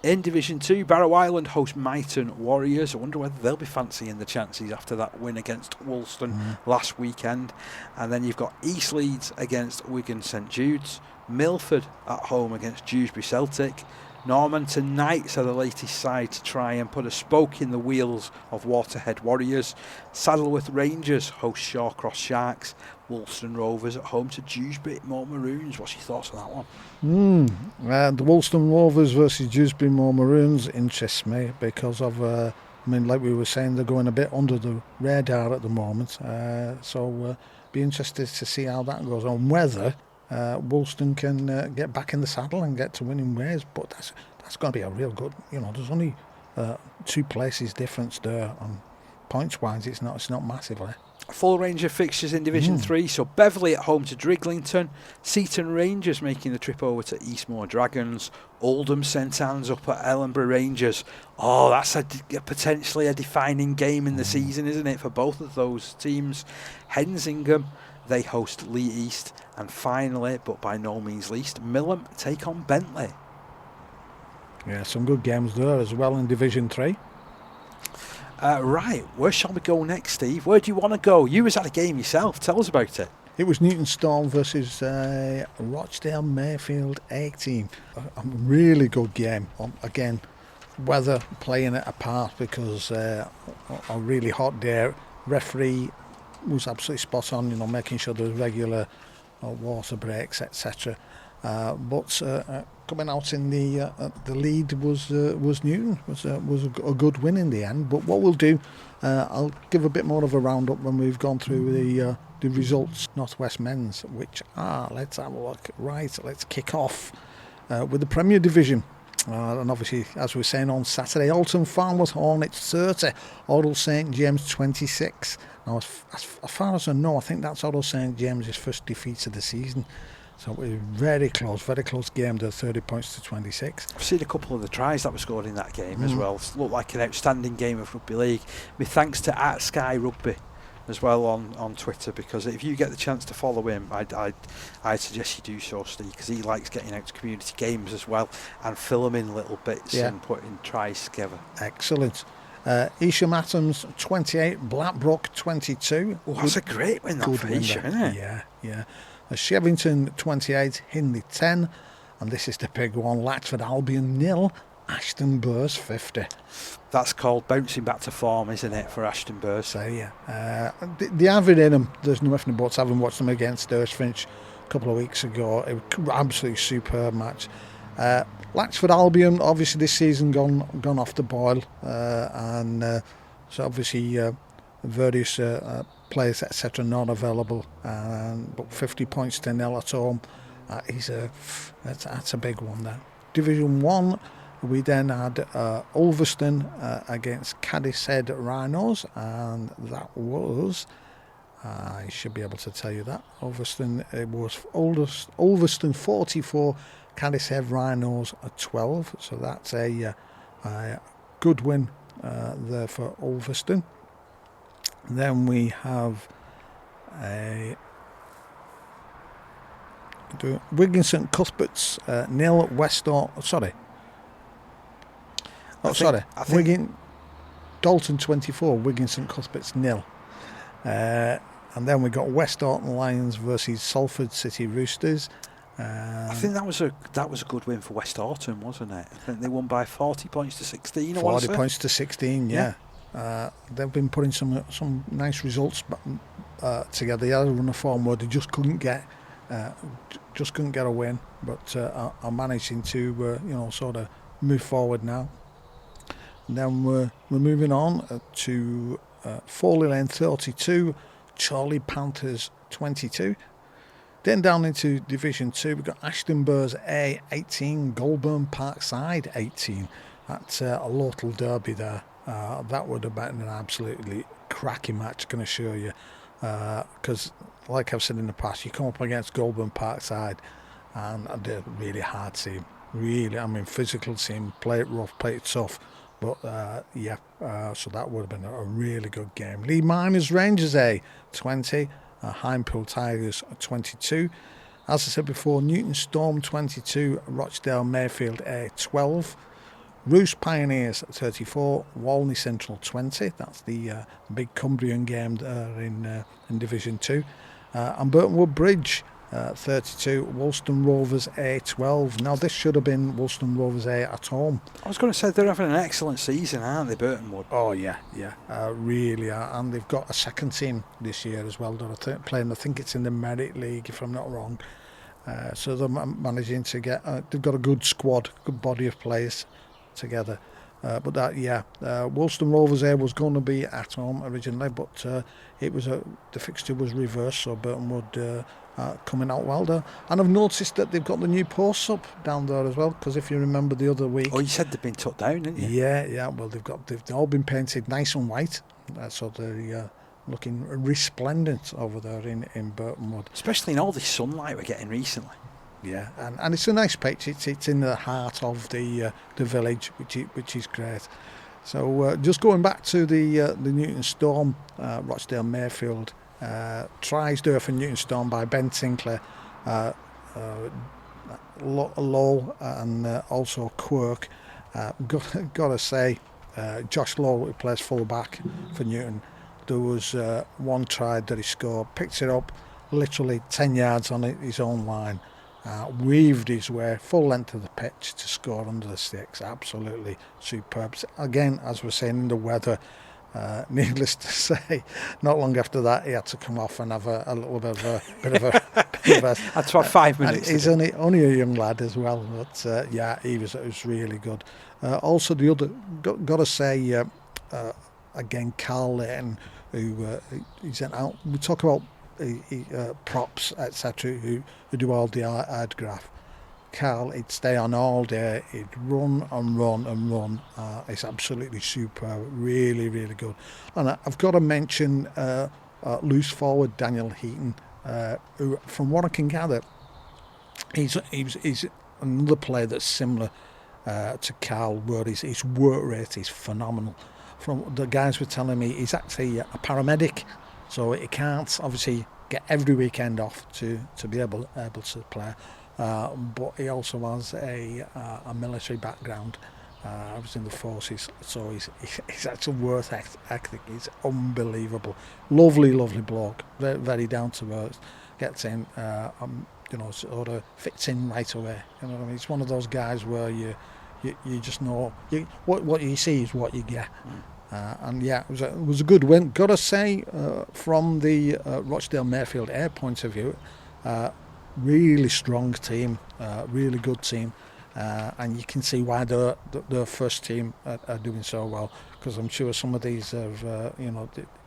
In Division 2, Barrow Island host Myton Warriors. I wonder whether they'll be fancying the chances after that win against Woolston last weekend. And then you've got East Leeds against Wigan St Jude's. Milford at home against Dewsbury Celtic. Normanton Knights are the latest side to try and put a spoke in the wheels of Waterhead Warriors. Saddleworth Rangers host Shawcross Sharks. Woolston Rovers at home to Dewsbury Moor Maroons. What's your thoughts on that one? The Woolston Rovers versus Dewsbury Moor Maroons interests me because of, like we were saying, they're going a bit under the radar at the moment. So be interested to see how that goes on, whether Woolston can get back in the saddle and get to winning ways. But that's going to be a real good, there's only 2 places difference there, and points wise it's not massively. Full range of fixtures in Division 3. So Beverley at home to Driglington. Seaton Rangers making the trip over to Eastmoor Dragons. Oldham St Anne's up at Ellenborough Rangers. Oh, that's potentially a defining game in the season, isn't it, for both of those teams? Hensingham, they host Lee East. And finally, but by no means least, Millom take on Bentley. Yeah, some good games there as well in Division 3. Right, where shall we go next, Steve? Where do you want to go? You was at a game yourself. Tell us about it. It was Newton Storm versus Rochdale Mayfield 18. A really good game. Again, weather playing it a part because a really hot day. Referee was absolutely spot on, making sure there was regular water breaks, etc. But coming out in the lead was Newton. Was a good win in the end. But what we'll do, I'll give a bit more of a roundup when we've gone through the results. Northwest Men's, which let's have a look. Right, let's kick off with the Premier Division. And obviously, as we were saying on Saturday, Alton Farmers Hornets 30, Oddle St James 26. Now, as far as I know, I think that's Oddle St James's first defeat of the season. So it was very close game to 30 points to 26. I've seen a couple of the tries that were scored in that game as well. It looked like an outstanding game of rugby league. My thanks to @Sky Rugby as well on Twitter, because if you get the chance to follow him, I'd suggest you do so, Steve, because he likes getting out to community games as well and filming little bits and putting tries together. Excellent. Isham Atoms 28, Blackbrook 22. Oh, that's a great win that for Isham, isn't it? Yeah. Shevington 28, Hindley 10, and this is the big one, Latchford Albion 0, Ashton Burrs 50. That's called bouncing back to form, isn't it, for Ashton Burrs? So they have it in them. There's no ifs and buts. Having watched them against Finch a couple of weeks ago, it was an absolutely superb match. Latchford Albion, obviously this season gone off the boil, and so obviously various players etc. not available, but 50 points to 0 at home. That's a big one there. Division 1, we then had Ulverston against Cadishead Rhinos, and that was, I should be able to tell you that, it was Ulverston 44, Cadishead Rhinos 12, so that's a good win there for Ulverston. Then we have Wigan St Cuthbert's 0, Wigan Dalton 24, Wigan St Cuthbert's 0. And then we got West Orton Lions versus Salford City Roosters. I think that was a good win for West Orton, wasn't it? I think they won by 40 points to 16. 40 points to 16, yeah. They've been putting some nice results together. They had a run of form where they just couldn't get a win, but are managing to sort of move forward now. And then we're moving on to Foley Lane 32, Charlie Panthers 22. Then down into Division 2, we've got Ashton Burrs A 18, Goulburn Parkside 18. That's a local derby there. That would have been an absolutely cracking match, can I assure you. Because, like I've said in the past, you come up against Goulburn Parkside, and they're really hard team. Really, physical team, play it rough, play it tough. But, so that would have been a really good game. Lee Miners Rangers A 20, Highpool Tigers 22. As I said before, Newton Storm 22, Rochdale Mayfield A 12. Roost Pioneers 34, Walney Central 20. That's the big Cumbrian game there in Division 2. And Burton Wood Bridge 32, Woolston Rovers A 12. Now this should have been Woolston Rovers A at home. I was going to say they're having an excellent season, aren't they, Burton Wood? Oh yeah, really are. And they've got a second team this year as well. They're playing, I think it's in the Merit League, if I'm not wrong. So they're managing to get. They've got a good squad, good body of players together. But Woolston Rovers A was going to be at home originally, but the fixture was reversed, so Burton Wood coming out well there. And I've noticed that they've got the new posts up down there as well, because if you remember the other week... Oh, you said they've been took down, didn't you? Yeah, well, they've all been painted nice and white, so they're looking resplendent over there in Burton Wood. Especially in all this sunlight we're getting recently. Yeah, and it's a nice pitch. It's in the heart of the village, which is great. So just going back to the Newton Storm, Rochdale Mayfield, tries there for Newton Storm by Ben Sinclair, Lowe and also Quirk. Got to say, Josh Lowe, who plays full back for Newton, there was one try that he scored, picked it up literally 10 yards on his own line. Weaved his way full length of the pitch to score under the sticks. Absolutely superb. Again, as we're saying, in the weather, needless to say, not long after that he had to come off and have a little bit of a That's about 5 minutes. He's only a young lad as well, but it was really good. Also, the other got to say again, CARLA, who he's out. We talk about props, etc., who do all the art graph. Carl, he'd stay on all day. He'd run and run and run. It's absolutely superb. Really, really good. And I've got to mention loose forward Daniel Heaton, who, from what I can gather, he's another player that's similar to Carl, where his work rate is phenomenal. From the guys were telling me, he's actually a paramedic, so he can't obviously get every weekend off to be able to play. But he also has a military background. I was in the forces, so his actual work ethic is unbelievable. Lovely bloke, very, very down to earth. Gets in, sort of fits in right away. You know what I mean? It's one of those guys where you just know what you see is what you get. And yeah, it was a good win. Got to say, from the Rochdale Mayfield Air point of view, really strong team, really good team, and you can see why their first team are doing so well, because I'm sure some of these have,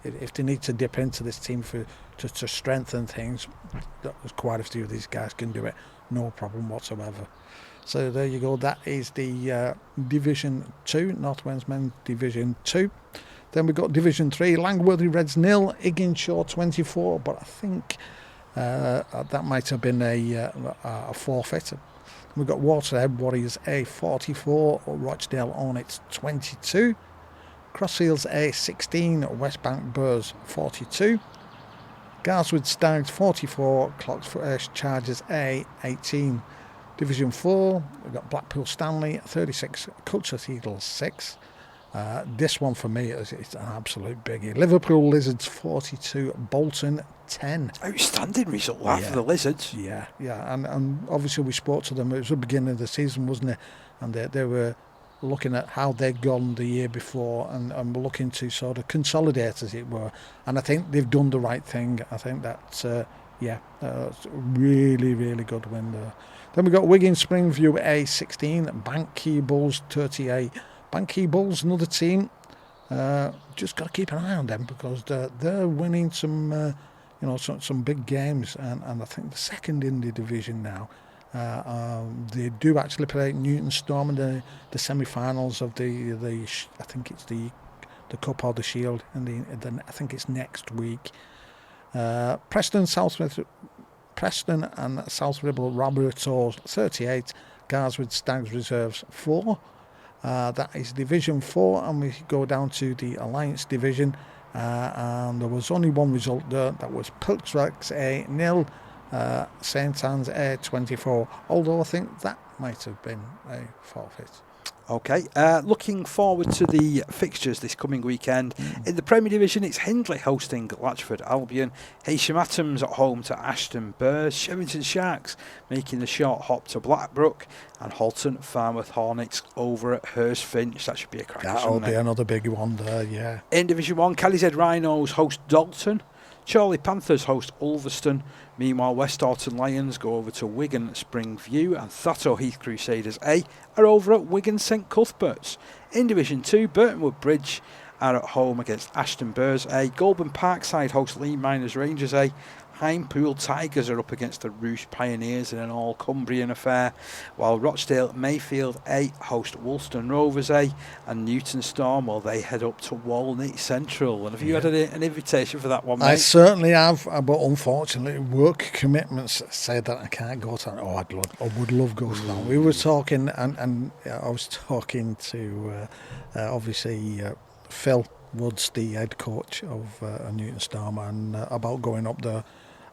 if they need to dip into this team to strengthen things, there's quite a few of these guys can do it, no problem whatsoever. So there you go, that is the Division 2, North Wales Men Division 2. Then we've got Division 3, Langworthy Reds 0, Higginshaw 24, but I think that might have been a forfeit. We've got Waterhead Warriors A 44, Rochdale Hornets 22, Crossfields A 16, West Bank Burrs 42, Garswood Stags 44, Clockfresh Chargers A 18. Division 4, we've got Blackpool Stanley 36, Culture Eagles 6. This one for me it's an absolute biggie. Liverpool Lizards 42, Bolton 10. Outstanding result for the Lizards. Yeah, and obviously we spoke to them. It was the beginning of the season, wasn't it? And they were looking at how they'd gone the year before and were looking to sort of consolidate, as it were. And I think they've done the right thing. I think that's it's a really, really good win there. Then we've got Wigan Springview A16, Bank Bulls 38. Bank Bulls, another team. Just got to keep an eye on them, because they're winning some big games, and I think the second in the division now. They do actually play Newton Storm in the semi-finals of the I think it's the Cup or the Shield, and I think it's next week. Preston and South Ribble Laboratories 38, Garswood Stags Reserves 4. That is Division 4, and we go down to the Alliance Division, and there was only one result there. That was Pilkrex A 0, St Anne's A 24, although I think that might have been a forfeit. Okay, looking forward to the fixtures this coming weekend. In the Premier Division, it's Hindley hosting Latchford Albion, Heysham Atoms at home to Ashton Burrs, Shevington Sharks making the short hop to Blackbrook, and Halton Farmouth Hornets over at Hurst Finch. That should be a cracker. That'll be another big one there, yeah. In Division 1, Callyshead Rhinos host Dalton, Chorley Panthers host Ulverston. Meanwhile, West Horton Lions go over to Wigan Springview, and Thatto Heath Crusaders A are over at Wigan St Cuthberts. In Division 2, Burtonwood Bridge are at home against Ashton Burrs A. Goulburn Parkside host Lee Miners Rangers A. Highpool Tigers are up against the Roosh Pioneers in an all-Cumbrian affair, while Rochdale Mayfield A host Woolston Rovers A, and Newton Storm, well, they head up to Walney Central. And have you had an invitation for that one, mate? I certainly have, but unfortunately work commitments say that I can't go to that. I would love to go to that. We were talking, and I was talking to obviously Phil Woods, the head coach of Newton Storm, and about going up there,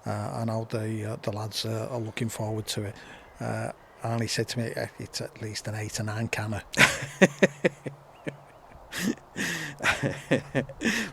and how the lads are looking forward to it. And he said to me, it's at least an 8 or 9 canner.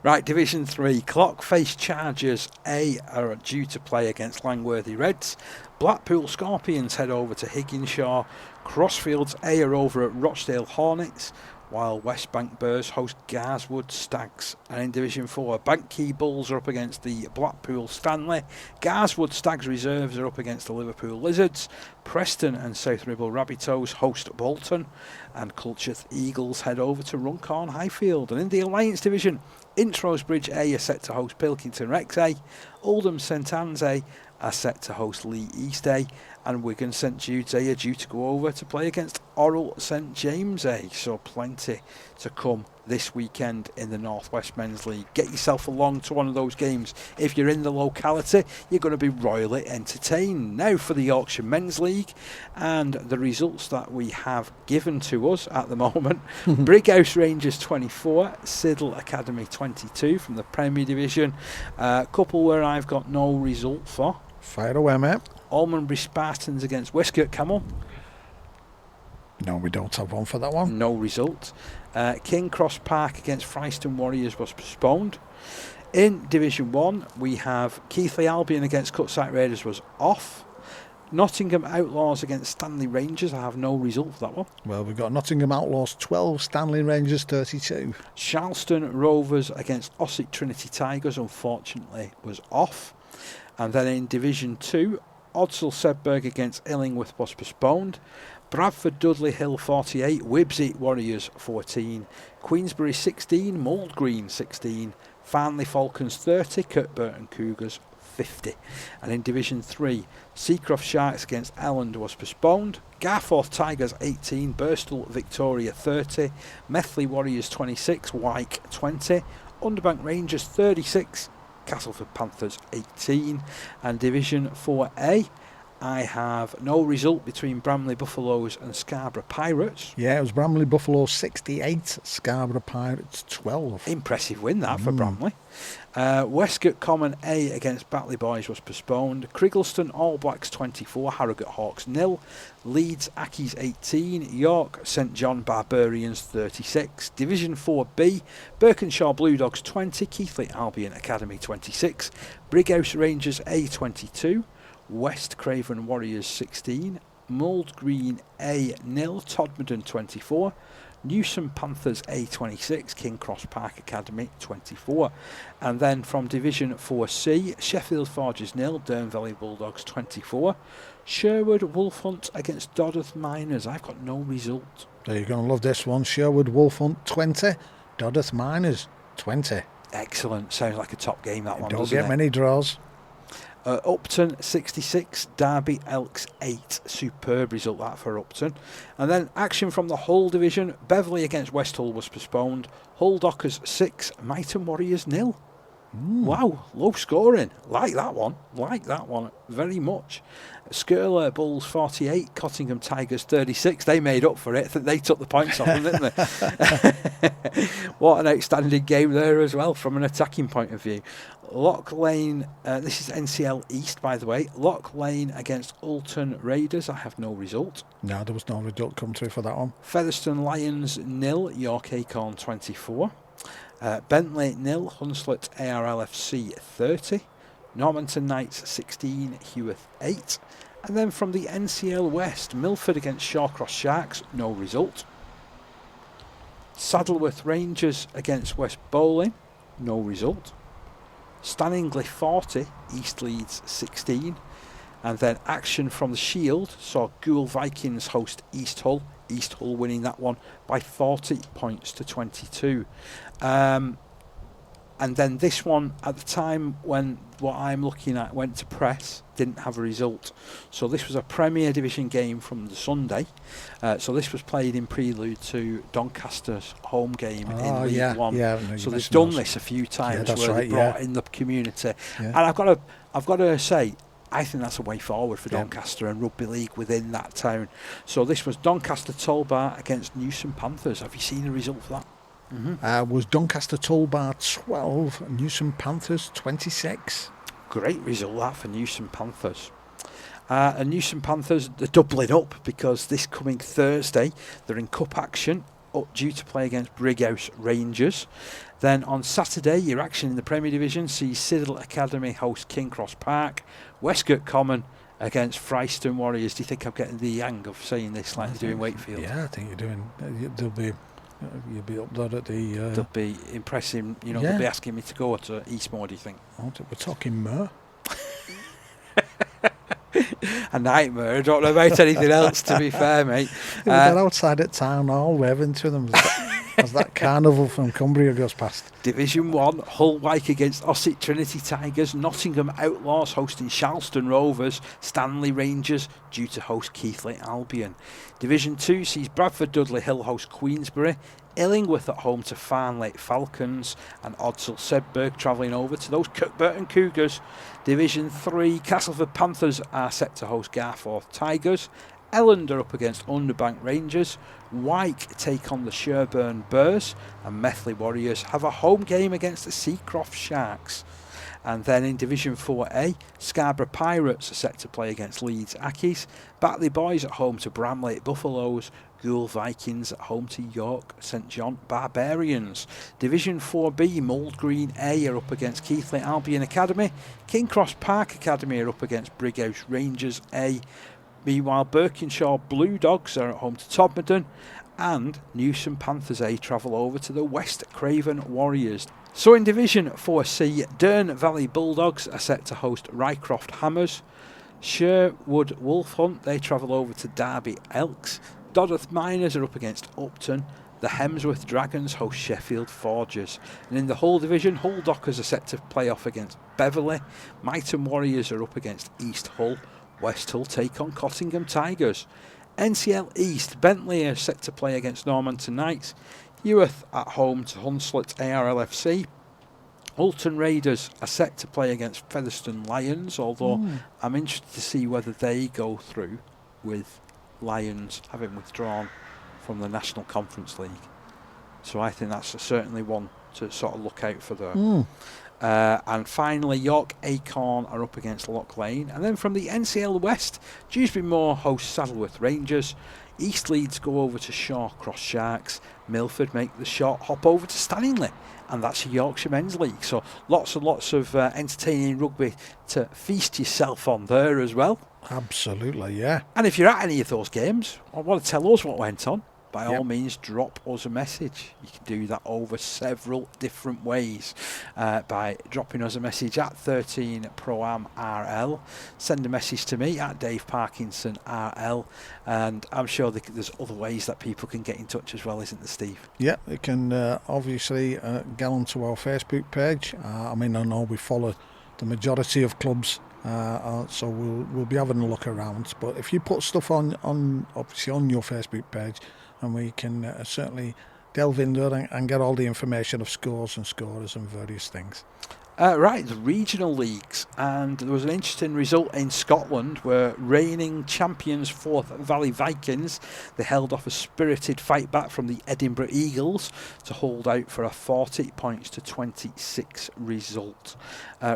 Right, Division 3, Clockface Chargers A are due to play against Langworthy Reds. Blackpool Scorpions head over to Higginshaw. Crossfields A are over at Rochdale Hornets, while West Bank Burrs host Garswood Stags. And in Division 4, Bank Bulls are up against the Blackpool Stanley. Garswood Stags Reserves are up against the Liverpool Lizards. Preston and South Ribble Rabbitohs host Bolton, and Culture Eagles head over to Runcorn Highfield. And in the Alliance Division, Intros Bridge A are set to host Pilkington Rex A. Oldham St Anne's A are set to host Lee East A, and Wigan St Jude's A are due to go over to play against Oral St James A. So plenty to come this weekend in the North West Men's League. Get yourself along to one of those games. If you're in the locality, you're going to be royally entertained. Now for the Yorkshire Men's League and the results that we have given to us at the moment. Brighouse Rangers 24, Siddle Academy 22 from the Premier Division. A couple where I've got no result for. Fire away, mate. Almondbury Spartans against Westgate Camel. No, we don't have one for that one. No result. King Cross Park against Fryston Warriors was postponed. In Division 1, we have Keighley Albion against Cutside Raiders was off. Nottingham Outlaws against Stanley Rangers. I have no result for that one. Well, we've got Nottingham Outlaws 12, Stanley Rangers 32. Charleston Rovers against Ossett Trinity Tigers, unfortunately, was off. And then in Division 2, Odsal Sedberg against Illingworth was postponed. Bradford Dudley Hill 48, Wibsey Warriors 14, Queensbury 16, Mould Green 16, Farnley Falcons 30, Kirkburton Cougars 50. And in Division 3, Seacroft Sharks against Elland was postponed. Garforth Tigers 18, Birstall Victoria 30, Methley Warriors 26, Wyke 20, Underbank Rangers 36, Castleford Panthers 18. And Division 4A, I have no result between Bramley Buffaloes and Scarborough Pirates. Yeah, it was Bramley Buffaloes 68, Scarborough Pirates 12. Impressive win that for Bramley. Westgate Common A against Batley Boys was postponed. Criggleston All Blacks 24, Harrogate Hawks 0, Leeds Ackies 18, York St John Barbarians 36. Division 4B, Birkenshaw Blue Dogs 20, Keighley Albion Academy 26, Brighouse Rangers A 22, West Craven Warriors 16, Mould Green A 0, Todmorden 24, Newsom Panthers A 26, King Cross Park Academy 24. And then from Division 4C, Sheffield Forges 0, Durham Valley Bulldogs 24, Sherwood Wolfhunt against Dodworth Miners. I've got no result. So you're going to love this one. Sherwood Wolfhunt 20, Dodworth Miners 20. Excellent. Sounds like a top game, that one, Don't doesn't get it? many draws. Upton 66, Derby Elks 8. Superb result that for Upton. And then action from the Hull division. Beverley against West Hull was postponed. Hull Dockers 6, Myton Warriors 0. Wow, low scoring. Like that one very much. Skirler Bulls 48, Cottingham Tigers 36. They made up for it. They took the points off them, didn't they? What an outstanding game there as well from an attacking point of view. Lock Lane, this is NCL East, by the way. Lock Lane against Ulton Raiders. I have no result. No, there was no result come through for that one. Featherstone Lions 0, York Acorn 24. Bentley 0, Hunslet ARLFC 30. Normanton Knights 16, Heworth 8. And then from the NCL West, Milford against Shawcross Sharks, no result. Saddleworth Rangers against West Bowling, no result. Stanningley 40, East Leeds 16. And then action from the Shield saw Goole Vikings host East Hull. East Hull winning that one by 40 points to 22. And then this one, at the time when what I'm looking at went to press, didn't have a result. So this was a Premier Division game from the Sunday. So this was played in prelude to Doncaster's home game in League One. Yeah, so they've done this a few times where they brought in the community. Yeah. And I've got to say, I think that's a way forward for Doncaster and rugby league within that town. So this was Doncaster Tollbar against Newsom Panthers. Have you seen a result for that? Was Doncaster Tollbar 12, Newsom Panthers 26. Great result that for Newsom Panthers. And Newsom Panthers, they're doubling up because this coming Thursday they're in cup action, due to play against Brighouse Rangers. Then on Saturday, your action in the Premier Division sees Siddle Academy host King Cross Park, Westgate Common against Fryston Warriors. Do you think I'm getting the hang of saying this like they do in Wakefield? Yeah, I think you're doing. You'll be up there at the. They'll be impressing. They'll be asking me to go to Eastmoor. Do you think? We're talking Mer. A nightmare. I don't know about anything else. To be fair, mate. They're outside at Town Hall, waving to them. as that carnival from Cumbria goes past. Division 1, Hull Wyke against Ossett Trinity Tigers, Nottingham Outlaws hosting Charleston Rovers, Stanley Rangers due to host Keighley Albion. Division 2 sees Bradford Dudley Hill host Queensbury, Illingworth at home to Farnley Falcons, and Odsal Sedberg travelling over to those Kirkburton Cougars. Division 3, Castleford Panthers are set to host Garforth Tigers, Elland are up against Underbank Rangers, Wyke take on the Sherburn Bears, and Methley Warriors have a home game against the Seacroft Sharks. And then in Division 4A, Scarborough Pirates are set to play against Leeds Accies, Batley Boys at home to Bramley Buffaloes, Goole Vikings at home to York St John Barbarians. Division 4B, Mould Green A are up against Keighley Albion Academy, King Cross Park Academy are up against Brighouse Rangers A. Meanwhile, Birkinshaw Blue Dogs are at home to Todmorden, and Newson Panthers A travel over to the West Craven Warriors. So in Division 4C, Dearne Valley Bulldogs are set to host Rycroft Hammers, Sherwood Wolf Hunt, they travel over to Derby Elks, Dodworth Miners are up against Upton, the Hemsworth Dragons host Sheffield Forgers, and in the Hull Division, Hull Dockers are set to play off against Beverley, Myton Warriors are up against East Hull, West Hull take on Cottingham Tigers. NCL East, Bentley are set to play against Normanton Knights, Eworth at home to Hunslet ARLFC, Alton Raiders are set to play against Featherstone Lions, although I'm interested to see whether they go through with Lions having withdrawn from the National Conference League. So I think that's certainly one to sort of look out for there. And finally, York Acorn are up against Loch Lane. And then from the NCL West, Dewsbury Moor hosts Saddleworth Rangers, East Leeds go over to Shawcross Sharks, Milford make the short hop over to Stanley, and that's the Yorkshire Men's League. So lots and lots of entertaining rugby to feast yourself on there as well. Absolutely, yeah. And if you're at any of those games or want to tell us what went on, by all means, drop us a message. You can do that over several different ways by dropping us a message at 13 Pro-Am RL. Send a message to me at Dave Parkinson RL, and I'm sure there's other ways that people can get in touch as well, isn't there, Steve? Yeah, you can obviously get onto our Facebook page. I know we follow the majority of clubs, so we'll be having a look around. But if you put stuff on obviously on your Facebook page, and we can certainly delve in there and get all the information of scores and scorers and various things. Right, the regional leagues, and there was an interesting result in Scotland where reigning champions Forth Valley Vikings, they held off a spirited fight back from the Edinburgh Eagles to hold out for a 40 points to 26 result.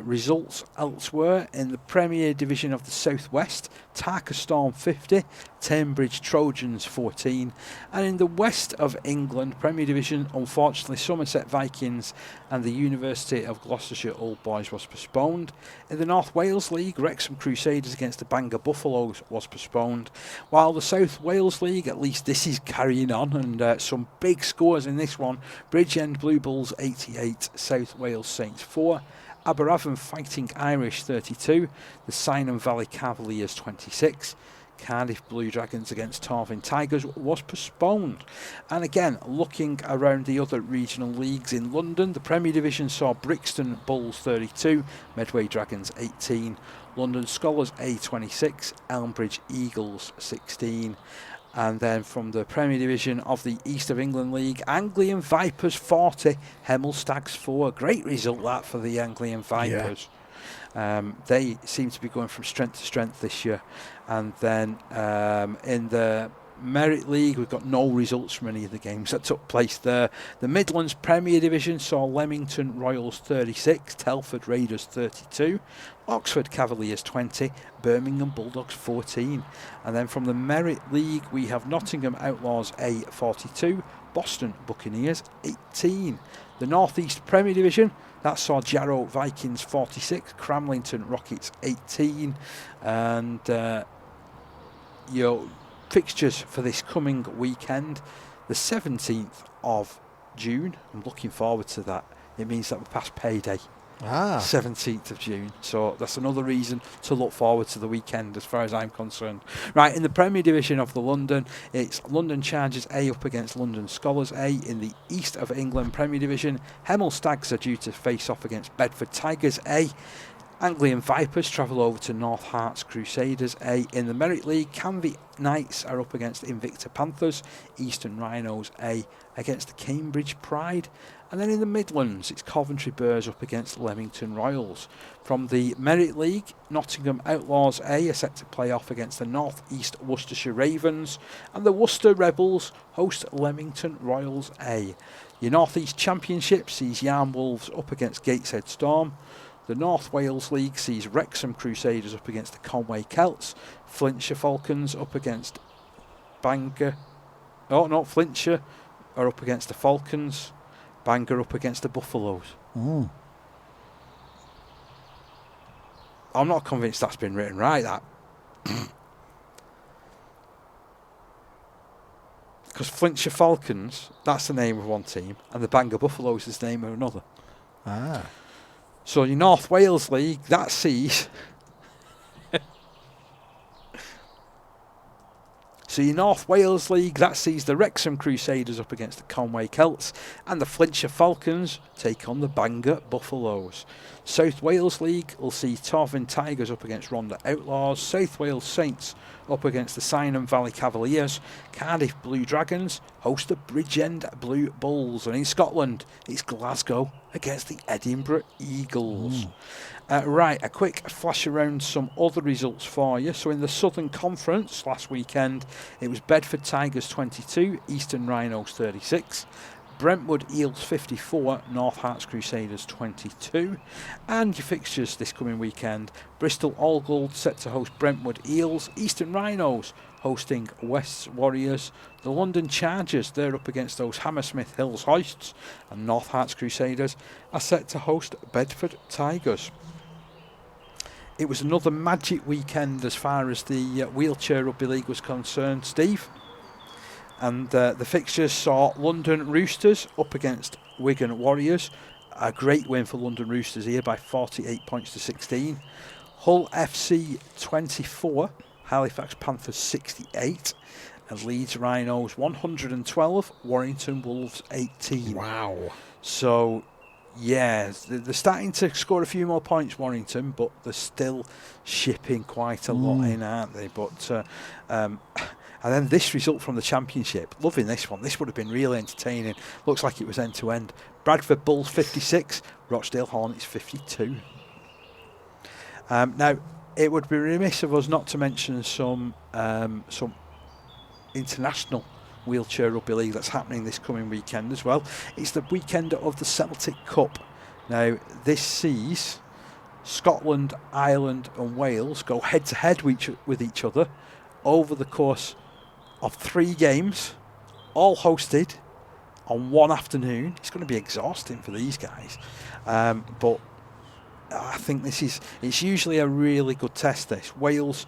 Results elsewhere in the Premier Division of the South West, Tarka Storm 50, Turnbridge Trojans 14, and in the West of England Premier Division, unfortunately Somerset Vikings and the University of Gloucestershire Old Boys was postponed. In the North Wales League, Wrexham Crusaders against the Bangor Buffaloes was postponed, while the South Wales League, at least this is carrying on, and some big scores in this one. Bridgend Blue Bulls 88, South Wales Saints 4, Aberavon Fighting Irish 32, the Cynon Valley Cavaliers 26, Cardiff Blue Dragons against Torvin Tigers was postponed. And again, looking around the other regional leagues in London, the Premier Division saw Brixton Bulls 32, Medway Dragons 18, London Scholars A26, Elmbridge Eagles 16. And then from the Premier Division of the East of England League, Anglian Vipers 40, Hemel Stags 4. Great result that for the Anglian Vipers. Yeah. They seem to be going from strength to strength this year. And then in the Merit League, we've got no results from any of the games that took place there. The Midlands Premier Division saw Leamington Royals 36, Telford Raiders 32, Oxford Cavaliers 20, Birmingham Bulldogs 14. And then from the Merit League, we have Nottingham Outlaws A 42, Boston Buccaneers 18. The North East Premier Division, that saw Jarrow Vikings 46, Cramlington Rockets 18. And fixtures for this coming weekend, the 17th of June. I'm looking forward to that. It means that we're past payday. 17th of June. So that's another reason to look forward to the weekend as far as I'm concerned. Right, in the Premier Division of the London, it's London Chargers A up against London Scholars A. In the East of England Premier Division, Hemel Stags are due to face off against Bedford Tigers A. Anglian Vipers travel over to North Hearts Crusaders A. In the Merit League, Canvey Knights are up against Invicta Panthers. Eastern Rhinos A against the Cambridge Pride. And then in the Midlands, it's Coventry Bears up against Leamington Royals. From the Merit League, Nottingham Outlaws A are set to play off against the North East Worcestershire Ravens. And the Worcester Rebels host Leamington Royals A. Your North East Championship sees Yarm Wolves up against Gateshead Storm. The North Wales League sees Wrexham Crusaders up against the Conway Celts. Flintshire Falcons up against Bangor. Oh, not Flintshire are up against the Falcons. Bangor up against the Buffaloes. Mm. I'm not convinced that's been written right, that. Because Flintshire Falcons, that's the name of one team, and the Bangor Buffaloes is the name of another. So your North Wales League, that sees... So your North Wales League, that sees the Wrexham Crusaders up against the Conway Celts, and the Flintshire Falcons take on the Bangor Buffaloes. South Wales League will see Torvin Tigers up against Rhondda Outlaws, South Wales Saints up against the Cynon Valley Cavaliers, Cardiff Blue Dragons host the Bridgend Blue Bulls, and in Scotland it's Glasgow against the Edinburgh Eagles. Right, a quick flash around some other results for you. So in the Southern Conference last weekend, it was Bedford Tigers 22, Eastern Rhinos 36, Brentwood Eels 54, North Hearts Crusaders 22. And your fixtures this coming weekend, Bristol All Gold set to host Brentwood Eels, Eastern Rhinos hosting West Warriors, the London Chargers, they're up against those Hammersmith Hills Hoists, and North Hearts Crusaders are set to host Bedford Tigers. It was another magic weekend as far as the Wheelchair Rugby League was concerned, Steve. And the fixtures saw London Roosters up against Wigan Warriors. A great win for London Roosters here by 48 points to 16. Hull FC 24, Halifax Panthers 68. And Leeds Rhinos 112, Warrington Wolves 18. Wow. So... yeah, they're starting to score a few more points, Warrington, but they're still shipping quite a lot in, aren't they? But and then this result from the Championship, loving this one. This would have been really entertaining. Looks like it was end to end. Bradford Bulls 56, Rochdale Hornets 52. Now, it would be remiss of us not to mention some international Wheelchair Rugby League that's happening this coming weekend as well. It's the weekend of the Celtic Cup. Now, this sees Scotland, Ireland and Wales go head to head with each other over the course of 3 games, all hosted on one afternoon. It's going to be exhausting for these guys, but I think it's usually a really good test, this. Wales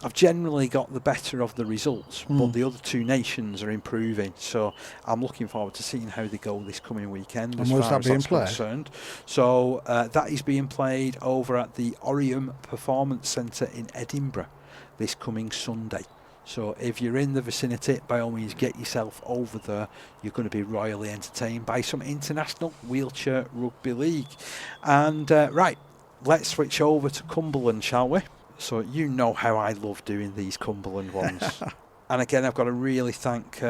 have generally got the better of the results, but the other 2 nations are improving. So I'm looking forward to seeing how they go this coming weekend. And where's that being played? Concerned. So that is being played over at the Orium Performance Centre in Edinburgh this coming Sunday. So if you're in the vicinity, by all means get yourself over there. You're going to be royally entertained by some international Wheelchair Rugby League. And right, let's switch over to Cumberland, shall we? So you know how I love doing these Cumberland ones. And again, I've got to really thank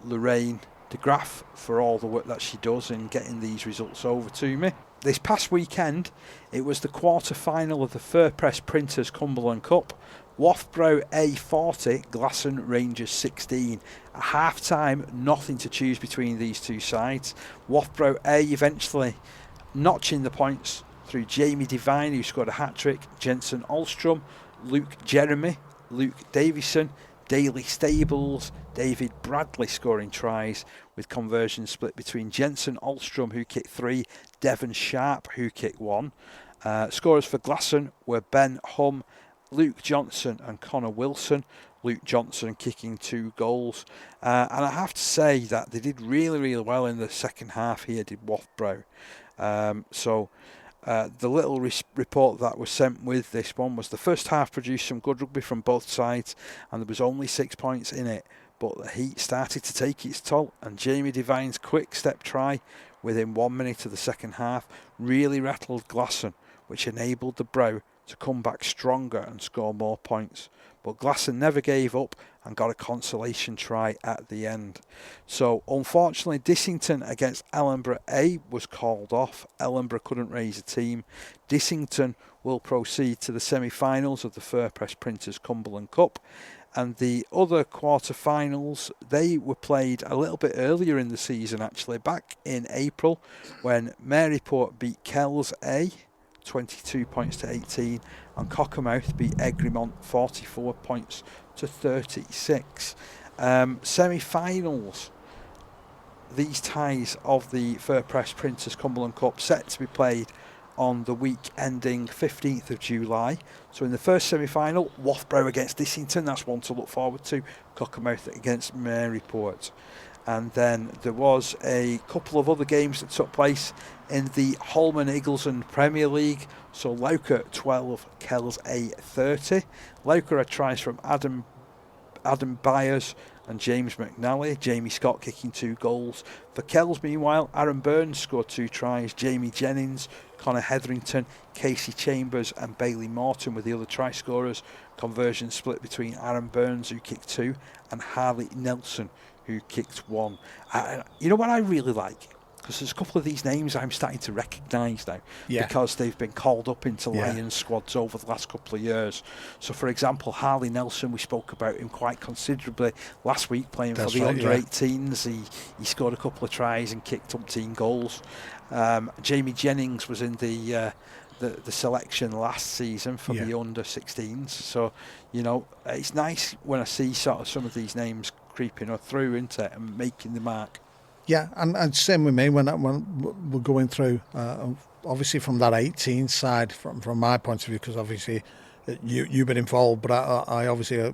Lorraine de Graaf for all the work that she does in getting these results over to me. This past weekend, it was the quarter-final of the Fur Press Printers Cumberland Cup. Wharfborough A 40, Glasson Rangers 16. At half-time, nothing to choose between these 2 sides. Wharfborough A eventually notching the points through Jamie Devine, who scored a hat-trick, Jensen Alstrom, Luke Jeremy, Luke Davison, Daly Stables, David Bradley scoring tries, with conversions split between Jensen Alstrom, who kicked 3, Devon Sharp, who kicked 1. Scorers for Glasson were Ben Hum, Luke Johnson and Connor Wilson. Luke Johnson kicking 2 goals. And I have to say that they did really, really well in the second half here, did Loughborough. The little report that was sent with this one was the first half produced some good rugby from both sides, and there was only 6 points in it. But the heat started to take its toll, and Jamie Devine's quick step try within 1 minute of the second half really rattled Glasson, which enabled the Brow to come back stronger and score more points. But Glasson never gave up and got a consolation try at the end. So unfortunately, Dissington against Ellenborough A was called off. Ellenborough couldn't raise a team. Dissington will proceed to the semi-finals of the Fur Press Printers Cumberland Cup. And the other quarter-finals, they were played a little bit earlier in the season, actually, back in April, when Maryport beat Kells A 22 points to 18, and Cockermouth beat Egremont 44 points to 36. Semi-finals, these ties of the Fur Press Printers Cumberland Cup set to be played on the week ending 15th of July. So in the first semi-final, Loughborough against Dissington, that's one to look forward to. Cockermouth against Maryport. And then there was a couple of other games that took place in the Holman Eagleson Premier League. So Lauker 12, Kells A 30. Lauker had tries from Adam Byers and James McNally. Jamie Scott kicking 2 goals. For Kells, meanwhile, Aaron Burns scored 2 tries. Jamie Jennings, Connor Hetherington, Casey Chambers and Bailey Morton were the other try scorers. Conversion split between Aaron Burns, who kicked 2, and Harley Nelson, who kicked 1. You know what I really like? Because there's a couple of these names I'm starting to recognise now, because they've been called up into Lions squads over the last couple of years. So, for example, Harley Nelson, we spoke about him quite considerably last week playing for the under-18s. He scored a couple of tries and kicked umpteen goals. Jamie Jennings was in the selection last season for the under-16s. So, you know, it's nice when I see sort of some of these names creeping through into it and making the mark. Yeah, and same with me when we're going through, obviously from that 18 side, from my point of view, because obviously you've been involved, but I obviously,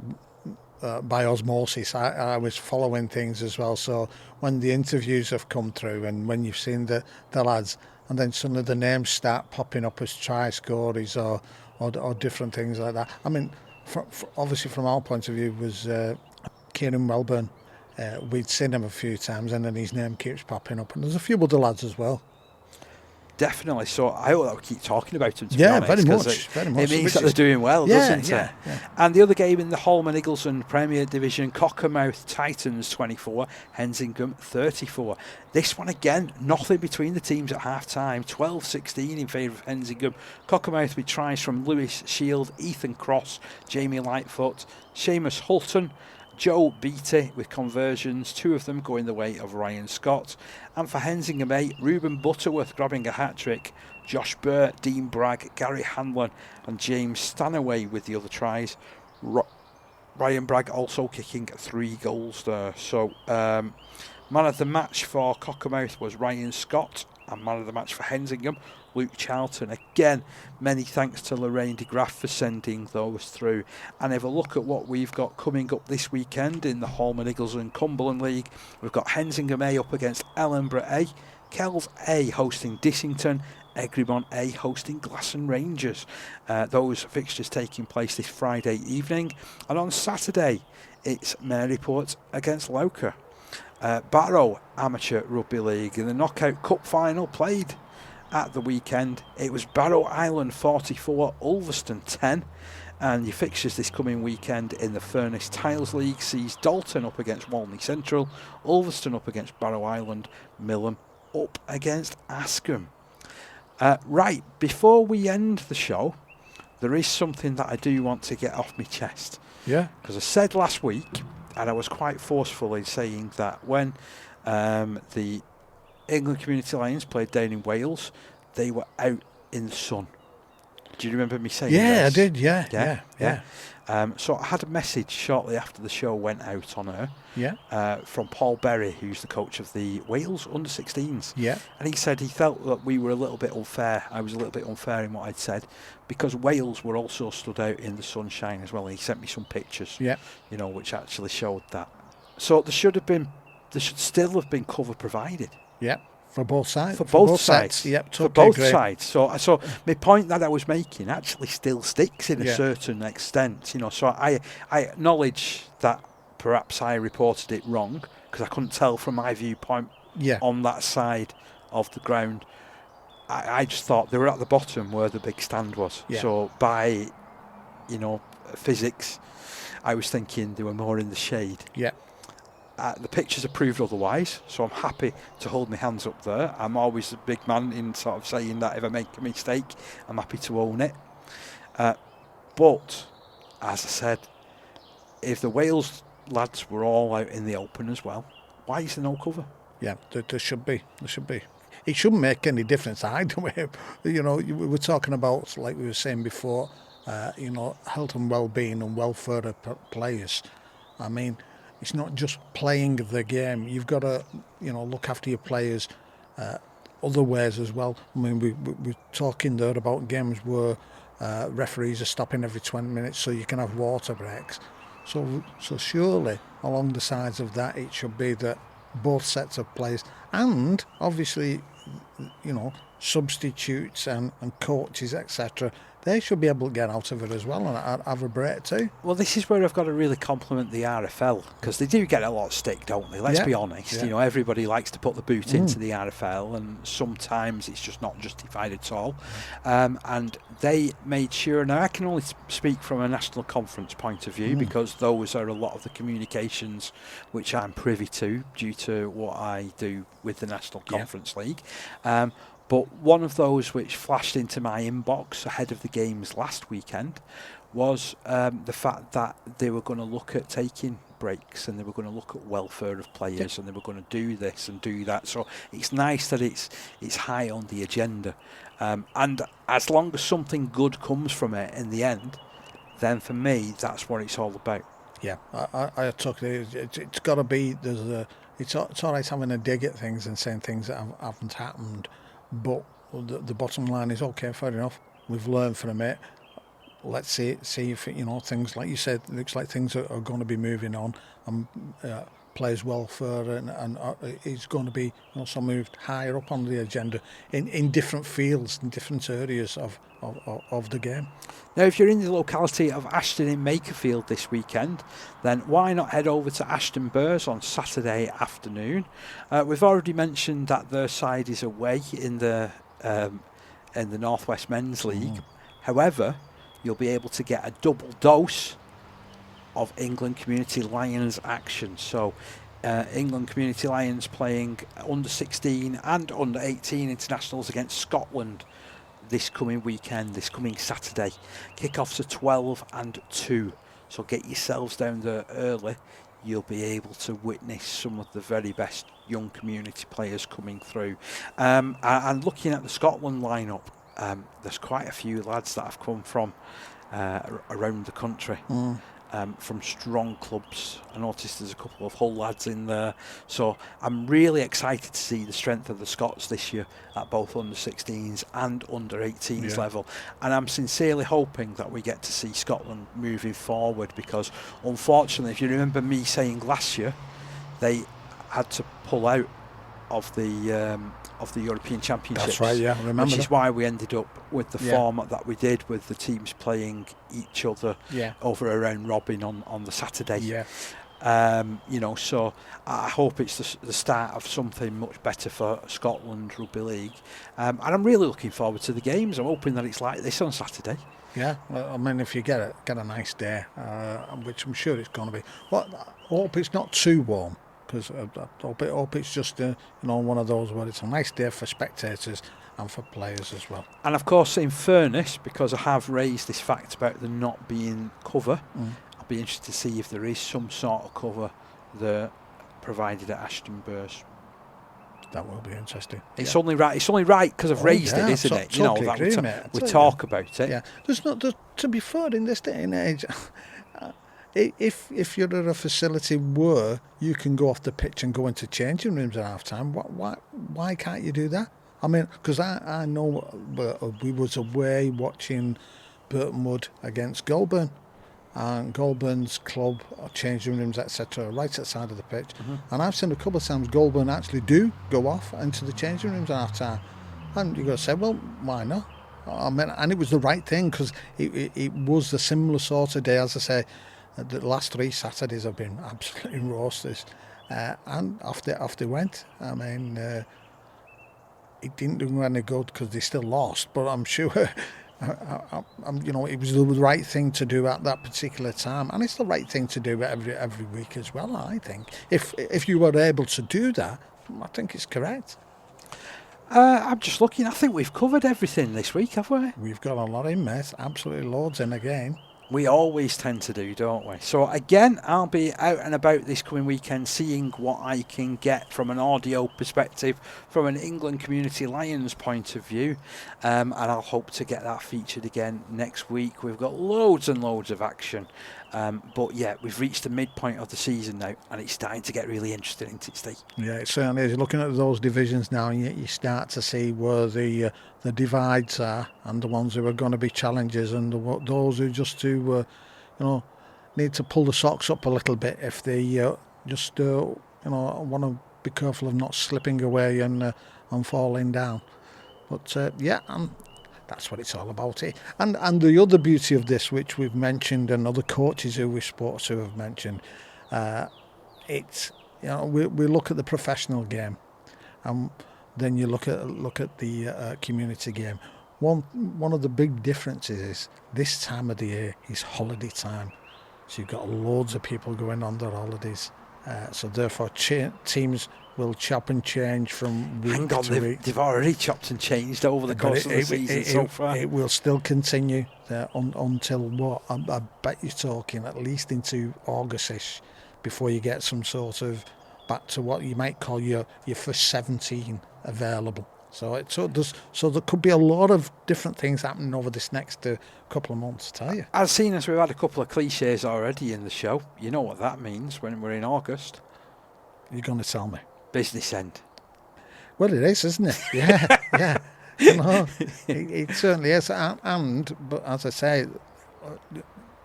by osmosis, I was following things as well. So when the interviews have come through and when you've seen the lads, and then suddenly the names start popping up as try scorers or different things like that. I mean, obviously from our point of view was Kieran Welburn. We'd seen him a few times and then his name keeps popping up, and there's a few other lads as well. Definitely. So I hope that we keep talking about him, to be honest. Very much. It means that they're doing well, doesn't it? Yeah. And the other game in the Holman Eagleson Premier Division, Cockermouth Titans 24, Hensingham 34. This one again, nothing between the teams at half-time, 12-16 in favour of Hensingham. Cockermouth with tries from Lewis Shield, Ethan Cross, Jamie Lightfoot, Seamus Hulton, Joe Beattie with conversions, 2 of them going the way of Ryan Scott. And for Hensingham A, Reuben Butterworth grabbing a hat-trick, Josh Burt, Dean Bragg, Gary Hanlon and James Stanaway with the other tries. Ryan Bragg also kicking 3 goals there. So man of the match for Cockermouth was Ryan Scott, and man of the match for Hensingham, Luke Charlton. Again, many thanks to Lorraine de Graaf for sending those through. And have a look at what we've got coming up this weekend in the Holman Eagleson Cumberland League. We've got Hensingham A up against Ellenborough A, Kells A hosting Dissington, Egremont A hosting Glasson Rangers. Those fixtures taking place this Friday evening. And on Saturday, it's Maryport against Lauker. Barrow Amateur Rugby League in the Knockout Cup final played at the weekend. It was Barrow Island 44, Ulverston 10. And your fixtures this coming weekend in the Furnace Tiles League sees Dalton up against Walney Central, Ulverston up against Barrow Island, Millom up against Askham. Right, before we end the show, there is something that I do want to get off my chest. Yeah. Because I said last week, and I was quite forceful in saying that when the England Community Lions played down in Wales, they were out in the sun. Do you remember me saying this? I did, yeah. So I had a message shortly after the show went out on her from Paul Berry, who's the coach of the Wales under-16s. Yeah. And he said he felt that we were a little bit unfair. I was a little bit unfair in what I'd said because Wales were also stood out in the sunshine as well. And he sent me some pictures, which actually showed that. So there should still have been cover provided. Yeah. For both sides. For both sides. Yep, totally for both agree. sides. So my point that I was making actually still sticks in a certain extent. So I acknowledge that perhaps I reported it wrong because I couldn't tell from my viewpoint on that side of the ground. I just thought they were at the bottom where the big stand was. Yeah. So by, physics, I was thinking they were more in the shade. Yeah. The pictures have proved otherwise, so I'm happy to hold my hands up there. I'm always a big man in sort of saying that if I make a mistake, I'm happy to own it. But, as I said, if the Wales lads were all out in the open as well, why is there no cover? Yeah, there should be. There should be. It shouldn't make any difference either way. We were talking about, like we were saying before, health and well-being and welfare of players. I mean, it's not just playing the game. You've got to, look after your players other ways as well. I mean, we're talking there about games where referees are stopping every 20 minutes so you can have water breaks. So surely along the sides of that, it should be that both sets of players and obviously, substitutes and coaches, etc., they should be able to get out of it as well and have a break too. Well, this is where I've got to really compliment the RFL because they do get a lot of stick, don't they? Let's be honest. Yeah. Everybody likes to put the boot into the RFL and sometimes it's just not justified at all. And they made sure, now I can only speak from a national conference point of view because those are a lot of the communications which I'm privy to due to what I do with the National Conference League. But one of those which flashed into my inbox ahead of the games last weekend was the fact that they were going to look at taking breaks and they were going to look at welfare of players and they were going to do this and do that. So it's nice that it's high on the agenda. And as long as something good comes from it in the end, then for me, that's what it's all about. Yeah, I totally. It's got to be. It's all right having a dig at things and saying things that haven't happened. But the bottom line is, okay, fair enough. We've learned from it. Let's see if things like you said. It looks like things are going to be moving on, and players' welfare and it's going to be also moved higher up on the agenda in different fields, in different areas of the game. Now, if you're in the locality of Ashton in Makerfield this weekend, then why not head over to Ashton Burrs on Saturday afternoon? We've already mentioned that their side is away in the Northwest Men's League. However, you'll be able to get a double dose of England Community Lions action. So England Community Lions playing under 16 and under 18 internationals against Scotland this coming weekend, this coming Saturday. Kick-offs are 12 and 2. So get yourselves down there early. You'll be able to witness some of the very best young community players coming through. And looking at the Scotland lineup, there's quite a few lads that have come from around the country. From strong clubs. I noticed there's a couple of Hull lads in there. So I'm really excited to see the strength of the Scots this year at both under 16s and under 18s level. And I'm sincerely hoping that we get to see Scotland moving forward because unfortunately, if you remember me saying last year, they had to pull out of the European Championships. That's right, yeah, I remember which that. is why we ended up with the format that we did, with the teams playing each other over a round robin on the Saturday. So I hope it's the start of something much better for Scotland Rugby League. And I'm really looking forward to the games. I'm hoping that it's like this on Saturday. Yeah, well, I mean, if you get a nice day, which I'm sure it's going to be. Well, I hope it's not too warm. Because I hope it's just one of those where it's a nice day for spectators and for players as well. And of course, in fairness, because I have raised this fact about there not being cover, I'll be interested to see if there is some sort of cover there provided at Ashton Burrs. That will be interesting. It's only right. It's only right because I've raised it, isn't it? You know that we talk about it. Yeah. To be fair, in this day and age, if you're at a facility where you can go off the pitch and go into changing rooms at half time, why can't you do that? I mean, because I know we was away watching Burton Wood against Goulburn, and Goulburn's club changing rooms, etc., right at the side of the pitch. And I've seen a couple of times Goulburn actually do go off into the changing rooms at half time, and you've got to say, well, why not? I mean, and it was the right thing, because it was a similar sort of day. As I say, the last 3 Saturdays have been absolutely roasted, and off they went. I mean, it didn't do any good because they still lost, but I'm sure it was the right thing to do at that particular time, and it's the right thing to do every week as well. I think if you were able to do that, I think it's correct. I'm just looking. I think we've covered everything this week, have we? We've got a lot in, mate. Absolutely loads in again. We always tend to do, don't we? So again, I'll be out and about this coming weekend, seeing what I can get from an audio perspective, from an England Community Lions point of view, and I'll hope to get that featured again next week. We've got loads and loads of action, but yeah, we've reached the midpoint of the season now, and it's starting to get really interesting, isn't it, Steve? Yeah, it certainly is. Looking at those divisions now, you start to see where the divides are, and the ones who are going to be challengers, and those who just need to pull the socks up a little bit if they want to be careful of not slipping away and falling down. But that's what it's all about. And the other beauty of this, which we've mentioned, and other coaches who we've spoken to have mentioned, we look at the professional game, and then you look at the community game. One of the big differences is this time of the year is holiday time, so you've got loads of people going on their holidays. So therefore, teams will chop and change from week to week. They've already chopped and changed over the course of the season so far. It will still continue until what? I bet you're talking at least into August-ish before you get some sort of back to what you might call your first 17 available. So there could be a lot of different things happening over this next couple of months, I tell you. As seen as we've had a couple of cliches already in the show, you know what that means when we're in August. You're going to tell me. Business end. Well, it is, isn't it? Yeah, yeah. It certainly is. But as I say,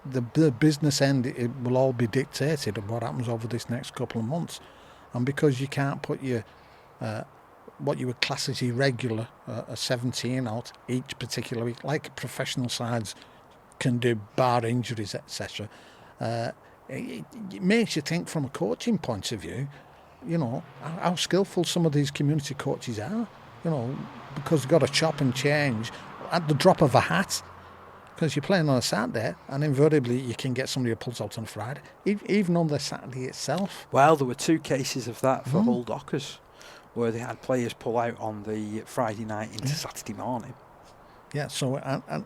the business end, it will all be dictated of what happens over this next couple of months. And because you can't put your what you would class as irregular, a 17 out each particular week, like professional sides can do, bar injuries, etc. It makes you think from a coaching point of view, how skillful some of these community coaches are, because they've got to chop and change at the drop of a hat, because you're playing on a Saturday, and invariably you can get somebody who pulls out on a Friday, even on the Saturday itself. Well, there were 2 cases of that for Hull Dockers, where they had players pull out on the Friday night into Saturday morning. Yeah, so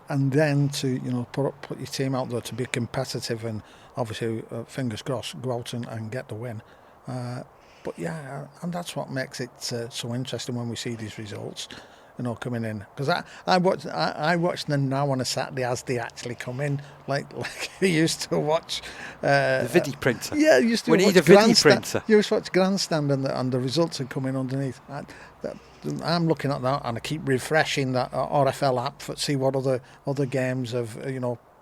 and then to put your team out there to be competitive and obviously fingers crossed go out and get the win. But yeah, and that's what makes it so interesting when we see these results, coming in. Because I watch them now on a Saturday as they actually come in, like you used to watch the video printer. Yeah, you used to. We need a video printer. You used to watch Grandstand and the results are coming underneath. I'm looking at that and I keep refreshing that RFL app to see what other games have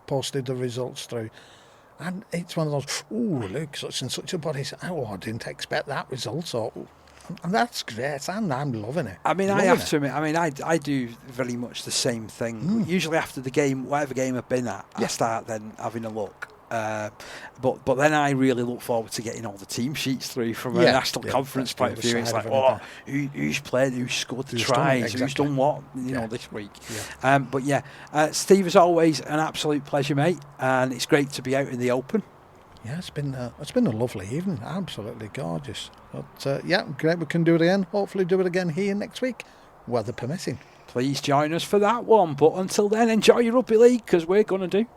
posted the results through. And it's one of those, look, such and such a body. I didn't expect that result. And that's great, and I'm loving it. I mean, I have to admit, I do very much the same thing. Usually after the game, whatever game I've been at, I start then having a look. But then I really look forward to getting all the team sheets through from a national conference point of view. It's like, who's played, who's scored the tries, who's done what, this week. Yeah. But yeah, Steve, as always, an absolute pleasure, mate, and it's great to be out in the open. Yeah, it's been a lovely evening, absolutely gorgeous. But great, we can do it again. Hopefully, do it again here next week, weather permitting. Please join us for that one. But until then, enjoy your rugby league, because we're going to do.